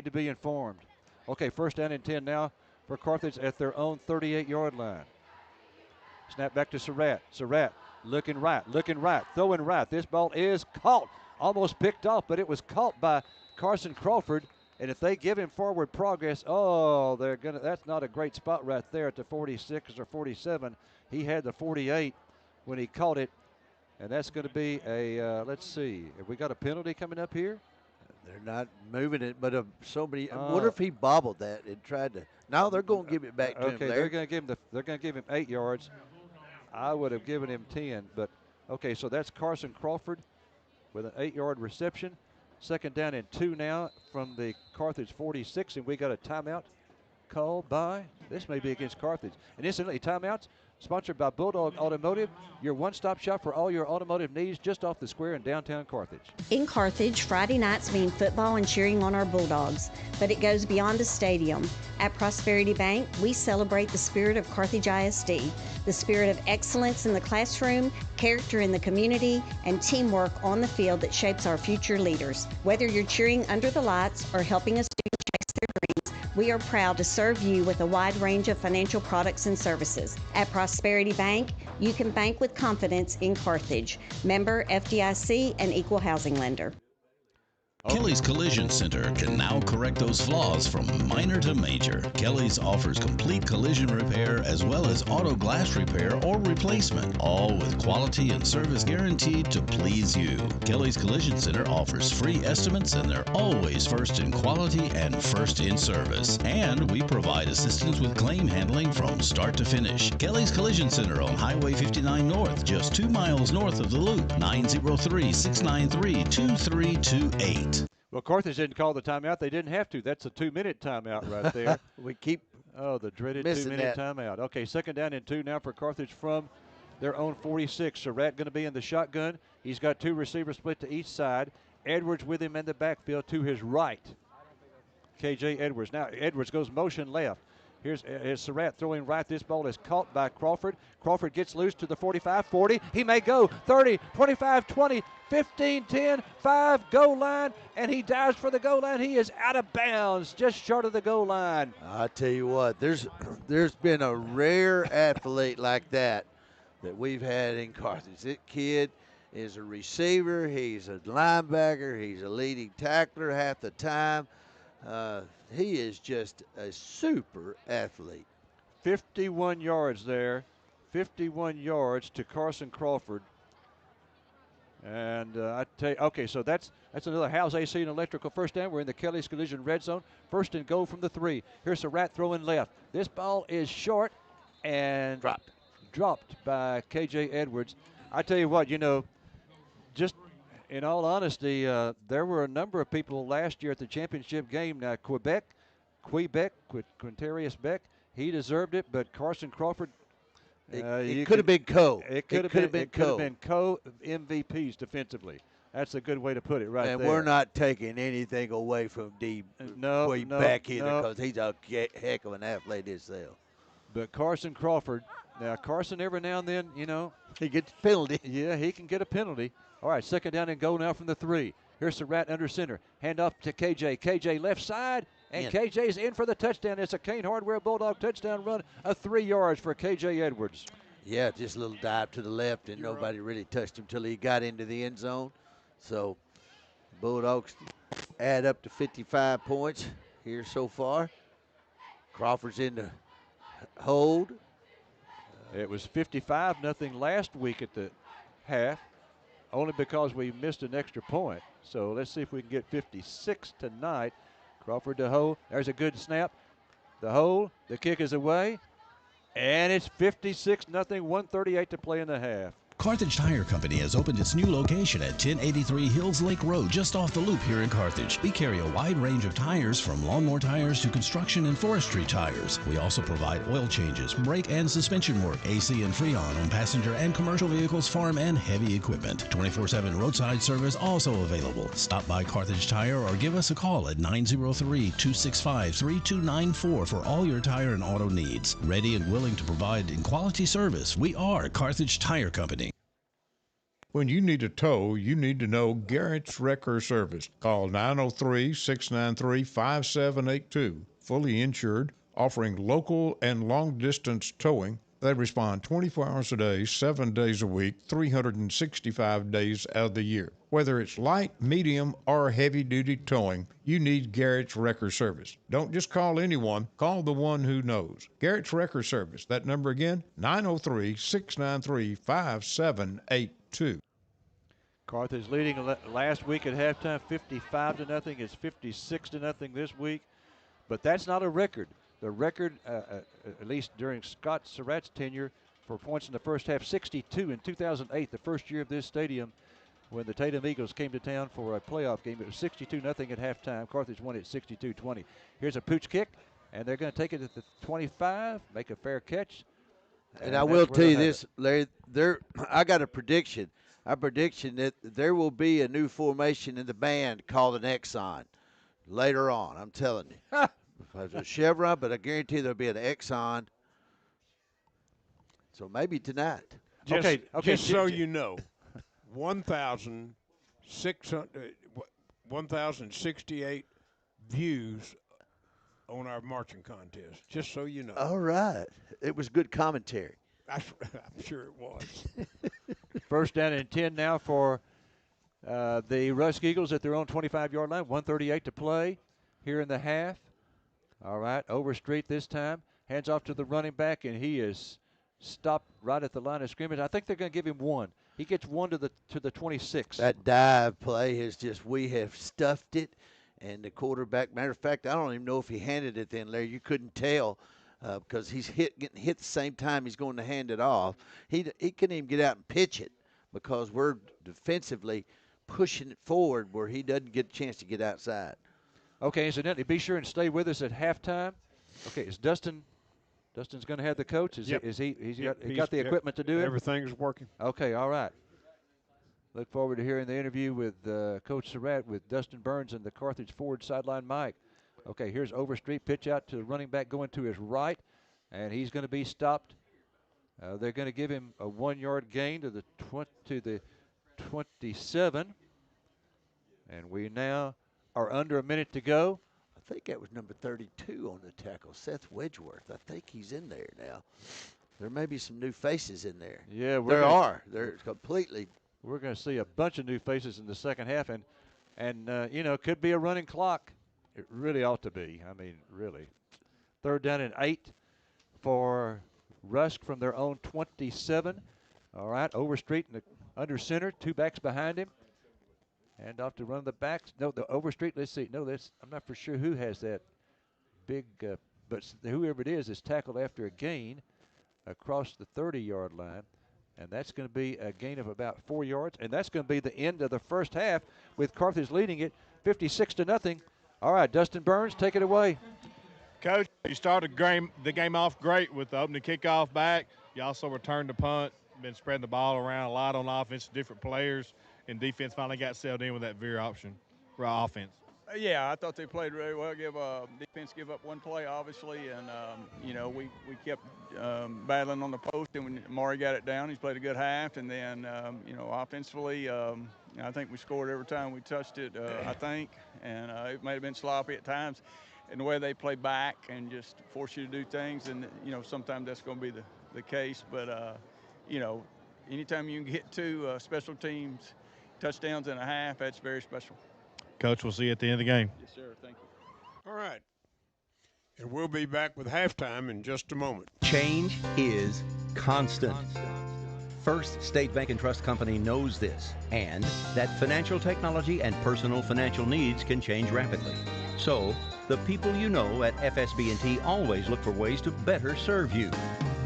to be informed. Okay, first down and 10 now for Carthage at their own 38-yard line. Snap back to Surratt. Surratt looking right, throwing right. This ball is caught, almost picked off, but it was caught by Carson Crawford. And if they give him forward progress, that's not a great spot right there at the 46 or 47. He had the 48 when he caught it. And that's going to be let's see, have we got a penalty coming up here? They're not moving it, but somebody. What if he bobbled that and tried to? Now they're going to give it back to him. Okay, they're going to give him 8 yards. I would have given him 10, but okay. So that's Carson Crawford with an 8-yard reception. Second down and 2 now from the Carthage 46, and we got a timeout called by. This may be against Carthage. And incidentally, timeouts sponsored by Bulldog Automotive, your one-stop shop for all your automotive needs just off the square in downtown Carthage. In Carthage, Friday nights mean football and cheering on our Bulldogs, but it goes beyond the stadium. At Prosperity Bank, we celebrate the spirit of Carthage ISD, the spirit of excellence in the classroom, character in the community, and teamwork on the field that shapes our future leaders. Whether you're cheering under the lights or helping a student chase their dreams, we are proud to serve you with a wide range of financial products and services. At Prosperity Bank, you can bank with confidence in Carthage. Member FDIC and equal housing lender. Kelly's Collision Center can now correct those flaws from minor to major. Kelly's offers complete collision repair as well as auto glass repair or replacement, all with quality and service guaranteed to please you. Kelly's Collision Center offers free estimates, and they're always first in quality and first in service. And we provide assistance with claim handling from start to finish. Kelly's Collision Center on Highway 59 North, just 2 miles north of the Loop, 903-693-2328. Well, Carthage didn't call the timeout. They didn't have to. That's a 2-minute timeout right there. We keep the dreaded missing 2-minute that. timeout. Okay, second down and 2 now for Carthage from their own 46. Surratt going to be in the shotgun. He's got 2 receivers split to each side. Edwards with him in the backfield to his right. KJ Edwards. Now Edwards goes motion left. Here's Surratt throwing right. This ball is caught by Crawford. Crawford gets loose to the 45, 40. He may go 30, 25, 20, 15, 10, 5, goal line, and he dives for the goal line. He is out of bounds, just short of the goal line. I tell you what, there's been a rare athlete like that we've had in Carthage. This kid is a receiver. He's a linebacker. He's a leading tackler half the time. He is just a super athlete. 51 yards there. 51 yards to Carson Crawford. And I tell you, okay, so that's another House AC and Electrical first down. We're in the Kelly's Collision red zone. First and goal from the 3. Here's Surratt throwing left. This ball is short and dropped by KJ Edwards. I tell you what, just in all honesty, there were a number of people last year at the championship game. Now, Quintarius Beck, he deserved it, but Carson Crawford, it could have been co. It could have been co-MVPs defensively. That's a good way to put it right there. And we're not taking anything away from D. Beck either, because he's a heck of an athlete himself. But Carson Crawford, now Carson every now and then, he gets a penalty. Yeah, he can get a penalty. All right, second down and goal now from the 3. Here's Surratt under center. Hand off to KJ. KJ left side, and KJ's in for the touchdown. It's a Kane Hardware Bulldog touchdown run of 3 yards for KJ Edwards. Yeah, just a little dive to the left, and nobody really touched him until he got into the end zone. So Bulldogs add up to 55 points here so far. Crawford's in the hold. It was 55-0 last week at the half, only because we missed an extra point. So let's see if we can get 56 tonight. Crawford to hold. There's a good snap. The hold. The kick is away. And it's 56-0, 1:38 to play in the half. Carthage Tire Company has opened its new location at 1083 Hills Lake Road, just off the loop here in Carthage. We carry a wide range of tires, from lawnmower tires to construction and forestry tires. We also provide oil changes, brake and suspension work, AC and Freon on passenger and commercial vehicles, farm and heavy equipment. 24/7 roadside service also available. Stop by Carthage Tire or give us a call at 903-265-3294 for all your tire and auto needs. Ready and willing to provide in quality service, we are Carthage Tire Company. When you need a tow, you need to know Garrett's Wrecker Service. Call 903-693-5782. Fully insured, offering local and long-distance towing. They respond 24 hours a day, 7 days a week, 365 days out of the year. Whether it's light, medium, or heavy-duty towing, you need Garrett's Wrecker Service. Don't just call anyone. Call the one who knows. Garrett's Wrecker Service. That number again, 903-693-5782. Carthage leading last week at halftime 55-0. It's 56-0 this week. But that's not a record. The record, at least during Scott Surratt's tenure, for points in the first half, 62 in 2008, the first year of this stadium, when the Tatum Eagles came to town for a playoff game. It was 62-0 at halftime. Carthage won it 62-20. Here's a pooch kick, and they're going to take it at the 25, make a fair catch. And I will tell you this, Larry, I got a prediction. I prediction that there will be a new formation in the band called an Exxon later on. I'm telling you. There's a Chevron, but I guarantee there'll be an Exxon. So maybe tonight. Just so you know, 1,068 views on our marching contest. Just so you know. All right. It was good commentary. I'm sure it was. First down and 10 now for the Rusk Eagles at their own 25-yard line. 1:38 to play here in the half. All right, Overstreet this time. Hands off to the running back, and he is stopped right at the line of scrimmage. I think they're going to give him one. He gets one to the 26. That dive play is just, we have stuffed it, and the quarterback, matter of fact, I don't even know if he handed it then, Larry. You couldn't tell because he's getting hit the same time he's going to hand it off. He couldn't even get out and pitch it because we're defensively pushing it forward where he doesn't get a chance to get outside. Okay, incidentally, be sure and stay with us at halftime. Okay, is Dustin? Dustin's going to have the coach. He's got the equipment to do it. Everything's working. Okay, all right. Look forward to hearing the interview with Coach Surratt with Dustin Burns and the Carthage forward sideline Mike. Okay, here's Overstreet, pitch out to the running back going to his right, and he's going to be stopped. They're going to give him a 1-yard gain to the 27, and we now are under a minute to go. I think that was number 32 on the tackle, Seth Wedgeworth. I think he's in there now. There may be some new faces in there. Yeah, They're completely. We're going to see a bunch of new faces in the second half, and it could be a running clock. It really ought to be. I mean, really. Third down and 8 for Rusk from their own 27. All right, Overstreet in the under center, 2 backs behind him. And off to run the backs. No, the Overstreet, let's see. No, I'm not for sure who has that big, but whoever it is tackled after a gain across the 30-yard line. And that's going to be a gain of about 4 yards. And that's going to be the end of the first half with Carthage leading it 56-0. All right, Dustin Burns, take it away. Coach, you started the game off great with the opening kickoff back. You also returned the punt, been spreading the ball around a lot on offense, different players. And defense finally got settled in with that veer option for our offense. Yeah, I thought they played really well. Defense give up one play, obviously, and we kept battling on the post. And when Maury got it down, he's played a good half. And then offensively, I think we scored every time we touched it. I think, and it may have been sloppy at times. And the way they play back and just force you to do things, and sometimes that's going to be the case. But anytime you can get 2 special teams touchdowns and a half, that's very special. Coach, we'll see you at the end of the game. Yes, sir. Thank you. All right. And we'll be back with halftime in just a moment. Change is constant. First State Bank and Trust Company knows this, and that financial technology and personal financial needs can change rapidly. So, the people you know at FSB&T always look for ways to better serve you.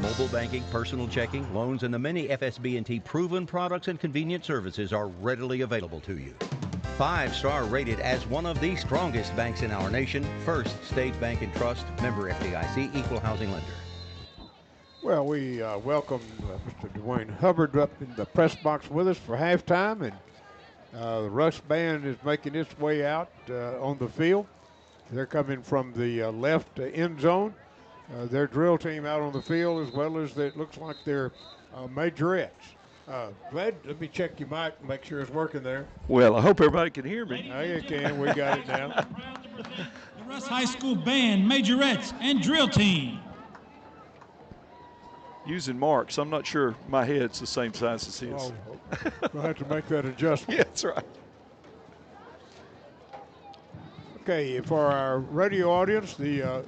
Mobile banking, personal checking, loans, and the many FSB&T proven products and convenient services are readily available to you. 5-star rated as one of the strongest banks in our nation, First State Bank and Trust, member FDIC, equal housing lender. Well, we welcome Mr. Dwayne Hubbard up in the press box with us for halftime, and the Rusk band is making its way out on the field. They're coming from the left end zone. Their drill team out on the field, as well as it looks like their majorettes. Glad, let me check your mic and make sure it's working there. Well, I hope everybody can hear me. Now you can. We got it now. Rusk High School Band, Majorettes, and Drill Team. Using Mark's, I'm not sure my head's the same size as his. Oh, we'll have to make that adjustment. Yeah, that's right. Okay, for our radio audience, the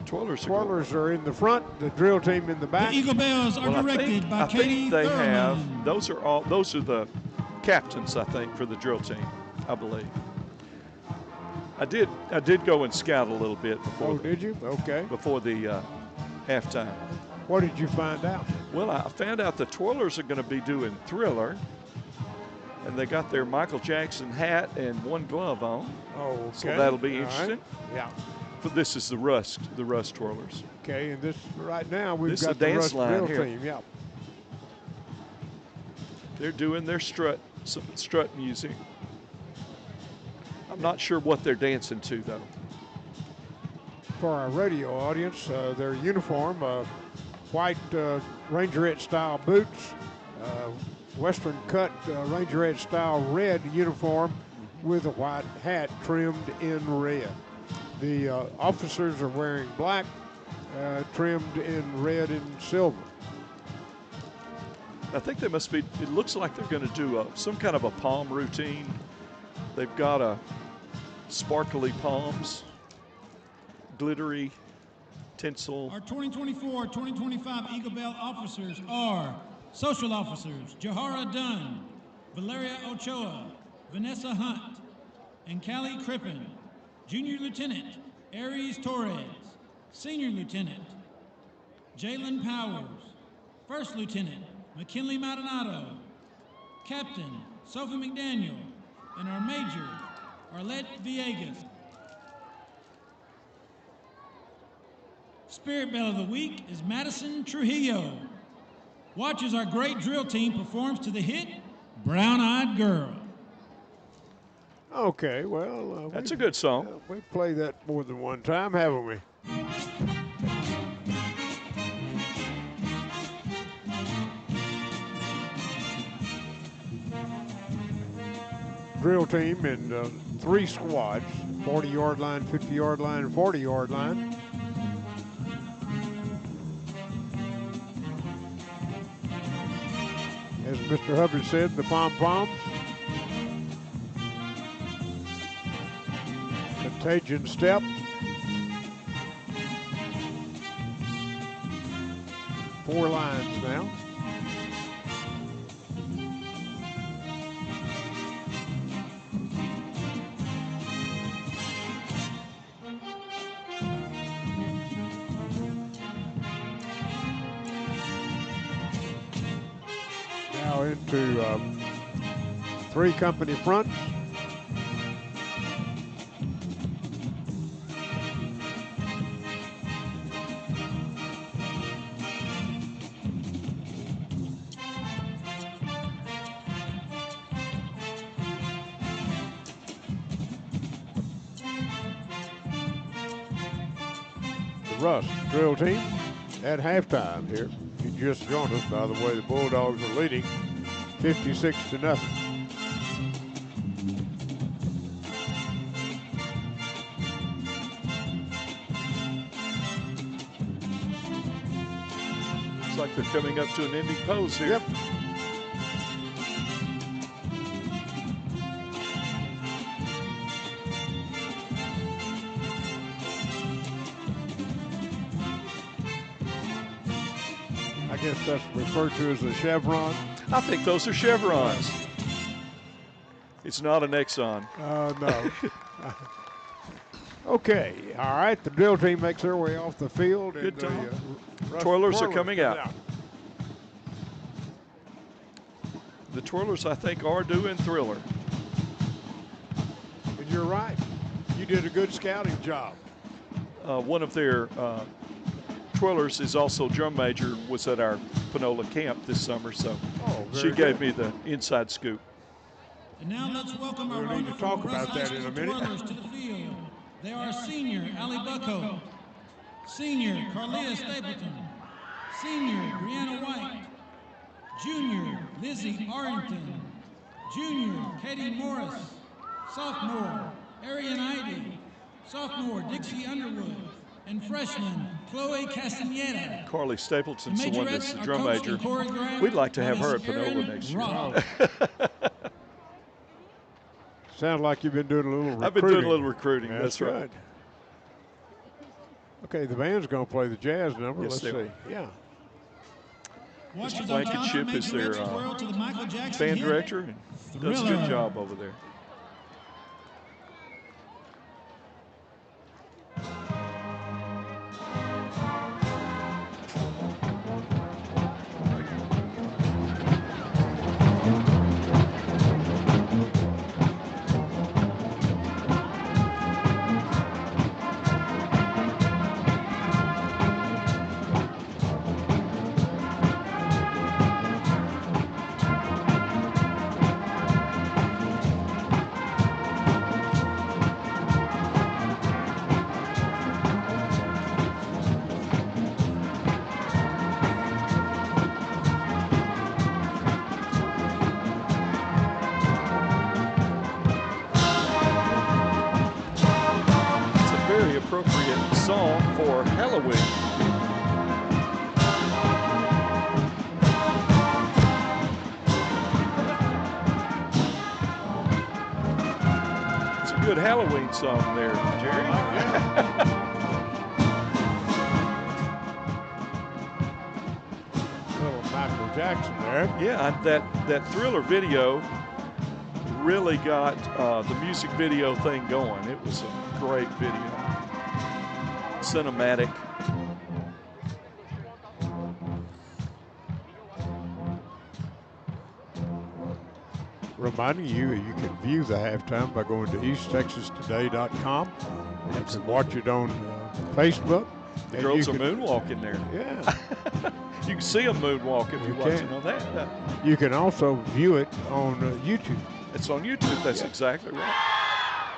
Twirlers are in the front, the drill team in the back. The Eagle Bells are directed by Katie I think they Thurman. have. Those are the captains, I think, for the drill team, I believe. I did go and scout a little bit before. Oh, did you? Okay. Before the halftime. What did you find out? Well, I found out the Twirlers are going to be doing Thriller, and they got their Michael Jackson hat and one glove on. Oh, okay. So that'll be All interesting. right. Yeah. But this is the Rusk Twirlers. Okay, and this right now we've This is got the the dance Rusk line drill here. team. Yeah. They're doing their strut music. I'm not sure what they're dancing to, though. For our radio audience, their uniform, white Rangerette-style boots, Western cut Rangerette-style red uniform with a white hat trimmed in red. The officers are wearing black, trimmed in red and silver. I think they must be, it looks like they're going to do some kind of a palm routine. They've got a sparkly palms, glittery tinsel. Our 2024-2025 Eagle Bell officers are Social Officers Jahara Dunn, Valeria Ochoa, Vanessa Hunt, and Callie Crippen. Junior Lieutenant Aries Torres, Senior Lieutenant Jalen Powers, First Lieutenant McKinley Maldonado, Captain Sophie McDaniel, and our Major Arlette Villegas. Spirit Bell of the Week is Madison Trujillo. Watch as our great drill team performs to the hit Brown Eyed Girl. Okay, well. That's a good song. We've played that more than one time, haven't we? Drill team in 3 squads, 40-yard line, 50-yard line, and 40-yard line. As Mr. Hubbard said, the pom-poms. Contagion step. 4 lines now. Now into 3 company fronts. Rusk drill team at halftime here. You just joined us. By the way, the Bulldogs are leading 56-0. Looks like they're coming up to an ending pose here. Yep. I guess that's referred to as a chevron. I think those are chevrons. It's not an Exxon. No. Okay, all right. The drill team makes their way off the field. Good and time. Twirlers are coming out. The Twirlers, I think, are doing Thriller. And you're right. You did a good scouting job. One of their Twirlers is also drum major, was at our Panola camp this summer, so she gave me the inside scoop. And now let's welcome our We'll need to talk about that in a minute. Twirlers to the field. They are senior Ali Bucko, senior Carlia Stapleton, senior Brianna White, junior Lizzie Arrington, junior Katie Morris, sophomore Arian Idy, sophomore Dixie Underwood, and freshman Chloe Castaneda. Carly Stapleton's the one that's the drum major. We'd like to have her at Panola next year. Sounds like you've been doing a little recruiting. I've been doing a little recruiting. That's right. Okay, the band's going to play the jazz number. Yes, Let's see. Yeah. Mr. Blankenship is their band director and does a good job over there. Appropriate song for Halloween. It's a good Halloween song there, Jerry. Little Michael Jackson there. Yeah, that Thriller video really got the music video thing going. It was a great video. Cinematic. Reminding you can view the halftime by going to easttexastoday.com. You can watch it on Facebook. The girls are moonwalking there. Yeah. You can see them moonwalk if you're watching on that. You can also view it on YouTube. It's on YouTube. That's exactly right.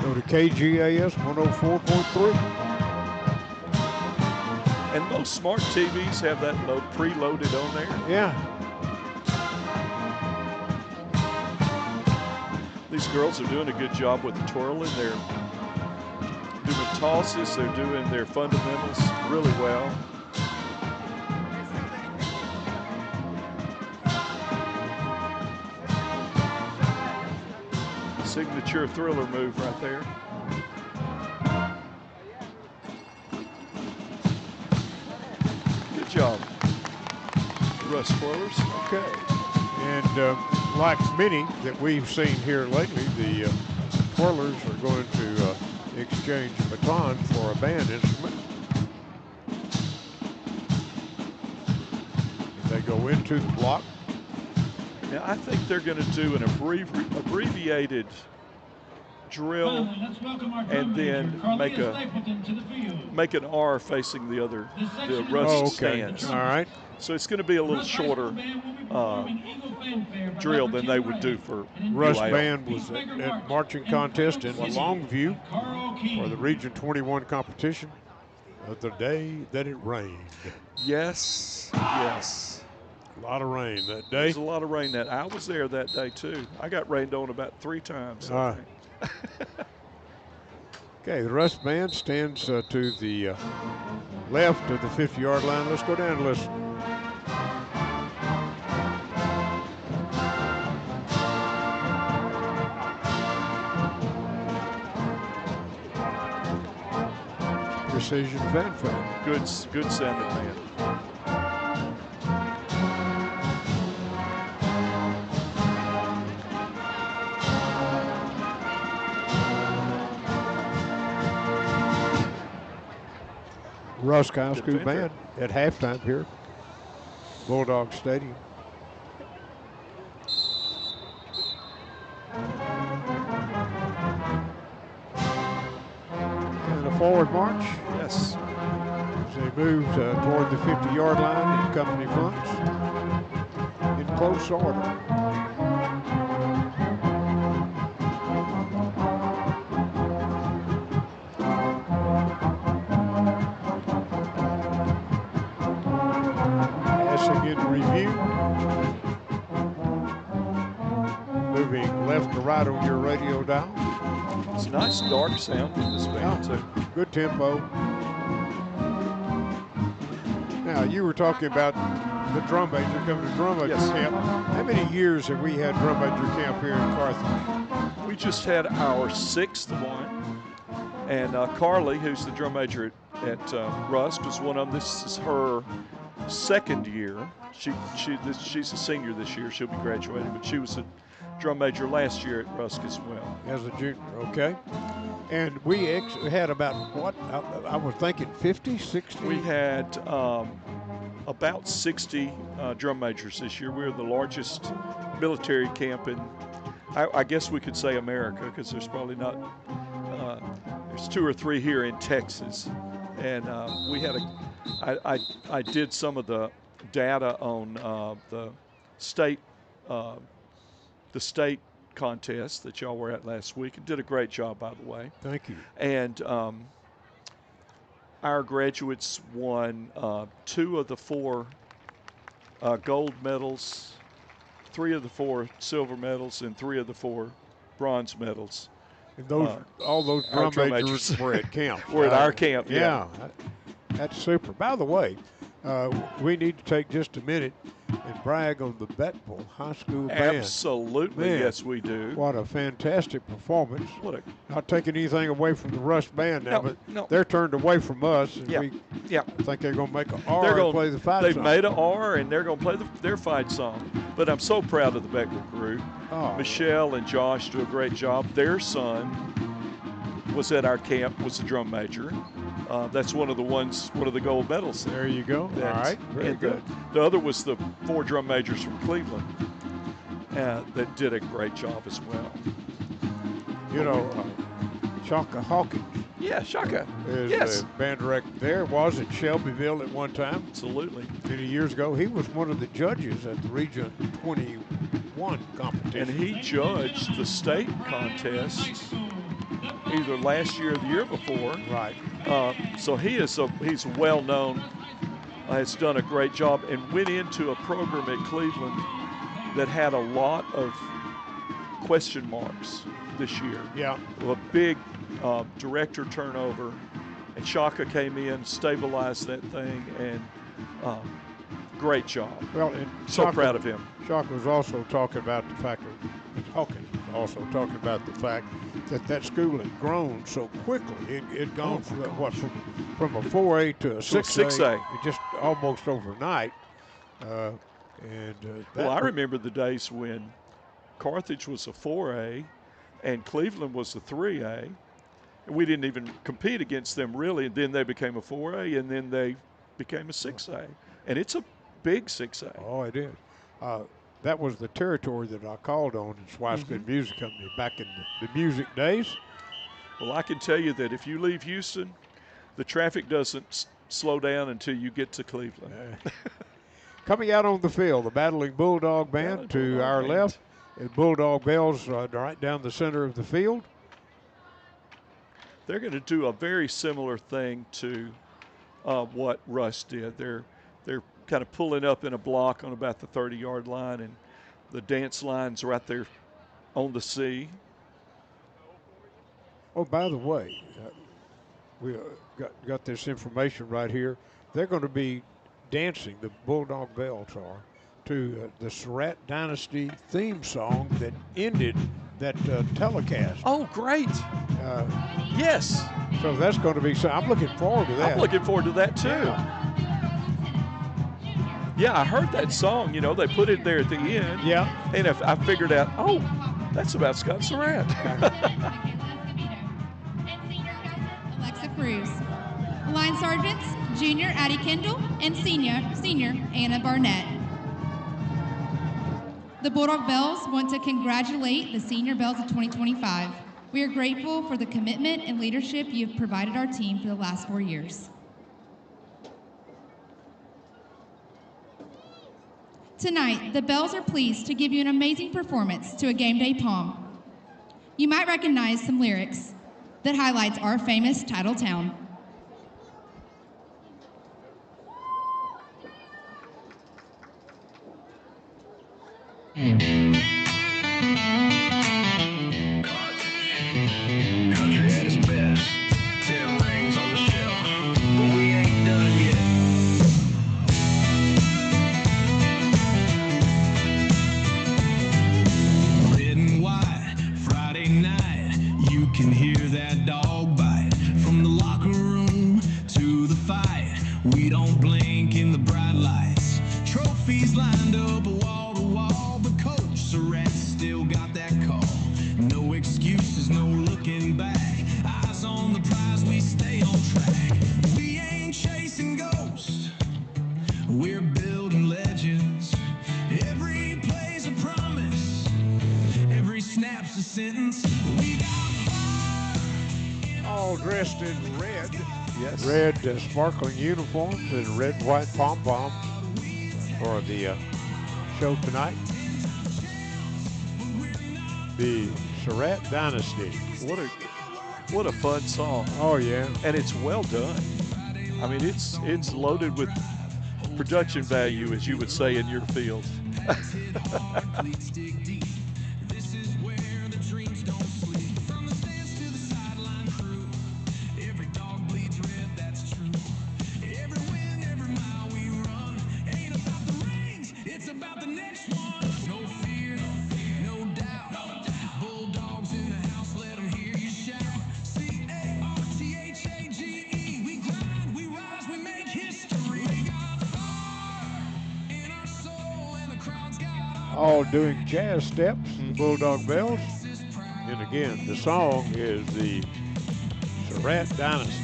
Go to KGAS 104.3. And most smart TVs have that preloaded on there. Yeah. These girls are doing a good job with the twirling. They're doing tosses. They're doing their fundamentals really well. Signature Thriller move right there. Good job, Rusk twirlers. Okay. And like many that we've seen here lately, the twirlers are going to exchange batons for a band instrument. They go into the block. Yeah, I think they're going to do an abbreviated drill and then make an R facing the Rusk stands. All right. So it's going to be a little shorter drill than they would do for Rusk Band was at marching contest in Longview for the Region 21 competition of the day that it rained. Yes, yes. A lot of rain that day. There was a lot of rain that I was there that day too. I got rained on about 3 times. I think. Okay, the Rusk Band stands to the left of the 50-yard line. Let's go down and listen. Precision fanfare. Good sounding band. Rusk High School Band at halftime here, Bulldog Stadium. And a forward march. Yes. As they move toward the 50-yard line in company fronts in close order. right on your radio dial. It's a nice dark sound in this band, too. Good tempo. Now, you were talking about the drum major coming to drum major camp. How many years have we had drum major camp here in Carthage? We just had our 6th one. And Carly, who's the drum major at Rusk, was one of them. This is her 2nd year. She's a senior this year. She'll be graduating, but she was a drum major last year at Rusk as well. As a junior, okay. And we had about what? I was thinking 50, 60? We had about 60 drum majors this year. We're the largest military camp in, I guess we could say America, because there's probably not, there's 2 or 3 here in Texas. And we had I did some of the data on the state contest that y'all were at last week, and did a great job, by the way. Thank you. And our graduates won 2 of the 4 gold medals, 3 of the 4 silver medals, and 3 of the 4 bronze medals. And those, all those drum majors were at camp. We're at our camp, yeah. That's super. By the way, we need to take just a minute and brag on the Bettville High School band. Absolutely, Man, yes, we do. What a fantastic performance. Not taking anything away from the Rusk band now, but they're turned away from us. And we think they're going to make an R and play the fight They've song. made an R, and they're going to play their fight song. But I'm so proud of the Bettville crew. Michelle and Josh do a great job. Their son was at our camp, was a drum major. That's one of the gold medals. There you go. All right, very good. The other was the 4 drum majors from Cleveland that did a great job as well. You know, Shaka Hawkins. Yeah, Shaka. Is the band director there. Was at Shelbyville at one time. Absolutely. Many years ago. He was one of the judges at the Region 21 competition. And he judged the state contest either last year or the year before. Right. So he's well known, has done a great job, and went into a program at Cleveland that had a lot of question marks this year. Yeah. A big director turnover, and Shaka came in, stabilized that thing, and great job. Well, and so proud of him. Shaka was also talking about the fact Hawkins was also talking about the fact that school had grown so quickly. It gone from a 4A to a 6A. Just almost overnight. Well, I remember the days when Carthage was a 4A and Cleveland was a 3A. And we didn't even compete against them really. And then they became a 4A, and then they became a 6A. And it's a big 6A. Oh, it is. That was the territory that I called on in Swicegood Music Company back in the music days. Well, I can tell you that if you leave Houston, the traffic doesn't slow down until you get to Cleveland. Coming out on the field, the Battling Bulldog band to our left, and Bulldog Bells right down the center of the field. They're going to do a very similar thing to what Rusk did. They're kind of pulling up in a block on about the 30-yard line, and the dance line's right there on the C. Oh, by the way, we got this information right here. They're going to be dancing, the Bulldog Bells are, to the Surratt Dynasty theme song that ended that telecast. Oh, great. Yes. So that's going to be, so I'm looking forward to that. I'm looking forward to that too. Yeah, I heard that song. You know, they put it there at the end. Yeah. And if I figured out, oh, that's about Scott Surratt. Alexa Cruz. Line Sergeants, Junior Addie Kendall and Senior Anna Barnett. The Bulldog Bells want to congratulate the Senior Bells of 2025. We are grateful for the commitment and leadership you have provided our team for the last 4 years. Tonight, the Bells are pleased to give you an amazing performance to a game day poem. You might recognize some lyrics that highlights our famous title town. Country at its best. 10 rings on the shelf, but we ain't done yet. Red and white, Friday night, you can hear that dog bite. From the locker room to the fight, we don't blink in the bright lights. Trophies lined up wall to wall, but Coach Surratt still got that call. No excuses, no looking back. Eyes on the prize, we stay on track. We ain't chasing ghosts, we're building legends. Every play's a promise, every snap's a sentence. We got All dressed in red. Yes. Red sparkling uniforms and red, white pom-poms for the show tonight. The Surratt Dynasty. What a fun song. Oh, yeah. And it's well done. I mean, it's loaded with production value, as you would say in your field. It's about the next one. No fear, no doubt. Bulldogs in the house, let them hear you shout. C-A-R-T-H-A-G-E. We grind, we rise, we make history. We got fire in our soul, and the crowd's got All doing jazz steps, the Bulldog Bells. And again, the song is the Surratt Dynasty.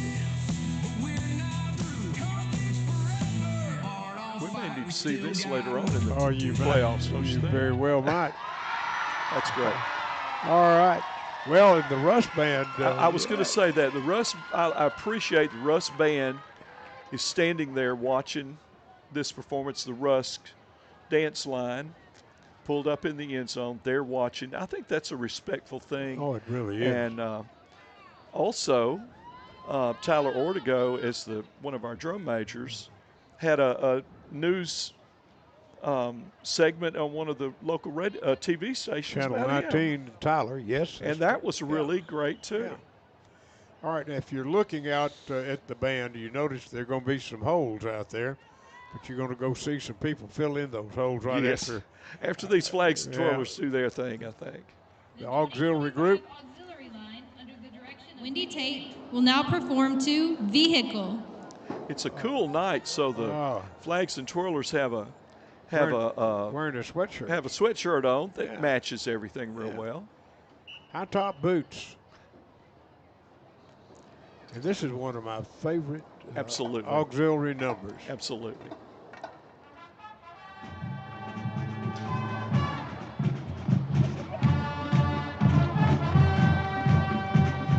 We may need to see this later on in the playoffs. You very well might. That's great. All right. Well, in the Rusk Band. I was going to say that. The Rusk, I appreciate the Rusk Band is standing there watching this performance. The Rusk dance line pulled up in the end zone. They're watching. I think that's a respectful thing. Oh, it really is. And also, Tyler Ortego, as one of our drum majors, had a news segment on one of the local TV stations. Channel 19, Tyler, yes. And that was really great, too. Yeah. All right, now if you're looking out at the band, you notice there are going to be some holes out there, but you're going to go see some people fill in those holes right after these flags and twirlers do their thing, I think. The auxiliary group. Wendy Tate will now perform to Vehicle. It's a cool night, so the flags and twirlers have a wearing a sweatshirt. Have a sweatshirt on that matches everything real well. High top boots. And this is one of my favorite auxiliary numbers. Absolutely.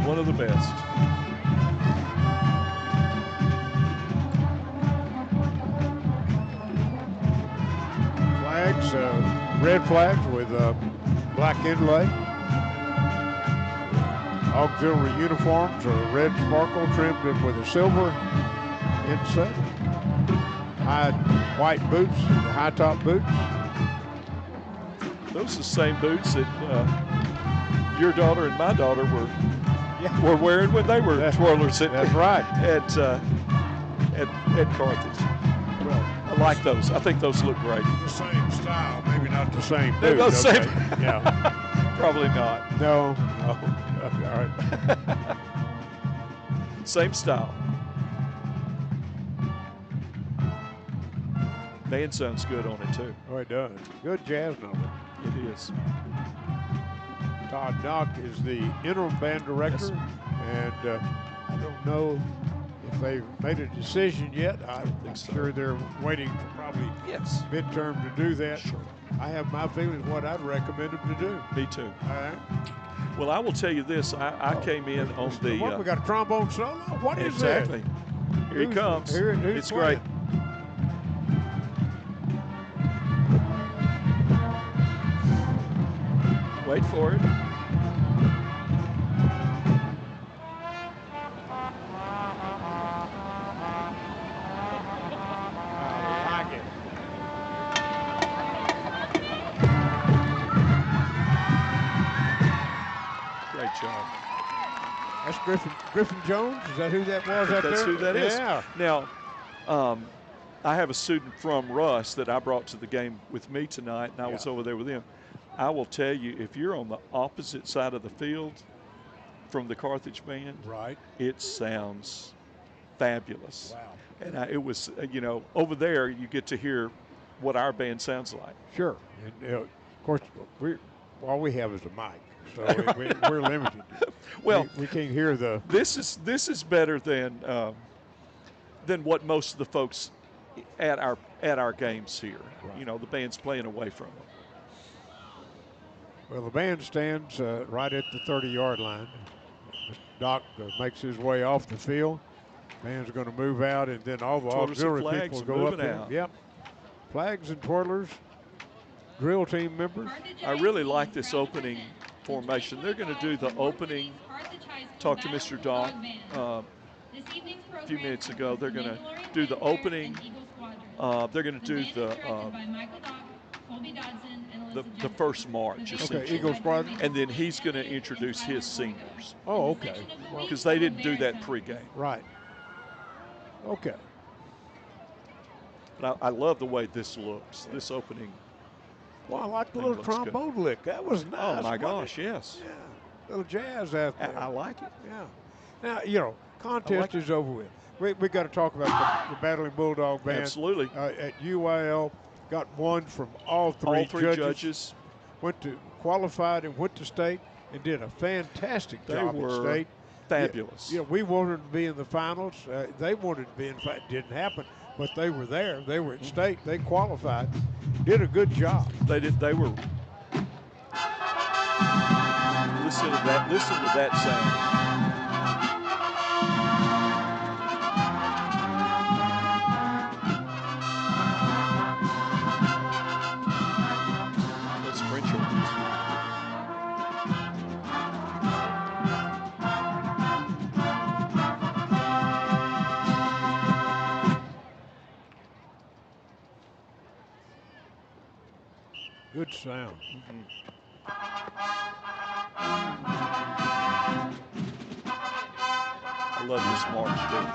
One of the best. Flags, red flags with black inlay. Auxiliary uniforms are red sparkle trimmed with a silver inset. High white boots, high top boots. Those are the same boots that your daughter and my daughter were wearing when they were twirlers. That's right. At Carthage. Well, I like those. I think those look great. The same style, maybe not the same boot. They're the same. Yeah. Probably not. No. All right. Same style. Band sounds good on it, too. Oh, it does. Good jazz number. It is. Todd Knock is the interim band director, and I don't know if they've made a decision yet. I'm sure they're waiting for probably midterm to do that. Sure. I have my feelings what I'd recommend them to do. Me too. All right. Well, I will tell you this. I came in on the... What, we got a trombone solo? What is that? Exactly. Here he comes. It's playing? great. Wait for it. Great job. That's Griffin Jones. Is that who that was out there? That's who that is. Yeah. Now, I have a student from Rusk that I brought to the game with me tonight, and I was over there with him. I will tell you, if you're on the opposite side of the field from the Carthage band, right, it sounds fabulous. Wow. And it was, over there you get to hear what our band sounds like. Sure. And, of course, all we have is a mic, so we're limited. Well, we can't hear the. This is better than what most of the folks at our games here. Right. The band's playing away from them. Well, the band stands right at the 30-yard line. Doc makes his way off the field. Band's going to move out, and then all the auxiliary people go up there. Out. Yep. Flags and twirlers, drill team members. I really like this opening formation. They're going to do the opening. Talked to Mr. Doc a few minutes ago. They're going to do the opening. They're going to do the first march, essentially. Eagle Squadron. And then he's going to introduce his seniors. Oh, okay. Because they didn't do that pregame. Right. Okay. But I love the way this looks, this opening. Well, I like the little trombone lick. That was nice. Oh, my gosh, yes. Yeah. Little jazz out there. I like it. Yeah. Now, contest is over with. We got to talk about the Battling Bulldog band. Absolutely. At UIL, got one from all three judges. Went to qualified and went to state and did a fantastic job at state. Fabulous. Yeah, we wanted to be in the finals. They wanted to be in. Fact, didn't happen, but they were there. They were at state. They qualified. Did a good job. They did. They were. Listen to that. Listen to that sound. That's French horns. Good sound. I love this march too.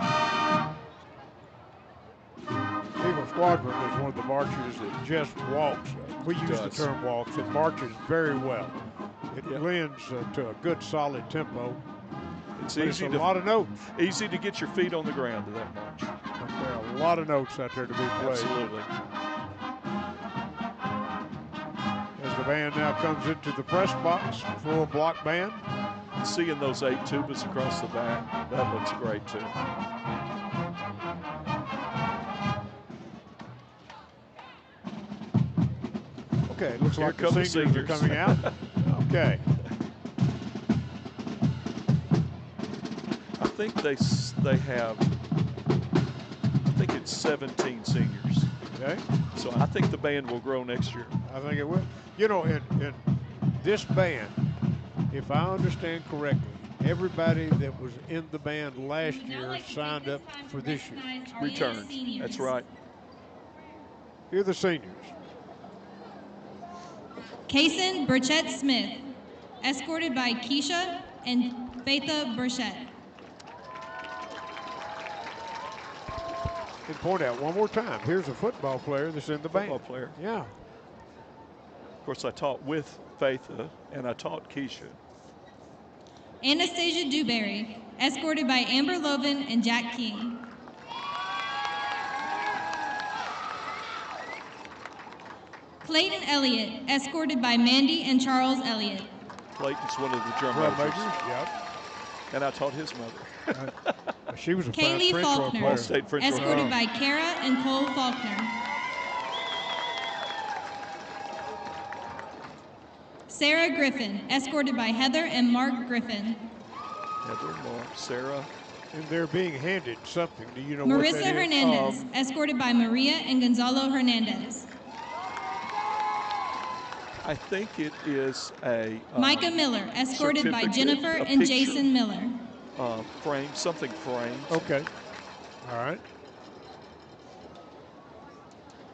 Eagle Squadron is one of the marches that just walks. We use the term walks. It marches very well. It lends to a good solid tempo. It's easy a lot of notes. Easy to get your feet on the ground to that march. There are a lot of notes out there to be played. Absolutely. As the band now comes into the press box, full block band. Seeing those 8 tubas across the back, that looks great too. Okay, looks like the seniors are coming out. Okay. I think they have, I think it's 17 seniors. Okay. So I think the band will grow next year. I think it will. In this band, if I understand correctly, everybody that was in the band last year signed up for this year. Returned. That's right. Here are the seniors. Kason Burchett Smith, escorted by Keisha and Faitha Burchett. And point out one more time, here's a football player that's in the band. Football player. Yeah. Of course, I taught with Faitha, and I taught Keisha. Anastasia Dewberry, escorted by Amber Loven and Jack King. Clayton Elliott, escorted by Mandy and Charles Elliott. Clayton's one of the drum majors. Yep. And I taught his mother. She was a Kaylee fine Faulkner, French player. escorted by Kara and Cole Faulkner. Sarah Griffin, escorted by Heather and Mark Griffin. Heather, Mark, Sarah. And they're being handed something. Do you know Marissa what that Hernandez, is? escorted by Maria and Gonzalo Hernandez. I think it is a Micah Miller, escorted by certificate, Jennifer a and picture, Jason Miller. Frame, something framed. Okay. All right.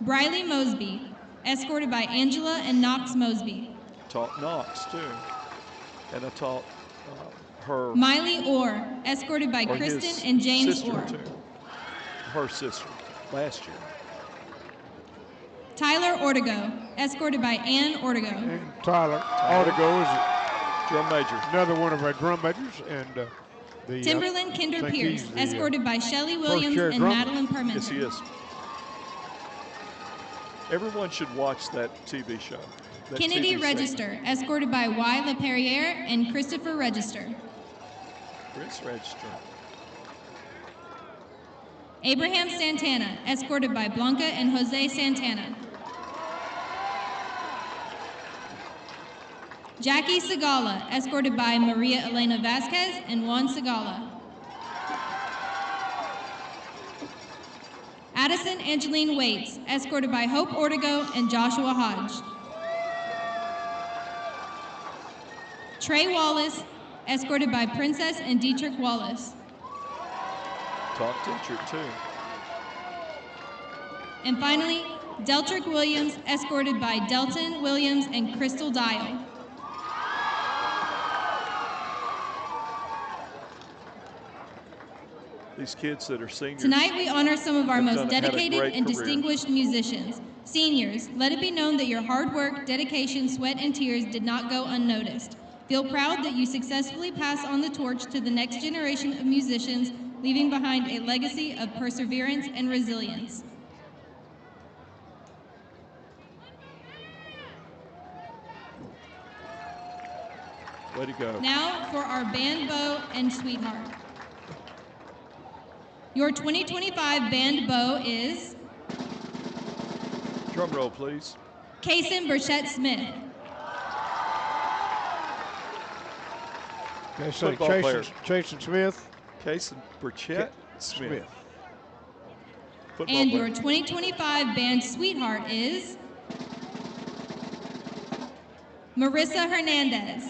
Briley Mosby, escorted by Angela and Knox Mosby. Taught Knox too. And I taught her Miley Orr, escorted by or Kristen his and James sister Orr. too. Her sister last year. Tyler Ortego, escorted by Ann Ortego. And Tyler Ortego is drum major. Another one of our drum majors. And the Timberland Kinder Pierce, escorted by Shelley Williams chair and drummer. Madeline Permanent. Yes, he is. Everyone should watch that TV show. That Kennedy TV Register, segment. escorted by Y. LaPerriere and Christopher Register. Chris Register. Abraham Santana, escorted by Blanca and Jose Santana. Jackie Segala, escorted by Maria Elena Vasquez and Juan Segala. Addison Angeline Waits, escorted by Hope Ortego and Joshua Hodge. Trey Wallace, escorted by Princess and Dietrich Wallace. Talk teacher too. And finally, Deltrick Williams, escorted by Delton Williams and Crystal Dial. These kids that are seniors. Tonight we honor some of our have most had a dedicated great and career. distinguished musicians. Seniors, let it be known that your hard work, dedication, sweat, and tears did not go unnoticed. Feel proud that you successfully pass on the torch to the next generation of musicians, leaving behind a legacy of perseverance and resilience. Way to go. Now for our band bow and sweetheart. Your 2025 band bow is Drum roll, please. Kason Burchett Smith. Okay, so Football player. Jason Smith. Kason Burchett Smith. Football And player. your 2025 band sweetheart is Marissa Hernandez.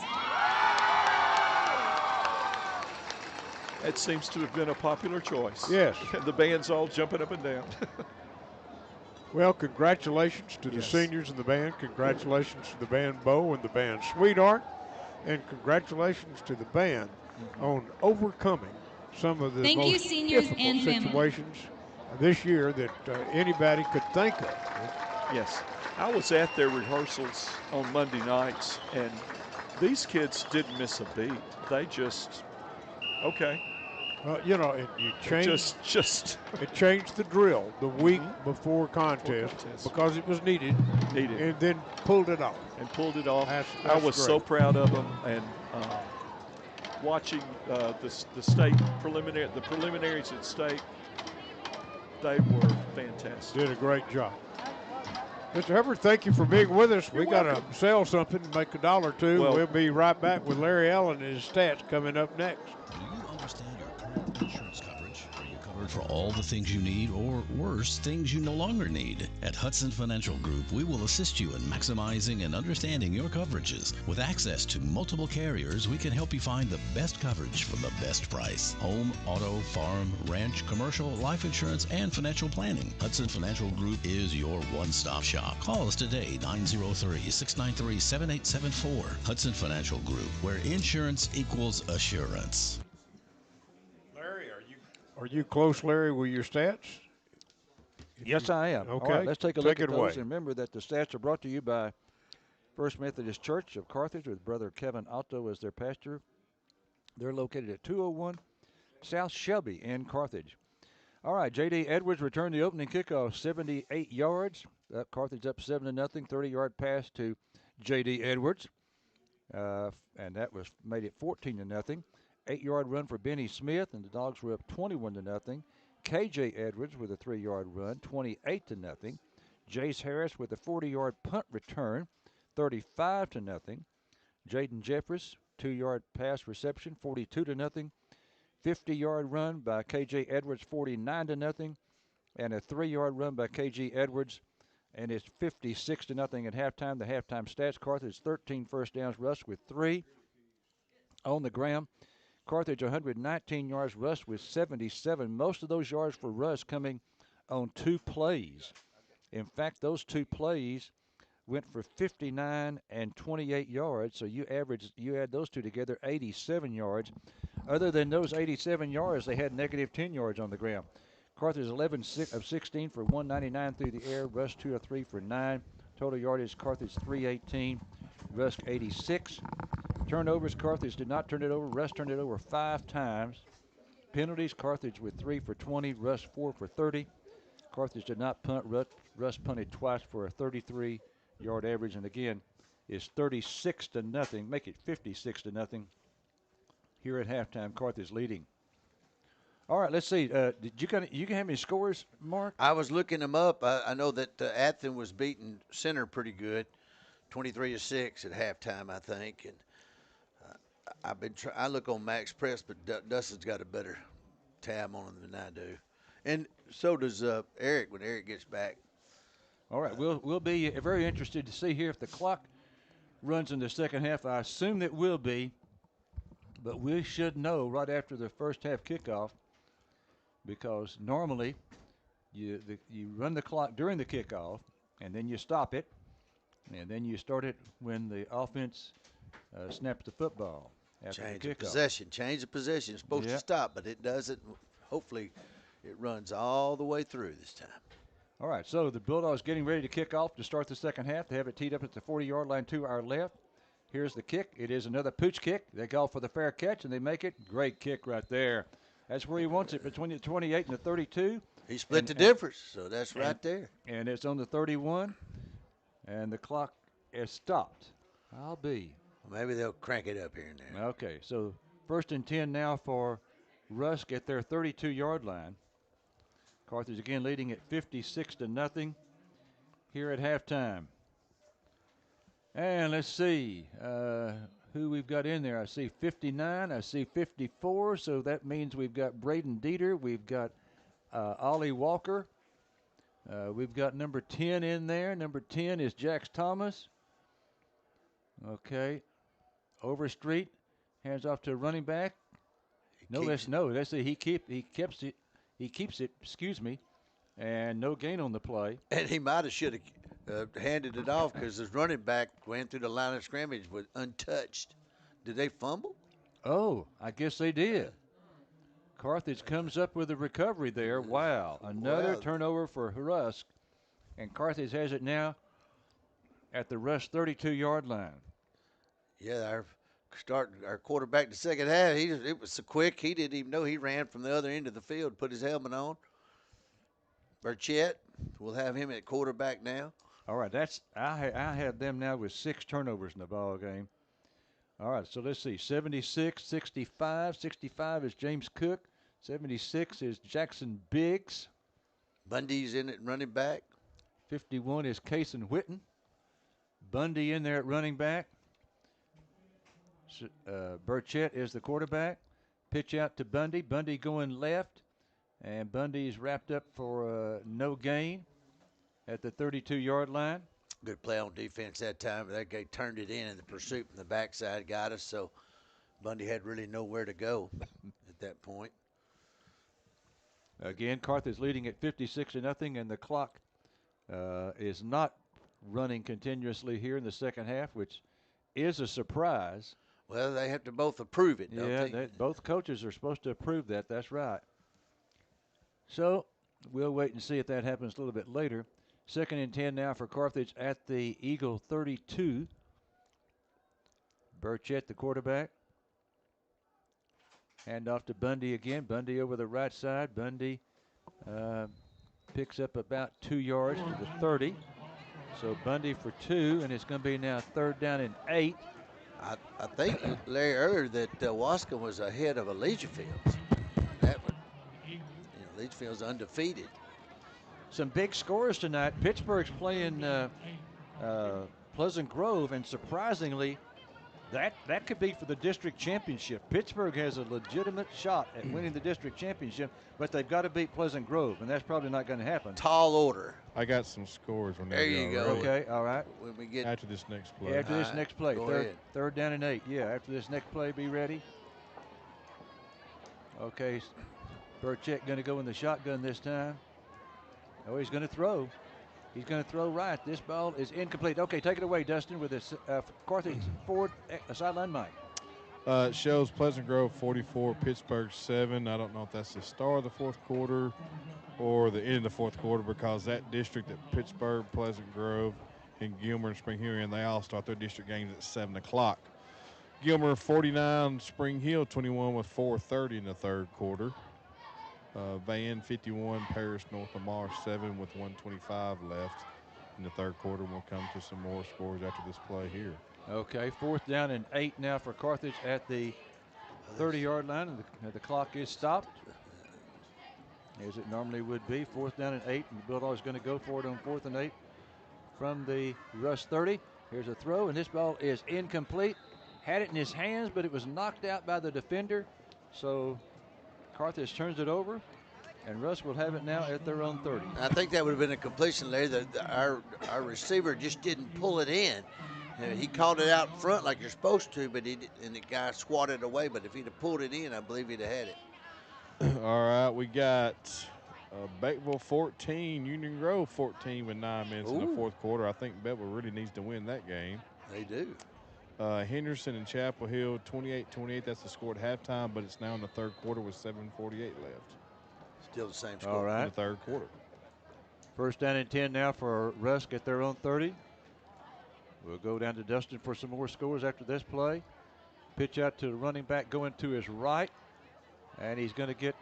That seems to have been a popular choice. Yes. The band's all jumping up and down. Well, congratulations to the seniors in the band. Congratulations to the band bow and the band sweetheart. And congratulations to the band on overcoming some of the Thank you, most seniors difficult and family. situations this year that anybody could think of. Yes. I was at their rehearsals on Monday nights, and these kids didn't miss a beat. They just, okay. You know, you changed it changed the drill the week before contest because it was needed, and then pulled it off. I was so proud of them, and watching the state preliminaries at state, they were fantastic. Did a great job. Mr. Hubbard, thank you for being with us. We got to sell something, make $1 or $2. Well- We'll be right back with Larry Allen and his stats coming up next. Do you understand your current insurance coverage? Are you covered for all the things you need, or worse, things you no longer need? At Hudson Financial Group, we will assist you in maximizing and understanding your coverages. With access to multiple carriers, we can help you find the best coverage for the best price. Home, auto, farm, ranch, commercial, life insurance, and financial planning. Hudson Financial Group is your one-stop shop. Call us today, 903-693-7874. Hudson Financial Group, where insurance equals assurance. Are you close, Larry, with your stats? Yes, I am. Okay. All right, let's take a look Take at it those. away. And remember that the stats are brought to you by First Methodist Church of Carthage with Brother Kevin Otto as their pastor. They're located at 201 South Shelby in Carthage. All right, J.D. Edwards returned the opening kickoff, 78 yards. Carthage up 7-0, 30-yard pass to J.D. Edwards. And that made it 14-0. 8-yard run for Benny Smith, and the Dogs were up 21-0. K.J. Edwards with a 3-yard run, 28-0. Jace Harris with a 40-yard punt return, 35-0. Jaden Jeffress, 2-yard pass reception, 42-0. 50-yard run by K.J. Edwards, 49-0. And a 3-yard run by K.J. Edwards, and it's 56-0 at halftime. The halftime stats: Carthage 13 first downs, Rusk with 3 on the ground. Carthage 119 yards, Rusk with 77. Most of those yards for Rusk coming on 2 plays. In fact, those 2 plays went for 59 and 28 yards. So you add those two together, 87 yards. Other than those 87 yards, they had negative 10 yards on the ground. Carthage 11 of 16 for 199 through the air. Rusk 2 of 3 for 9. Total yardage, Carthage 318. Rusk 86. Turnovers, Carthage did not turn it over. Rusk turned it over 5 times. Penalties, Carthage with 3 for 20. Rusk 4 for 30. Carthage did not punt. Rusk punted twice for a 33-yard average. And again, is 36-0. Make it 56-0. Here at halftime, Carthage leading. All right, let's see. Did you have any scores, Mark? I was looking them up. I know that Anthem was beating Center pretty good, 23-6 at halftime, I think. And I look on Max Press, but Dustin's got a better tab on him than I do, and so does Eric when Eric gets back. All right, we'll be very interested to see here if the clock runs in the second half. I assume that will be. But we should know right after the first half kickoff, because normally you run the clock during the kickoff, and then you stop it, and then you start it when the offense snaps the football after Change the the kickoff. possession. Change the possession. It's supposed to stop, but it doesn't. Hopefully it runs all the way through this time. All right, so the Bulldogs getting ready to kick off to start the second half. They have it teed up at the 40-yard line to our left. Here's the kick. It is another pooch kick. They go for the fair catch, and they make it. Great kick right there. That's where he wants it, between the 28 and the 32. He split the difference, so that's right there. And it's on the 31, and the clock is stopped. I'll be. Well, maybe they'll crank it up here and there. Okay, so 1st and 10 now for Rusk at their 32-yard line. Carthage again leading at 56-0 here at halftime. And let's see who we've got in there. I see 59. I see 54. So that means we've got Braden Dieter. We've got Ollie Walker. We've got number 10 in there. Number 10 is Jax Thomas. Okay. Overstreet. Hands off to a running back. Let's see. He keeps it. Excuse me. And no gain on the play. And he should have handed it off because his running back went through the line of scrimmage with untouched. Did they fumble? Oh, I guess they did. Carthage comes up with a recovery there. Wow. Another turnover for Rusk. And Carthage has it now at the Rusk 32-yard line. Yeah, our quarterback the second half, it was so quick, he didn't even know he ran from the other end of the field, put his helmet on. Burchett, we'll have him at quarterback now. All right, I have them now with 6 turnovers in the ball game. All right, so let's see. 76, 65. 65 is James Cook. 76 is Jackson Biggs. Bundy's in it running back. 51 is Kason Whitten. Bundy in there at running back. Burchett is the quarterback. Pitch out to Bundy. Bundy going left. And Bundy's wrapped up for no gain at the 32-yard line. Good play on defense that time. That guy turned it in, and the pursuit from the backside got us. So Bundy had really nowhere to go at that point. Again, Carthage leading at 56-0, and the clock is not running continuously here in the second half, which is a surprise. Well, they have to both approve it, don't they? Both coaches are supposed to approve that. That's right. So we'll wait and see if that happens a little bit later. 2nd and 10 now for Carthage at the Eagle 32. Burchett, the quarterback. Hand off to Bundy again. Bundy over the right side. Bundy picks up about 2 yards to the 30. So Bundy for 2, and it's going to be now 3rd down and 8. I think, Larry, earlier that Wascom was ahead of Allegiafields. Leachfield's undefeated. Some big scores tonight. Pittsburgh's playing Pleasant Grove, and surprisingly, that could be for the district championship. Pittsburgh has a legitimate shot at winning the district championship, but they've got to beat Pleasant Grove, and that's probably not going to happen. Tall order. I got some scores. There you go. Okay, all right. When we get after this next play. After this next play. Go ahead. 3rd down and 8. Yeah, after this next play, be ready. Okay. Burchett going to go in the shotgun this time. Oh, he's going to throw. He's going to throw right. This ball is incomplete. Okay, take it away, Dustin, with this Carthage forward sideline mic. It shows Pleasant Grove 44, Pittsburgh 7. I don't know if that's the start of the fourth quarter or the end of the fourth quarter, because that district at Pittsburgh, Pleasant Grove, and Gilmer and Spring Hill, and they all start their district games at 7 o'clock. Gilmer 49, Spring Hill 21 with 4:30 in the third quarter. Van 51, Paris North Lamar 7 with 1:25 left in the third quarter. We'll come to some more scores after this play here. Okay, 4th down and 8 now for Carthage at the 30-yard line, and the clock is stopped, as it normally would be. 4th down and 8, and the Bulldogs going to go for it on 4th and 8 from the Rusk 30. Here's a throw, and this ball is incomplete. Had it in his hands, but it was knocked out by the defender. So Carthage turns it over, and Rusk will have it now at their own 30. I think that would have been a completion, Larry. Our receiver just didn't pull it in. He called it out front like you're supposed to, but and the guy swatted away. But if he'd have pulled it in, I believe he'd have had it. All right, we got Beckville 14, Union Grove 14 with 9 minutes in the fourth quarter. I think Beckville really needs to win that game. They do. Henderson and Chapel Hill 28-28. That's the score at halftime, but it's now in the third quarter with 7:48 left. Still the same score. All right. In the third quarter. 1st down and 10 now for Rusk at their own 30. We'll go down to Dustin for some more scores after this play. Pitch out to the running back going to his right, and he's going to get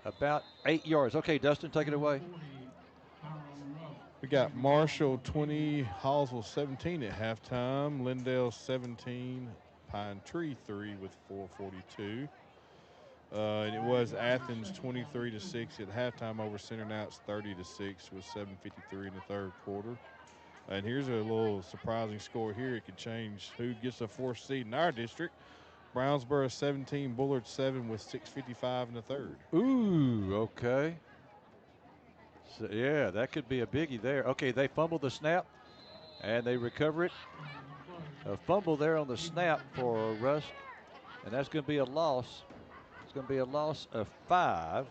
about 8 yards. Okay, Dustin, take it away. We got Marshall 20, Hallsville 17 at halftime. Lindale 17, Pine Tree 3 with 4:42. And it was Athens 23-6 at halftime over Center Knights 30-6 with 7:53 in the third quarter. And here's a little surprising score here. It could change who gets a 4th seed in our district. Brownsboro 17, Bullard 7 with 6:55 in the third. Ooh, okay. So, yeah, that could be a biggie there. Okay, they fumble the snap, and they recover it. A fumble there on the snap for Rusk, and that's going to be a loss. It's going to be a loss of 5.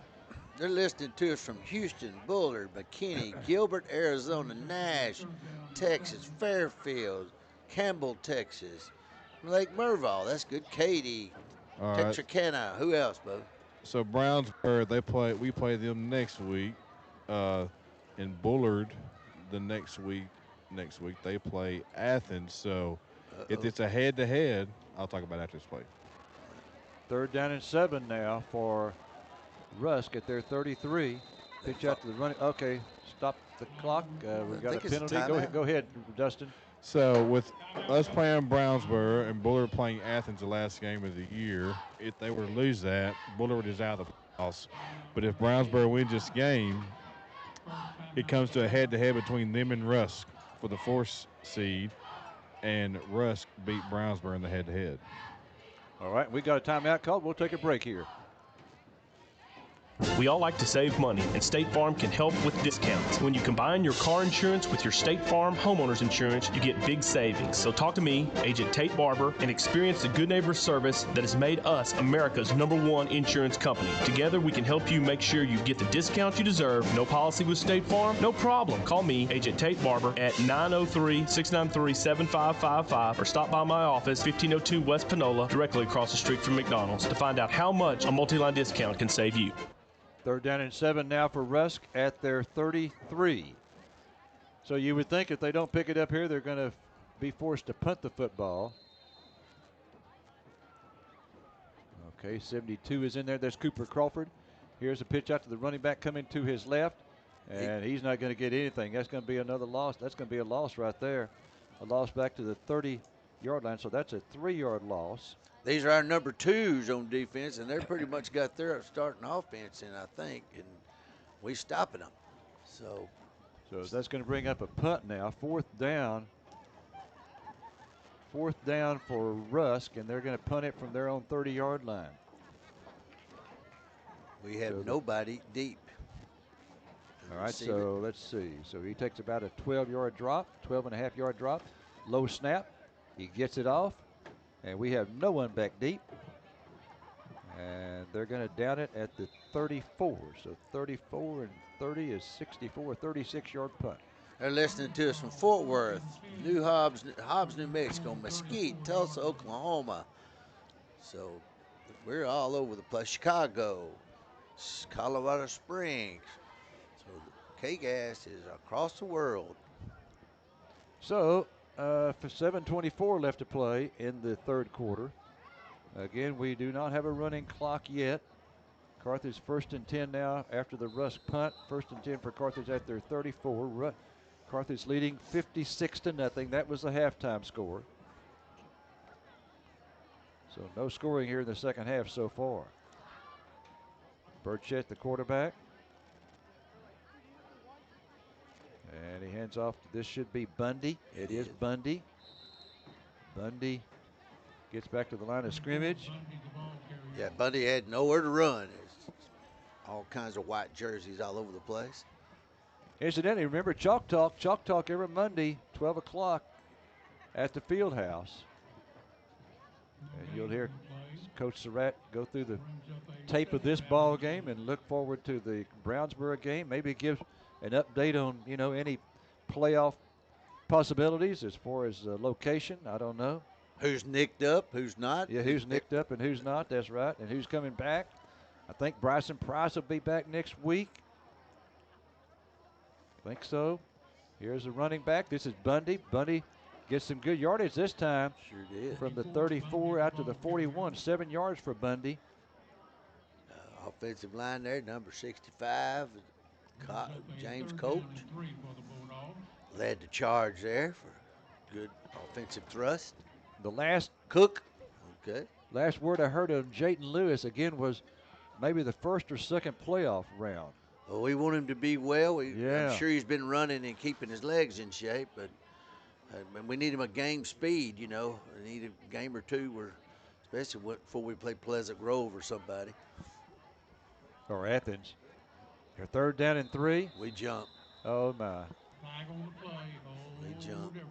They're listening to us from Houston, Bullard, McKinney, Gilbert, Arizona, Nash, Texas, Fairfield, Campbell, Texas, Lake Merville. That's good. Katy, Texarkana. Who else, Bo? So Brownsburg, we play them next week. In Bullard, the next week they play Athens. So if it's a head-to-head, I'll talk about after this play. 3rd down and 7 now for Rusk at their 33. Pitch out to the running. Okay, stop the clock. We've got a penalty. Go ahead, Dustin. So with us playing Brownsboro and Bullard playing Athens the last game of the year, if they were to lose that, Bullard is out of the playoffs. But if Brownsboro wins this game, it comes to a head-to-head between them and Rusk for the 4th seed, and Rusk beat Brownsboro in the head-to-head. All right, we got a timeout called. We'll take a break here. We all like to save money, and State Farm can help with discounts. When you combine your car insurance with your State Farm homeowner's insurance, you get big savings. So talk to me, Agent Tate Barber, and experience the good neighbor service that has made us America's #1 insurance company. Together, we can help you make sure you get the discount you deserve. No policy with State Farm? No problem. Call me, Agent Tate Barber, at 903-693-7555 or stop by my office, 1502 West Panola, directly across the street from McDonald's, to find out how much a multi-line discount can save you. 3rd down and 7 now for Rusk at their 33. So you would think if they don't pick it up here, they're going to be forced to punt the football. Okay, 72 is in there. There's Cooper Crawford. Here's a pitch out to the running back coming to his left, and he's not going to get anything. That's going to be another loss. That's going to be a loss right there. A loss back to the 30-yard line, so that's a 3-yard loss. These are our number 2s on defense, and they're pretty much got their starting offense in, I think, and we stopping them. So that's going to bring up a punt now. 4th down. 4th down for Rusk, and they're going to punt it from their own 30-yard line. We have nobody deep. All right, so let's see. So he takes about a 12-yard drop, 12.5-yard drop. Low snap. He gets it off. And we have no one back deep. And they're going to down it at the 34. So 34 and 30 is 64, 36-yard punt. They're listening to us from Fort Worth, Hobbs, New Mexico, Mesquite, Tulsa, Oklahoma. So we're all over the place. Chicago, Colorado Springs. So K-Gas is across the world. So for 7:24 left to play in the third quarter. Again, we do not have a running clock yet. Carthage 1st and 10 now after the Rusk punt. 1st and 10 for Carthage at their 34. Carthage leading 56-0. That was the halftime score. So no scoring here in the second half so far. Burchett, the quarterback. And he hands off. This should be Bundy. It is Bundy. Bundy gets back to the line of scrimmage. Yeah, Bundy had nowhere to run. It's all kinds of white jerseys all over the place. Incidentally, remember Chalk Talk every Monday, 12 o'clock at the field house. And you'll hear Coach Surratt go through the tape of this ball game and look forward to the Brownsboro game. Maybe give an update on, any playoff possibilities as far as location. I don't know. Who's nicked up, who's not. Yeah, who's nicked up and who's not. That's right. And who's coming back. I think Bryson Price will be back next week. I think so. Here's a running back. This is Bundy. Bundy gets some good yardage this time. Sure did. From the 34 out to the 41. 7 yards for Bundy. Offensive line there, number 65, James Coach. Led the charge there for good offensive thrust. The last Cook. Okay. Last word I heard of Jayton Lewis again was maybe the first or second playoff round. Well, we want him to be well. Yeah. I'm sure he's been running and keeping his legs in shape, but we need him a game speed, We need a game or two, especially before we play Pleasant Grove or somebody. Or Athens. They're 3rd down and 3. We jump. Oh, my. We jump. So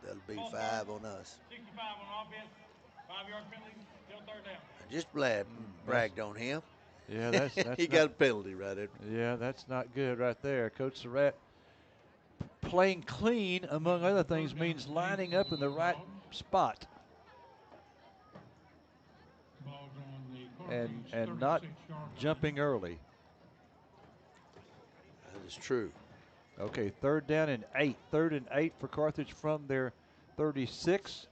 that'll be 5 on us. 65 on offense, 5-yard penalty, still 3rd down. I just bragged on him. Yeah, that's he got a penalty right there. Yeah, that's not good right there. Coach Surratt playing clean, among other things, means lining up in the right spot. And not jumping early. That is true. Okay, 3rd down and 8. 3rd and 8 for Carthage from their 36.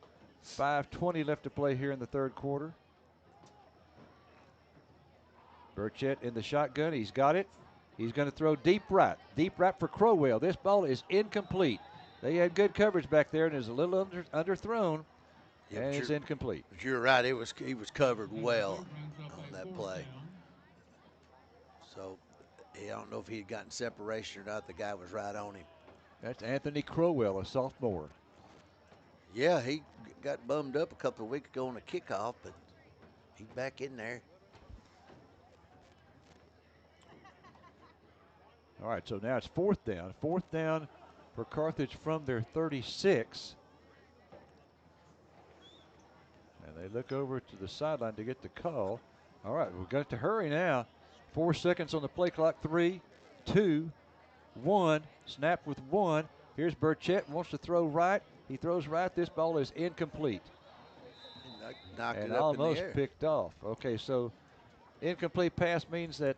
5:20 left to play here in the third quarter. Burchett in the shotgun. He's got it. He's going to throw deep right. Deep right for Crowell. This ball is incomplete. They had good coverage back there and is a little underthrown. Yeah, and it's incomplete. But you're right. He was covered well on that play. So I don't know if he had gotten separation or not. The guy was right on him. That's Anthony Crowell, a sophomore. Yeah, he got bummed up a couple of weeks ago on a kickoff, but he's back in there. All right, so now it's 4th down. 4th down for Carthage from their 36. And they look over to the sideline to get the call. All right, we've got to hurry now. 4 seconds on the play clock. 3, 2, 1. Snap with 1. Here's Burchett, wants to throw right. He throws right. This ball is incomplete. Knocked and it up almost in the air. Picked off. Okay, so incomplete pass means that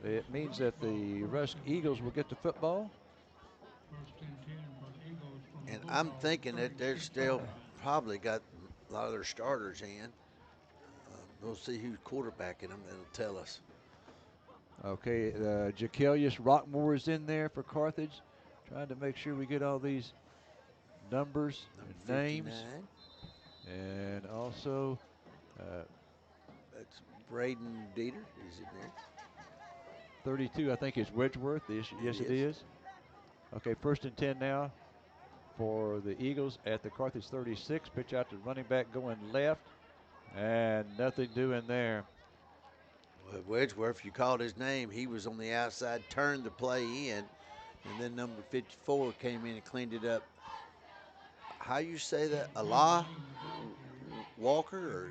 it means that the Rusk Eagles will get the football. And I'm thinking that they're still probably got a lot of their starters in. We'll see who's quarterbacking them. It'll tell us. Okay, Jacelius Rockmore is in there for Carthage. Trying to make sure we get all these numbers and names. And also, that's Braden Dieter. Is it there? 32, I think, is Wedgeworth. Yes, it is. Okay, 1st and 10 now for the Eagles at the Carthage 36. Pitch out to running back going left. And nothing doing there. Well, Wedgeworth, you called his name. He was on the outside, turned the play in, and then number 54 came in and cleaned it up. How you say that? Allah Walker? Or?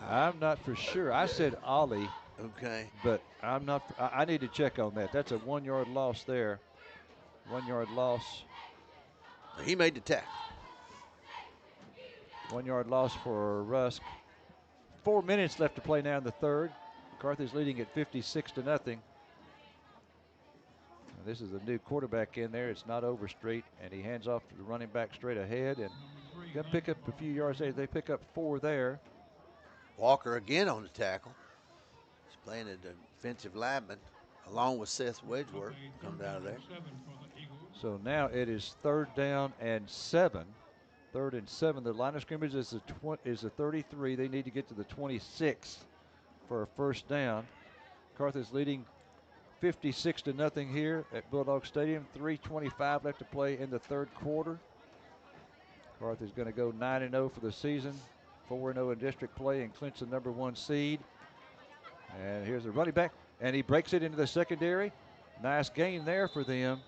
I'm not for sure. I said Ollie. Okay. But I'm not. I need to check on that. That's a 1 yard loss there. 1 yard loss. He made the tackle. 1 yard loss for Rusk. 4 minutes left to play now in the third. Carthage leading at 56-0. This is a new quarterback in there. It's not Overstreet, and he hands off to the running back straight ahead, and going to pick up a few yards there. They pick up 4 there. Walker again on the tackle. He's playing a defensive lineman along with Seth Wedgeworth. Comes out of there. So now it is 3rd down and 7. 3rd and 7. The line of scrimmage is the 33. They need to get to the 26 for a first down. Carthage leading 56-0 here at Bulldog Stadium. 3:25 left to play in the third quarter. Carthage is going to go 9-0 for the season. 4-0 in district play and clinch the number 1 seed. And here's the running back, and he breaks it into the secondary. Nice gain there for them.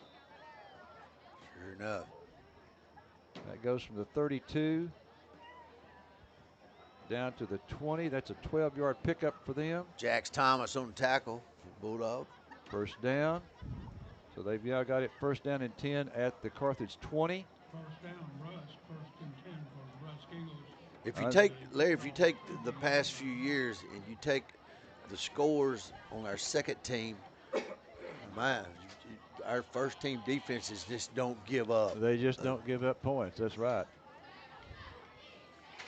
Sure enough. That goes from the 32 down to the 20. That's a 12-yard pickup for them. Jax Thomas on the tackle for Bulldog. First down. So they've now got it 1st down and 10 at the Carthage 20. First down, Rusk. 1st and 10 for the Rusk Eagles. If you take, Larry, if you take the past few years and you take the scores on our second team, man, our first team defenses just don't give up. They just don't give up points. That's right.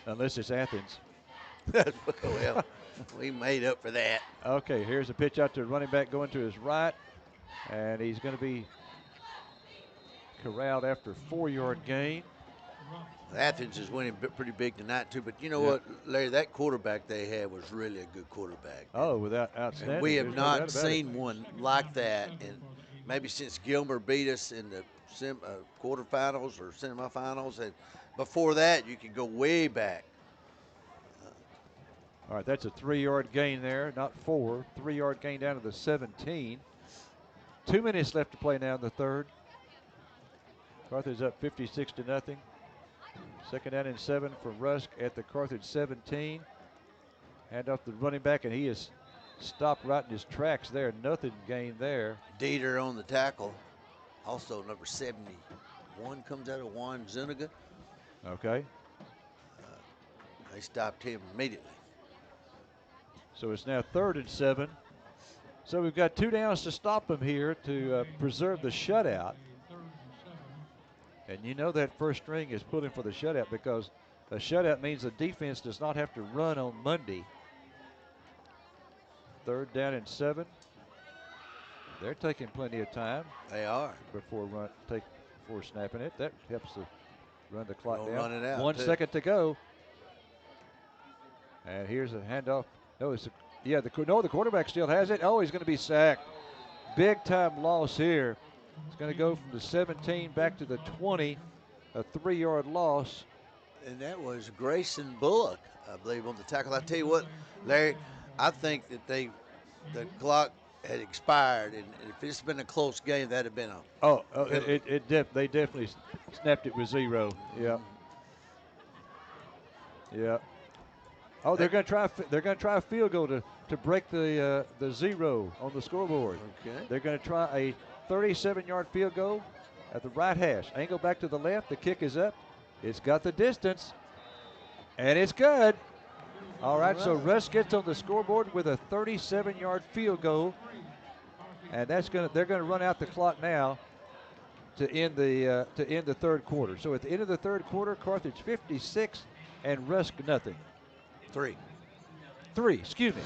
Unless it's Athens. Well, we made up for that. Okay, here's a pitch out to the running back going to his right, and he's going to be corralled after a 4-yard gain. Athens is winning pretty big tonight, too. But you know what, Larry, that quarterback they had was really a good quarterback. Oh, without outstanding. And we have not seen one like that, and maybe since Gilmer beat us in the quarterfinals or semifinals. And before that, you can go way back. All right, that's a 3-yard gain there, not 4. 3-yard gain down to the 17. 2 minutes left to play now in the third. Carthage up 56-0. 2nd down and 7 for Rusk at the Carthage 17. Hand off the running back, and he is stopped right in his tracks there. Nothing gained there. Dieter on the tackle. Also number 71 comes out of Juan Zuniga. Okay. They stopped him immediately. So it's now 3rd and 7. So we've got 2 downs to stop them here to preserve the shutout. And you know that first string is pulling for the shutout because a shutout means the defense does not have to run on Monday. 3rd down and 7. They're taking plenty of time. They are. Before snapping it. That helps to run the clock down. Run it out 1 second to go. And here's a handoff. No, the quarterback still has it. Oh, he's going to be sacked. Big time loss here. It's going to go from the 17 back to the 20. A 3-yard loss. And that was Grayson Bullock, I believe, on the tackle. I tell you what, Larry, I think that the clock had expired, and if it's been a close game, that'd have been a. They definitely snapped it with 0. Yeah. Yeah. Oh, they're going to try. They're going to try a field goal to break the 0 on the scoreboard. Okay. They're going to try a 37-yard field goal at the right hash. Angle back to the left. The kick is up. It's got the distance, and it's good. All right. So Rusk gets on the scoreboard with a 37-yard field goal, and they're going to run out the clock now to end the third quarter. So at the end of the third quarter, Carthage 56 and Rusk nothing. 3, excuse me.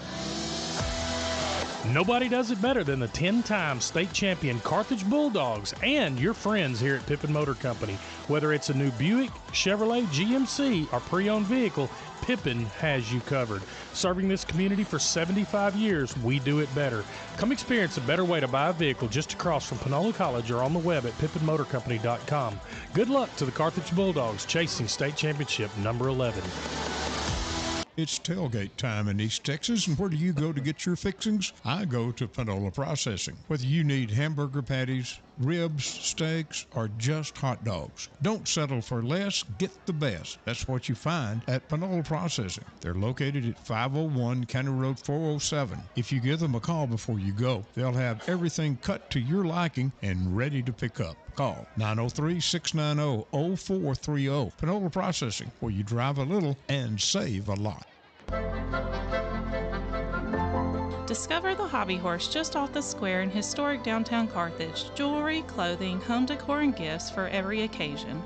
Nobody does it better than the 10-time state champion Carthage Bulldogs and your friends here at Pippin Motor Company. Whether it's a new Buick, Chevrolet, GMC, or pre-owned vehicle, Pippin has you covered. Serving this community for 75 years, we do it better. Come experience a better way to buy a vehicle just across from Panola College or on the web at pippinmotorcompany.com. Good luck to the Carthage Bulldogs chasing state championship number 11. It's tailgate time in East Texas, and where do you go to get your fixings? I go to Panola Processing. Whether you need hamburger patties, ribs, steaks, or just hot dogs. Don't settle for less, get the best. That's what you find at Panola Processing. They're located at 501 County Road 407. If you give them a call before you go, they'll have everything cut to your liking and ready to pick up. Call 903-690-0430. Panola Processing, where you drive a little and save a lot. Discover the Hobby Horse just off the square in historic downtown Carthage. Jewelry, clothing, home decor, and gifts for every occasion.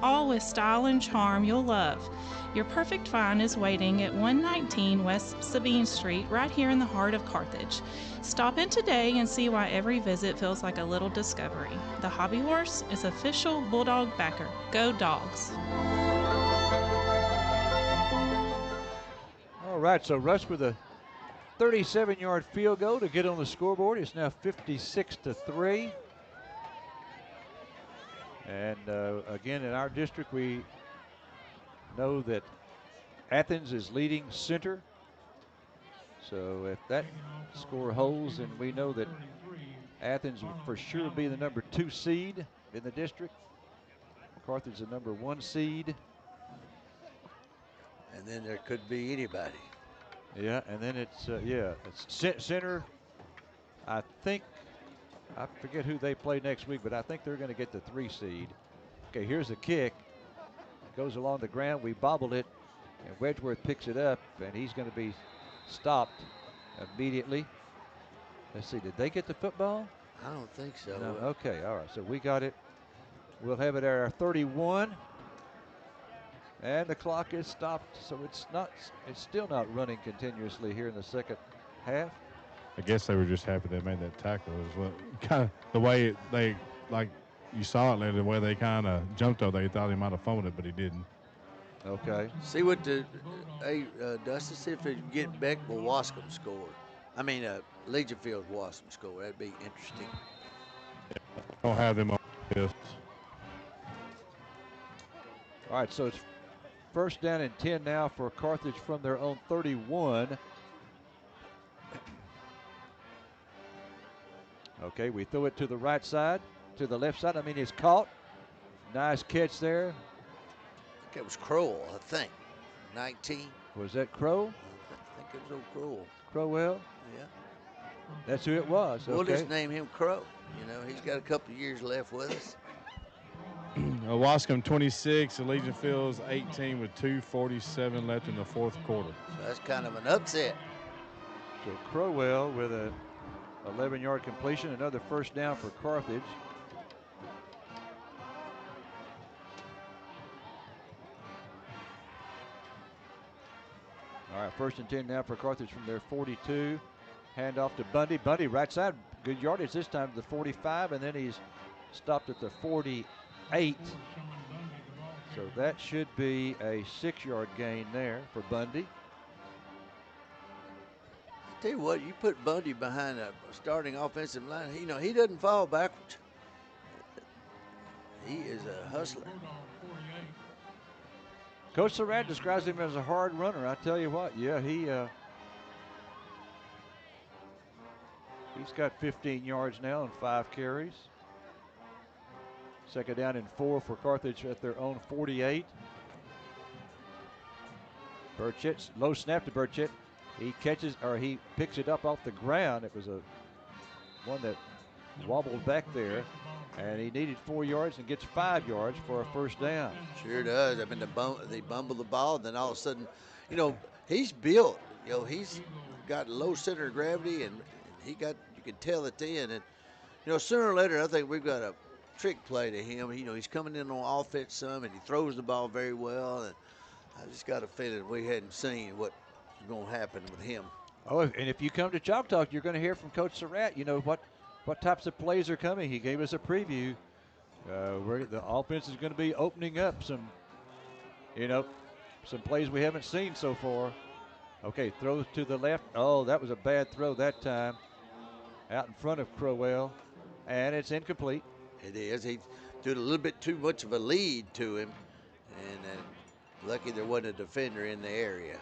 All with style and charm you'll love. Your perfect find is waiting at 119 West Sabine Street, right here in the heart of Carthage. Stop in today and see why every visit feels like a little discovery. The Hobby Horse is official Bulldog backer. Go Dogs! All right, so Rusk with a 37-yard field goal to get on the scoreboard. It's now 56-3. And again, in our district, we know that Athens is leading center. So if that score holds, then we know that Athens will for sure be the number 2 seed in the district. Carthage the number 1 seed. And then there could be anybody. Yeah, and then it's center. I forget who they play next week, but I think they're going to get the 3 seed. Okay, here's the kick. It goes along the ground. We bobbled it, and Wedgeworth picks it up, and he's going to be stopped immediately. Let's see, did they get the football? I don't think so. No, okay, all right, so we got it. We'll have it at our 31. And the clock is stopped, so it's still not running continuously here in the second half. I guess they were just happy they made that tackle. Is what kind of the way they, like you saw it, the way they kind of jumped over. They thought he might have fumbled it, but he didn't. Okay. See what Dustin, see if they can get back with Wascom score. I mean, Legion Field's Wascom score. That'd be interesting. Don't have them on this. All right, so it's first down and 10 now for Carthage from their own 31. Okay, we throw it to the right side, to the left side. I mean, it's caught. Nice catch there. I think it was Crowell, I think. 19. Was that Crow? I think it was old Crowell. Crowell? Yeah. That's who it was. We'll okay. just name him Crow. You know, he's got a couple of years left with us. Wascom 26, Legion Fields 18 with 2:47 left in the fourth quarter. So that's kind of an upset. So Crowell with a 11-yard completion, another first down for Carthage. All right, first and 10 now for Carthage from their 42. Hand off to Bundy. Bundy right side, good yardage this time to the 45, and then he's stopped at the 48. So that should be a 6-yard gain there for Bundy. I tell you what, you put Bundy behind a starting offensive line, you know, he doesn't fall backwards. He is a hustler. Coach Surratt describes him as a hard runner. I tell you what, yeah, he's got 15 yards now and 5 carries. Second down and 4 for Carthage at their own 48. Burchett, low snap to Burchett. He picks it up off the ground. It was one that wobbled back there, and he needed 4 yards and gets 5 yards for a first down. Sure does. I mean, they bumble the ball, and then all of a sudden, you know, he's built. You know, he's got low center of gravity, and you can tell it then. And, you know, sooner or later, I think we've got a trick play to him. You know, he's coming in on offense some, and he throws the ball very well. And I just got a feeling we hadn't seen what was going to happen with him. Oh, and if you come to Chalk Talk, you're going to hear from Coach Surratt. You know what types of plays are coming. He gave us a preview. Where the offense is going to be opening up some plays we haven't seen so far. Okay, throws to the left. Oh, that was a bad throw that time. Out in front of Crowell, and it's incomplete. It is. He threw a little bit too much of a lead to him, and lucky there wasn't a defender in the area.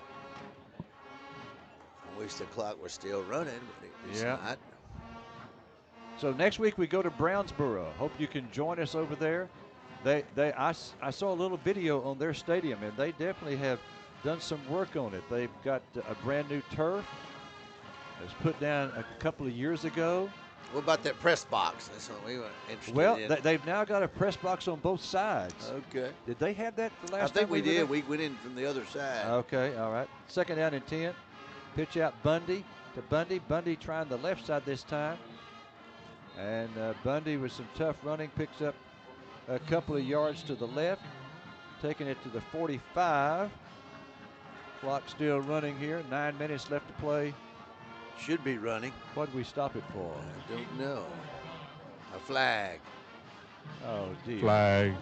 I wish the clock was still running, but it's not. So next week we go to Brownsboro. Hope you can join us over there. I saw a little video on their stadium, and they definitely have done some work on it. They've got a brand new turf. It was put down a couple of years ago. What about that press box? That's what we were interested in. Well, they've now got a press box on both sides. Okay. Did they have that the last I think time we did. were We went in from the other side. Okay, all right. 2nd down and 10. Pitch out Bundy to Bundy. Bundy trying the left side this time. And Bundy with some tough running picks up a couple of yards to the left, taking it to the 45. Clock still running here. 9 minutes left to play. Should be running. What did we stop it for? I don't know. A flag. Oh, dear. Flag.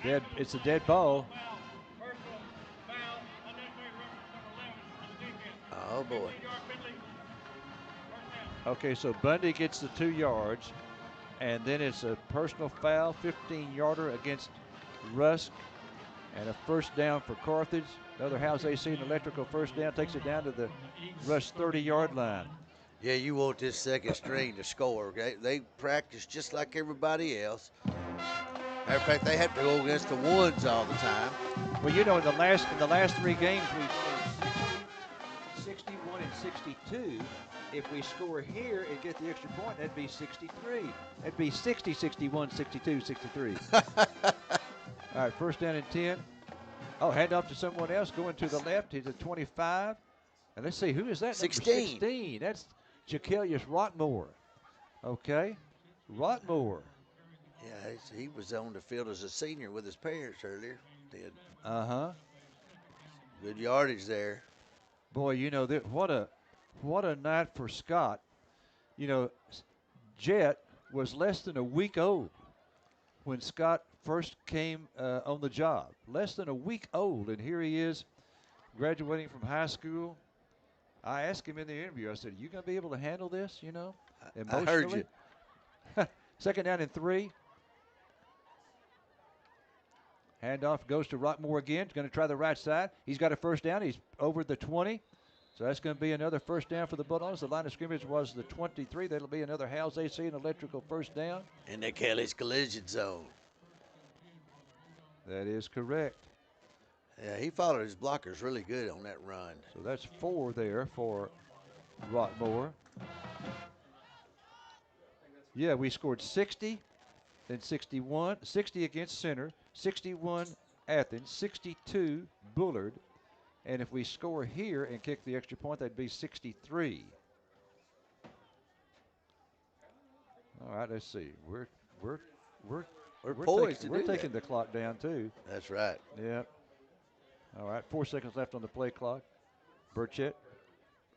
All right. It's a dead ball. Oh, boy. Okay, so Bundy gets the 2 yards, and then it's a personal foul, 15-yarder against Rusk, and a first down for Carthage. Another House AC and Electrical first down, takes it down to the Rusk 30-yard line. Yeah, you want this second string to score. They practice just like everybody else. Matter of fact, they have to go against the ones all the time. Well, you know, in the last 3 games, we've scored 61 and 62. If we score here and get the extra point, that'd be 63. That'd be 60, 61, 62, 63. All right, first down and 10. Oh, hand off to someone else going to the left. He's at 25. And let's see, who is that? 16. 16. That's Jacelius Rottmore. Okay, Rottmore. Yeah, he was on the field as a senior with his parents earlier. Did. Uh-huh. Good yardage there. Boy, you know, what a night for Scott. You know, Jet was less than a week old when Scott first came on the job. Less than a week old, and here he is graduating from high school. I asked him in the interview, I said, you going to be able to handle this, you know, emotionally? I heard you. 2nd down and 3. Handoff goes to Rockmore again. He's going to try the right side. He's got a first down. He's over the 20. So that's going to be another first down for the Bulldogs. The line of scrimmage was the 23. That'll be another House AC and Electrical first down. In the Kelly's collision zone. That is correct. Yeah, he followed his blockers really good on that run. So that's 4 there for Rockmore. Yeah, we scored 60, then 61, 60 against Center, 61 Athens, 62 Bullard. And if we score here and kick the extra point, that'd be 63. All right, let's see. We're poised. We're taking the clock down too. That's right. Yeah. All right, 4 seconds left on the play clock. Burchett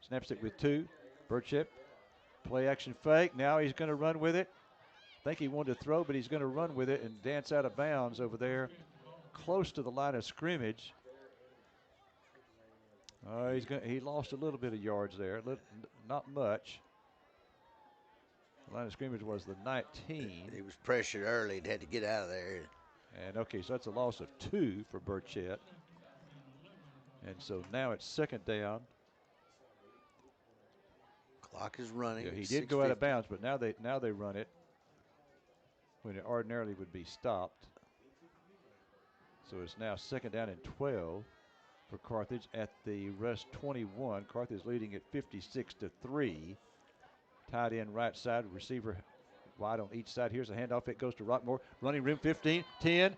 snaps it with 2. Burchett, play action fake. Now he's going to run with it. I think he wanted to throw, but he's going to run with it and dance out of bounds over there, close to the line of scrimmage. He lost a little bit of yards there, not much. The line of scrimmage was the 19. He was pressured early and had to get out of there. And okay, so that's a loss of 2 for Burchett. And so now it's 2nd down. Clock is running. Yeah, he did go out of bounds, but now they run it when it ordinarily would be stopped. So it's now 2nd down and 12 for Carthage at the Rusk 21. Carthage leading at 56-3. Tight end right side, receiver wide on each side. Here's a handoff. It goes to Rockmore. Running room 15, 10,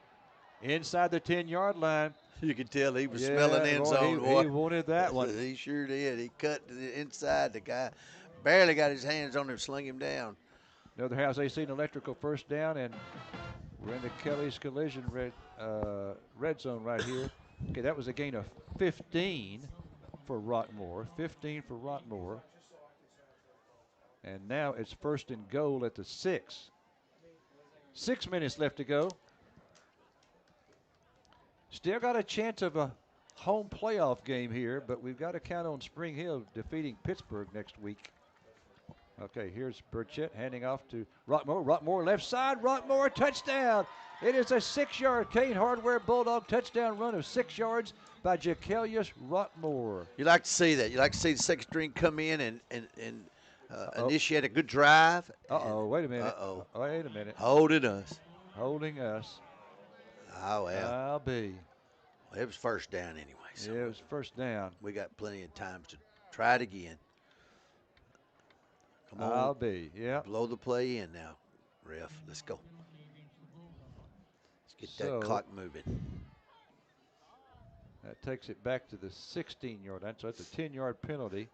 inside the 10-yard line. You could tell he was smelling end zone. He wanted that one. He sure did. He cut to the inside. The guy barely got his hands on him, sling him down. Another House AC and Electrical first down, and we're in the Kelly's collision red zone right here. Okay, that was a gain of 15 for Rockmore. 15 for Rockmore. And now it's 1st and goal at the 6. 6 minutes left to go. Still got a chance of a home playoff game here, but we've got to count on Spring Hill defeating Pittsburgh next week. Okay, here's Burchett handing off to Rockmore. Rockmore left side. Rockmore touchdown. It is a 6-yard Kane Hardware Bulldog touchdown run of 6 yards by Jacelius Rockmore. You like to see that. You like to see the second string come in and initiate a good drive. Wait a minute. Uh-oh. Wait a minute. Holding us. Holding us. Oh, well. I'll be. Well, it was first down anyway. So yeah, it was first down. We got plenty of time to try it again. Come on. I'll be, yeah. Blow the play in now, ref. Let's go. Let's get that clock moving. That takes it back to the 16-yard line, so that's a 10-yard penalty.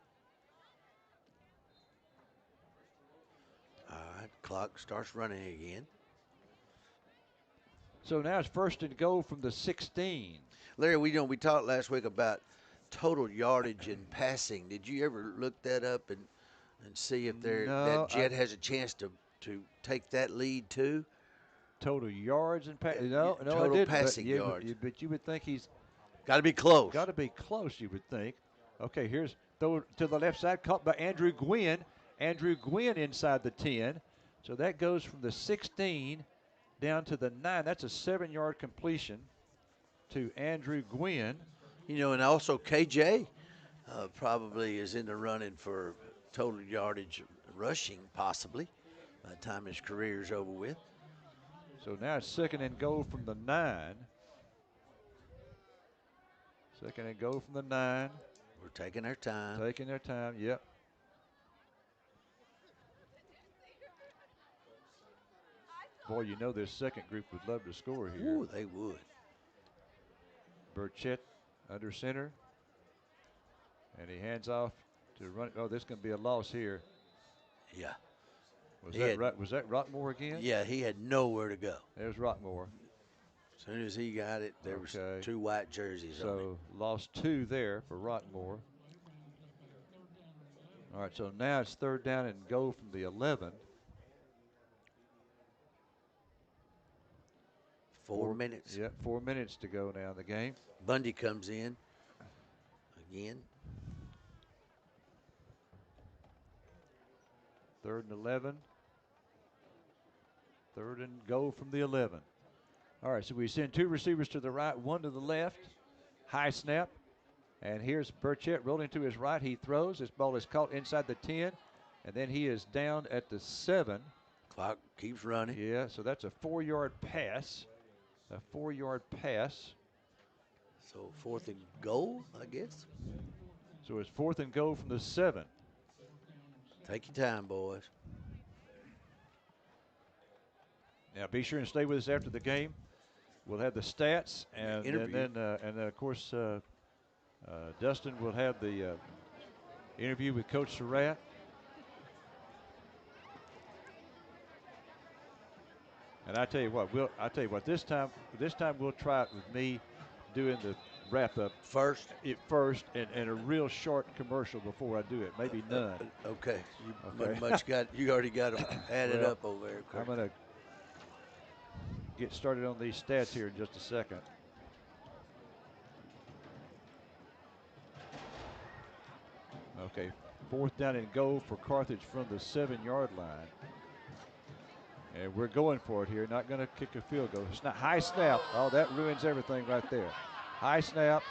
All right, clock starts running again. So now it's first and goal from the 16. Larry, we talked last week about total yardage in passing. Did you ever look that up and see if that Jet has a chance to take that lead too? Total yards and passing? No, total I didn't. passing yards. But you would think he's got to be close. Got to be close, you would think. Okay, here's throw to the left side, caught by Andrew Gwynn. Andrew Gwynn inside the 10. So that goes from the 16 down to the 9. That's a 7-yard completion to Andrew Gwynn. You know, and also KJ probably is in the running for total yardage rushing, possibly, by the time his career is over with. So now it's second and goal from the 9. Second and goal from the 9. We're taking our time. Taking their time, yep. Boy, you know this second group would love to score here. Ooh, they would. Burchett under center. And he hands off to run. Oh, this is going to be a loss here. Yeah. Was that Rockmore again? Yeah, he had nowhere to go. There's Rockmore. As soon as he got it, there was 2 white jerseys on it. So lost 2 there for Rockmore. All right, so now it's third down and goal from the 11. 4 minutes. Yep, 4 minutes to go now in the game. Bundy comes in again. Third and 11. Third and goal from the 11. All right, so we send 2 receivers to the right, 1 to the left. High snap. And here's Burchett rolling to his right. He throws. This ball is caught inside the 10. And then he is down at the 7. Clock keeps running. Yeah, so that's a 4-yard pass. A 4-yard pass. So 4th and goal, I guess. So it's 4th and goal from the 7. Take your time, boys. Now be sure and stay with us after the game. We'll have the stats and then of course Dustin will have the interview with Coach Surratt. And I tell you what, this time we'll try it with me doing the wrap up first and a real short commercial before I do it. Maybe none. Okay. You already got them added up over there. I'm going to get started on these stats here in just a second. Okay, 4th down and goal for Carthage from the 7-yard line. And we're going for it here, not going to kick a field goal. It's not high snap. Oh, that ruins everything right there. High snap,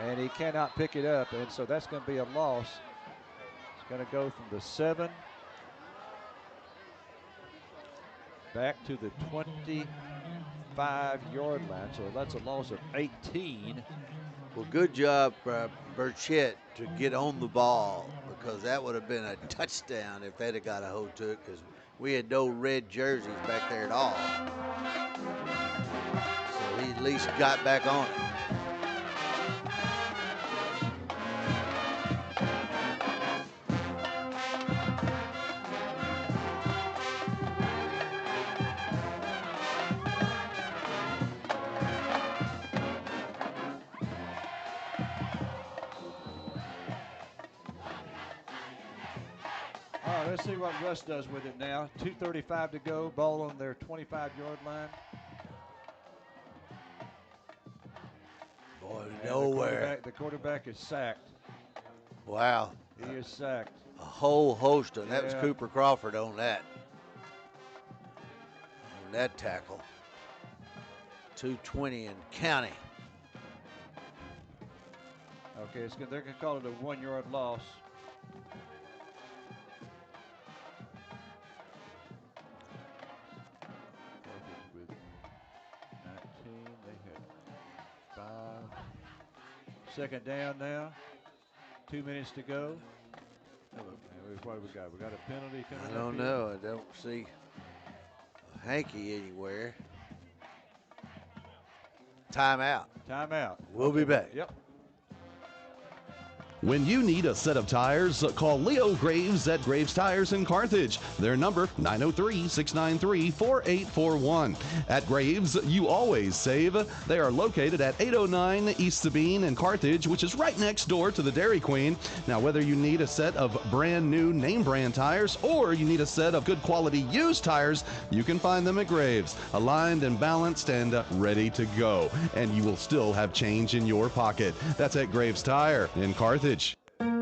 and he cannot pick it up, and so that's going to be a loss. It's going to go from the 7 back to the 25-yard line, so that's a loss of 18. Well, good job, Burchett, to get on the ball, because that would have been a touchdown if they'd have got a hold to it, because we had no red jerseys back there at all. So he at least got back on it. Let's see what Rusk does with it now. 2:35 to go. Ball on their 25-yard line. Boy, nowhere. The quarterback is sacked. Wow. He is sacked. a whole host of. That was Cooper Crawford on that. On that tackle. 220 and counting. Okay, they're going to call it a 1-yard loss. With 19, they had 5. Second down now. 2 minutes to go. What do we got? We got a penalty coming up. I don't know. I don't see a hanky anywhere. Timeout. Timeout. We'll be back. Yep. When you need a set of tires, call Leo Graves at Graves Tires in Carthage. Their number, 903-693-4841. At Graves, you always save. They are located at 809 East Sabine in Carthage, which is right next door to the Dairy Queen. Now, whether you need a set of brand new name brand tires or you need a set of good quality used tires, you can find them at Graves, aligned and balanced and ready to go. And you will still have change in your pocket. That's at Graves Tire in Carthage.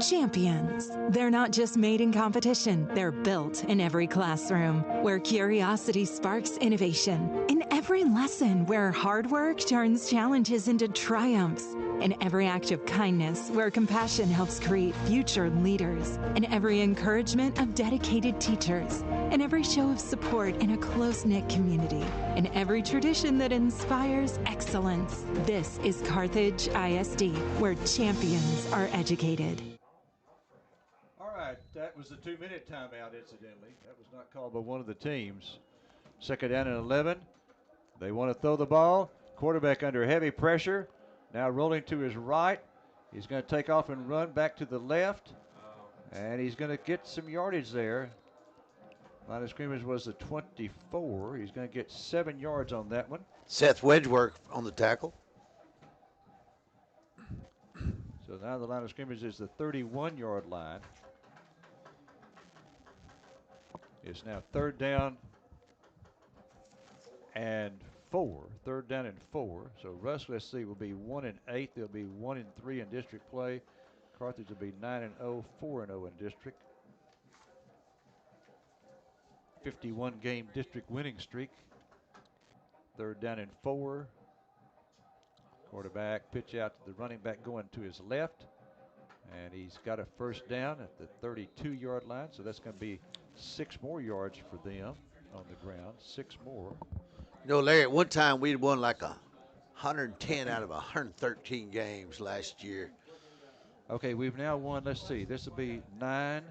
Champions. They're not just made in competition, they're built in every classroom, where curiosity sparks innovation, in every lesson where hard work turns challenges into triumphs, in every act of kindness where compassion helps create future leaders, in every encouragement of dedicated teachers, in every show of support in a close-knit community, in every tradition that inspires excellence. This is Carthage ISD, where champions are educated. All right, that was the 2-minute timeout, incidentally. That was not called by one of the teams. Second down and 11. They want to throw the ball. Quarterback under heavy pressure. Now rolling to his right. He's going to take off and run back to the left. And he's going to get some yardage there. Line of scrimmage was the 24. He's going to get 7 yards on that one. Seth Wedgeworth on the tackle. So now the line of scrimmage is the 31-yard line. It's now third down and 4. Third down and 4. So Rusk, let's see, will be 1-8. They'll be 1-3 in district play. Carthage will be 9-0, 4-0 in district. 51-game district winning streak. Third down and 4. Quarterback pitch out to the running back going to his left. And he's got a first down at the 32-yard line. So that's going to be 6 more yards for them on the ground. 6 more. You know, Larry, at one time we'd won like 110 out of 113 games last year. Okay, we've now won, let's see, this will be 9.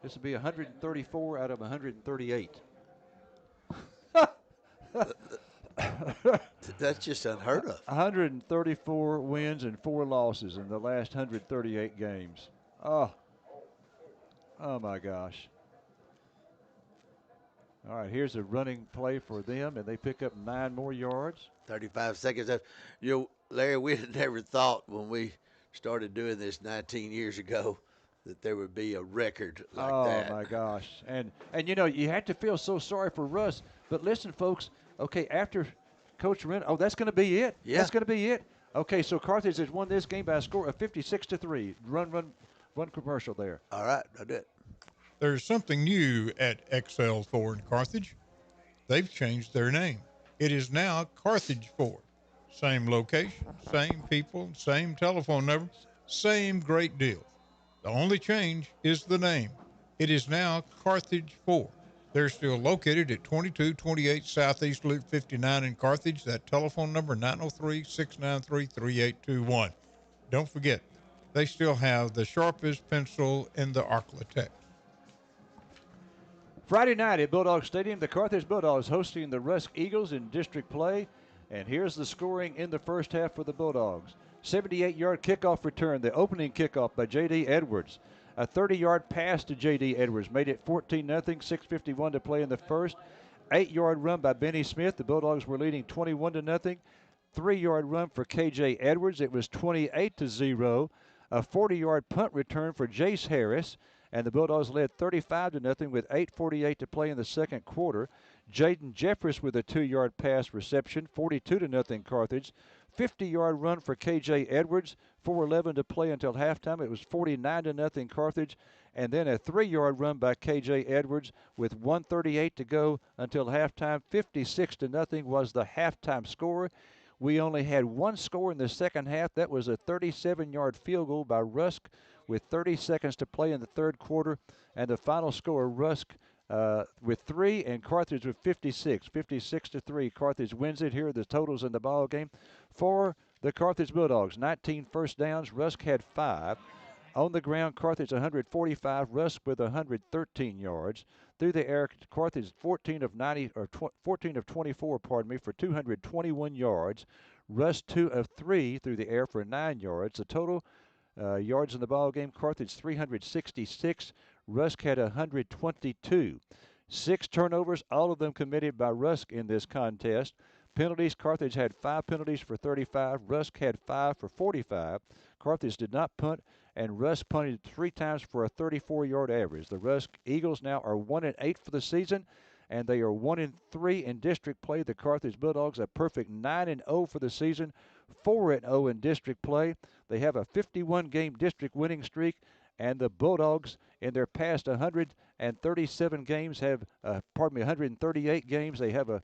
This will be 134 out of 138. That's just unheard of. 134 wins and 4 losses in the last 138 games. Oh my gosh. All right, here's a running play for them, and they pick up 9 more yards. 35 seconds. You know, Larry, we had never thought when we started doing this 19 years ago that there would be a record like that. Oh, my gosh. And you know, you have to feel so sorry for Russ. But listen, folks, okay, after Coach Wren, that's going to be it. Yeah. That's going to be it. Okay, so Carthage has won this game by a score of 56-3. Run commercial there. All right, I did. There's something new at XL4 in Carthage. They've changed their name. It is now Carthage 4. Same location, same people, same telephone number, same great deal. The only change is the name. It is now Carthage 4. They're still located at 2228 Southeast Loop 59 in Carthage. That telephone number, 903-693-3821. Don't forget, they still have the sharpest pencil in the Arklatex. Friday night at Bulldog Stadium, the Carthage Bulldogs hosting the Rusk Eagles in district play. And here's the scoring in the first half for the Bulldogs. 78-yard kickoff return, the opening kickoff by J.D. Edwards. A 30-yard pass to J.D. Edwards made it 14-0, 6:51 to play in the first. 8-yard run by Benny Smith. The Bulldogs were leading 21-0. 3-yard run for K.J. Edwards. It was 28-0. A 40-yard punt return for Jace Harris. And the Bulldogs led 35-0 with 8:48 to play in the second quarter. Jaden Jeffress with a 2-yard pass reception, 42-0 Carthage. 50-yard run for K.J. Edwards, 4:11 to play until halftime. It was 49-0 Carthage. And then a 3-yard run by K.J. Edwards with 1:38 to go until halftime. 56-0 was the halftime score. We only had one score in the second half. That was a 37-yard field goal by Rusk with 30 seconds to play in the third quarter. And the final score, Rusk with 3 and Carthage with 56. 56-3. Carthage wins it. Here are the totals in the ball game. For the Carthage Bulldogs, 19 first downs. Rusk had 5. On the ground, Carthage 145, Rusk with 113 yards. Through the air, Carthage 14 of 24, for 221 yards. Rusk 2 of 3 through the air for 9 yards. The total yards in the ball game, Carthage 366, Rusk had 122. 6 turnovers, all of them committed by Rusk in this contest. Penalties, Carthage had 5 penalties for 35. Rusk had 5 for 45. Carthage did not punt, and Rusk punted 3 times for a 34-yard average. The Rusk Eagles now are 1-8 for the season, and they are 1-3 in district play. The Carthage Bulldogs a perfect 9-0 for the season, 4-0 in district play. They have a 51-game district winning streak, and the Bulldogs in their past 137 games have, 138 games, they have a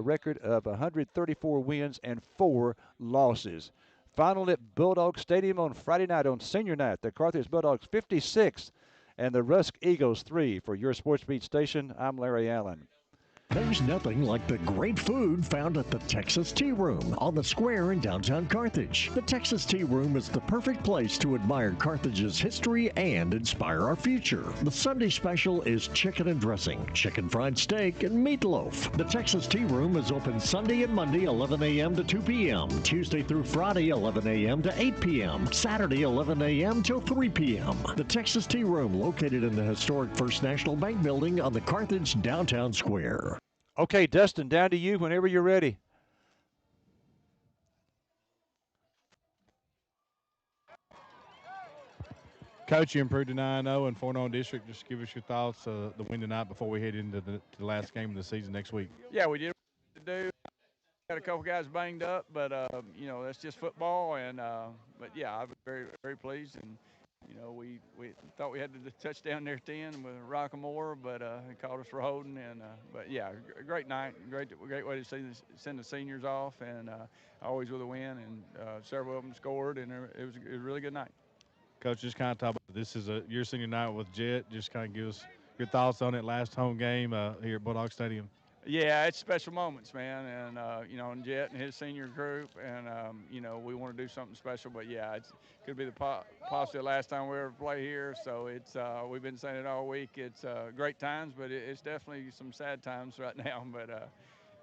record of 134 wins and 4 losses. Final at Bulldog Stadium on Friday night, on senior night, the Carthage Bulldogs 56 and the Rusk Eagles 3. For your Sports Beat station, I'm Larry Allen. There's nothing like the great food found at the Texas Tea Room on the square in downtown Carthage. The Texas Tea Room is the perfect place to admire Carthage's history and inspire our future. The Sunday special is chicken and dressing, chicken fried steak, and meatloaf. The Texas Tea Room is open Sunday and Monday 11 a.m. to 2 p.m., Tuesday through Friday 11 a.m. to 8 p.m., Saturday 11 a.m. till 3 p.m. The Texas Tea Room, located in the historic First National Bank building on the Carthage downtown square. Okay, Dustin, down to you whenever you're ready. Coach, you improved to 9-0 and 4-0 in district. Just give us your thoughts the win tonight before we head into the last game of the season next week. Yeah, we did what we had to do. Got a couple guys banged up, but you know, that's just football. And but yeah, I was very, very pleased. And you know, we thought we had the touchdown there at the end with Rockamore, but he called us for holding. And but yeah, a great night, great way to send the seniors off, and always with a win. And several of them scored, and it was a really good night. Coach, just kind of talk about this is your senior night with Jet. Just kind of give us your thoughts on it. Last home game here at Bulldog Stadium. Yeah, it's special moments, man, and you know, and Jet and his senior group, and you know, we want to do something special. But yeah, it could be the possibly the last time we ever play here. So it's we've been saying it all week. It's great times, but it's definitely some sad times right now. But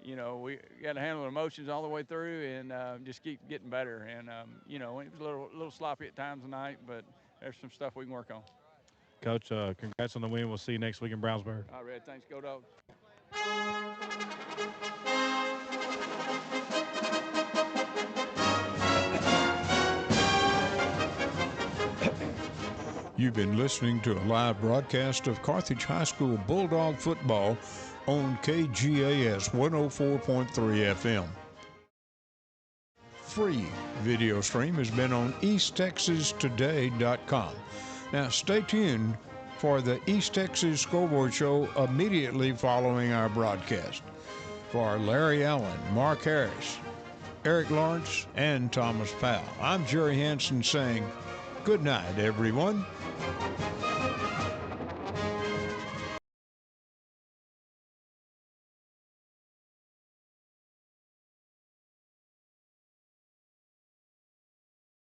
you know, we got to handle emotions all the way through, and just keep getting better. And you know, it was a little sloppy at times tonight, but there's some stuff we can work on. Coach, congrats on the win. We'll see you next week in Brownsburg. All right, thanks. Go Dogs. You've been listening to a live broadcast of Carthage High School Bulldog football on KGAS 104.3 FM. Free video stream has been on EastTexasToday.com. Now stay tuned for the East Texas Scoreboard Show immediately following our broadcast. For Larry Allen, Mark Harris, Eric Lawrence, and Thomas Powell, I'm Jerry Hansen saying good night, everyone.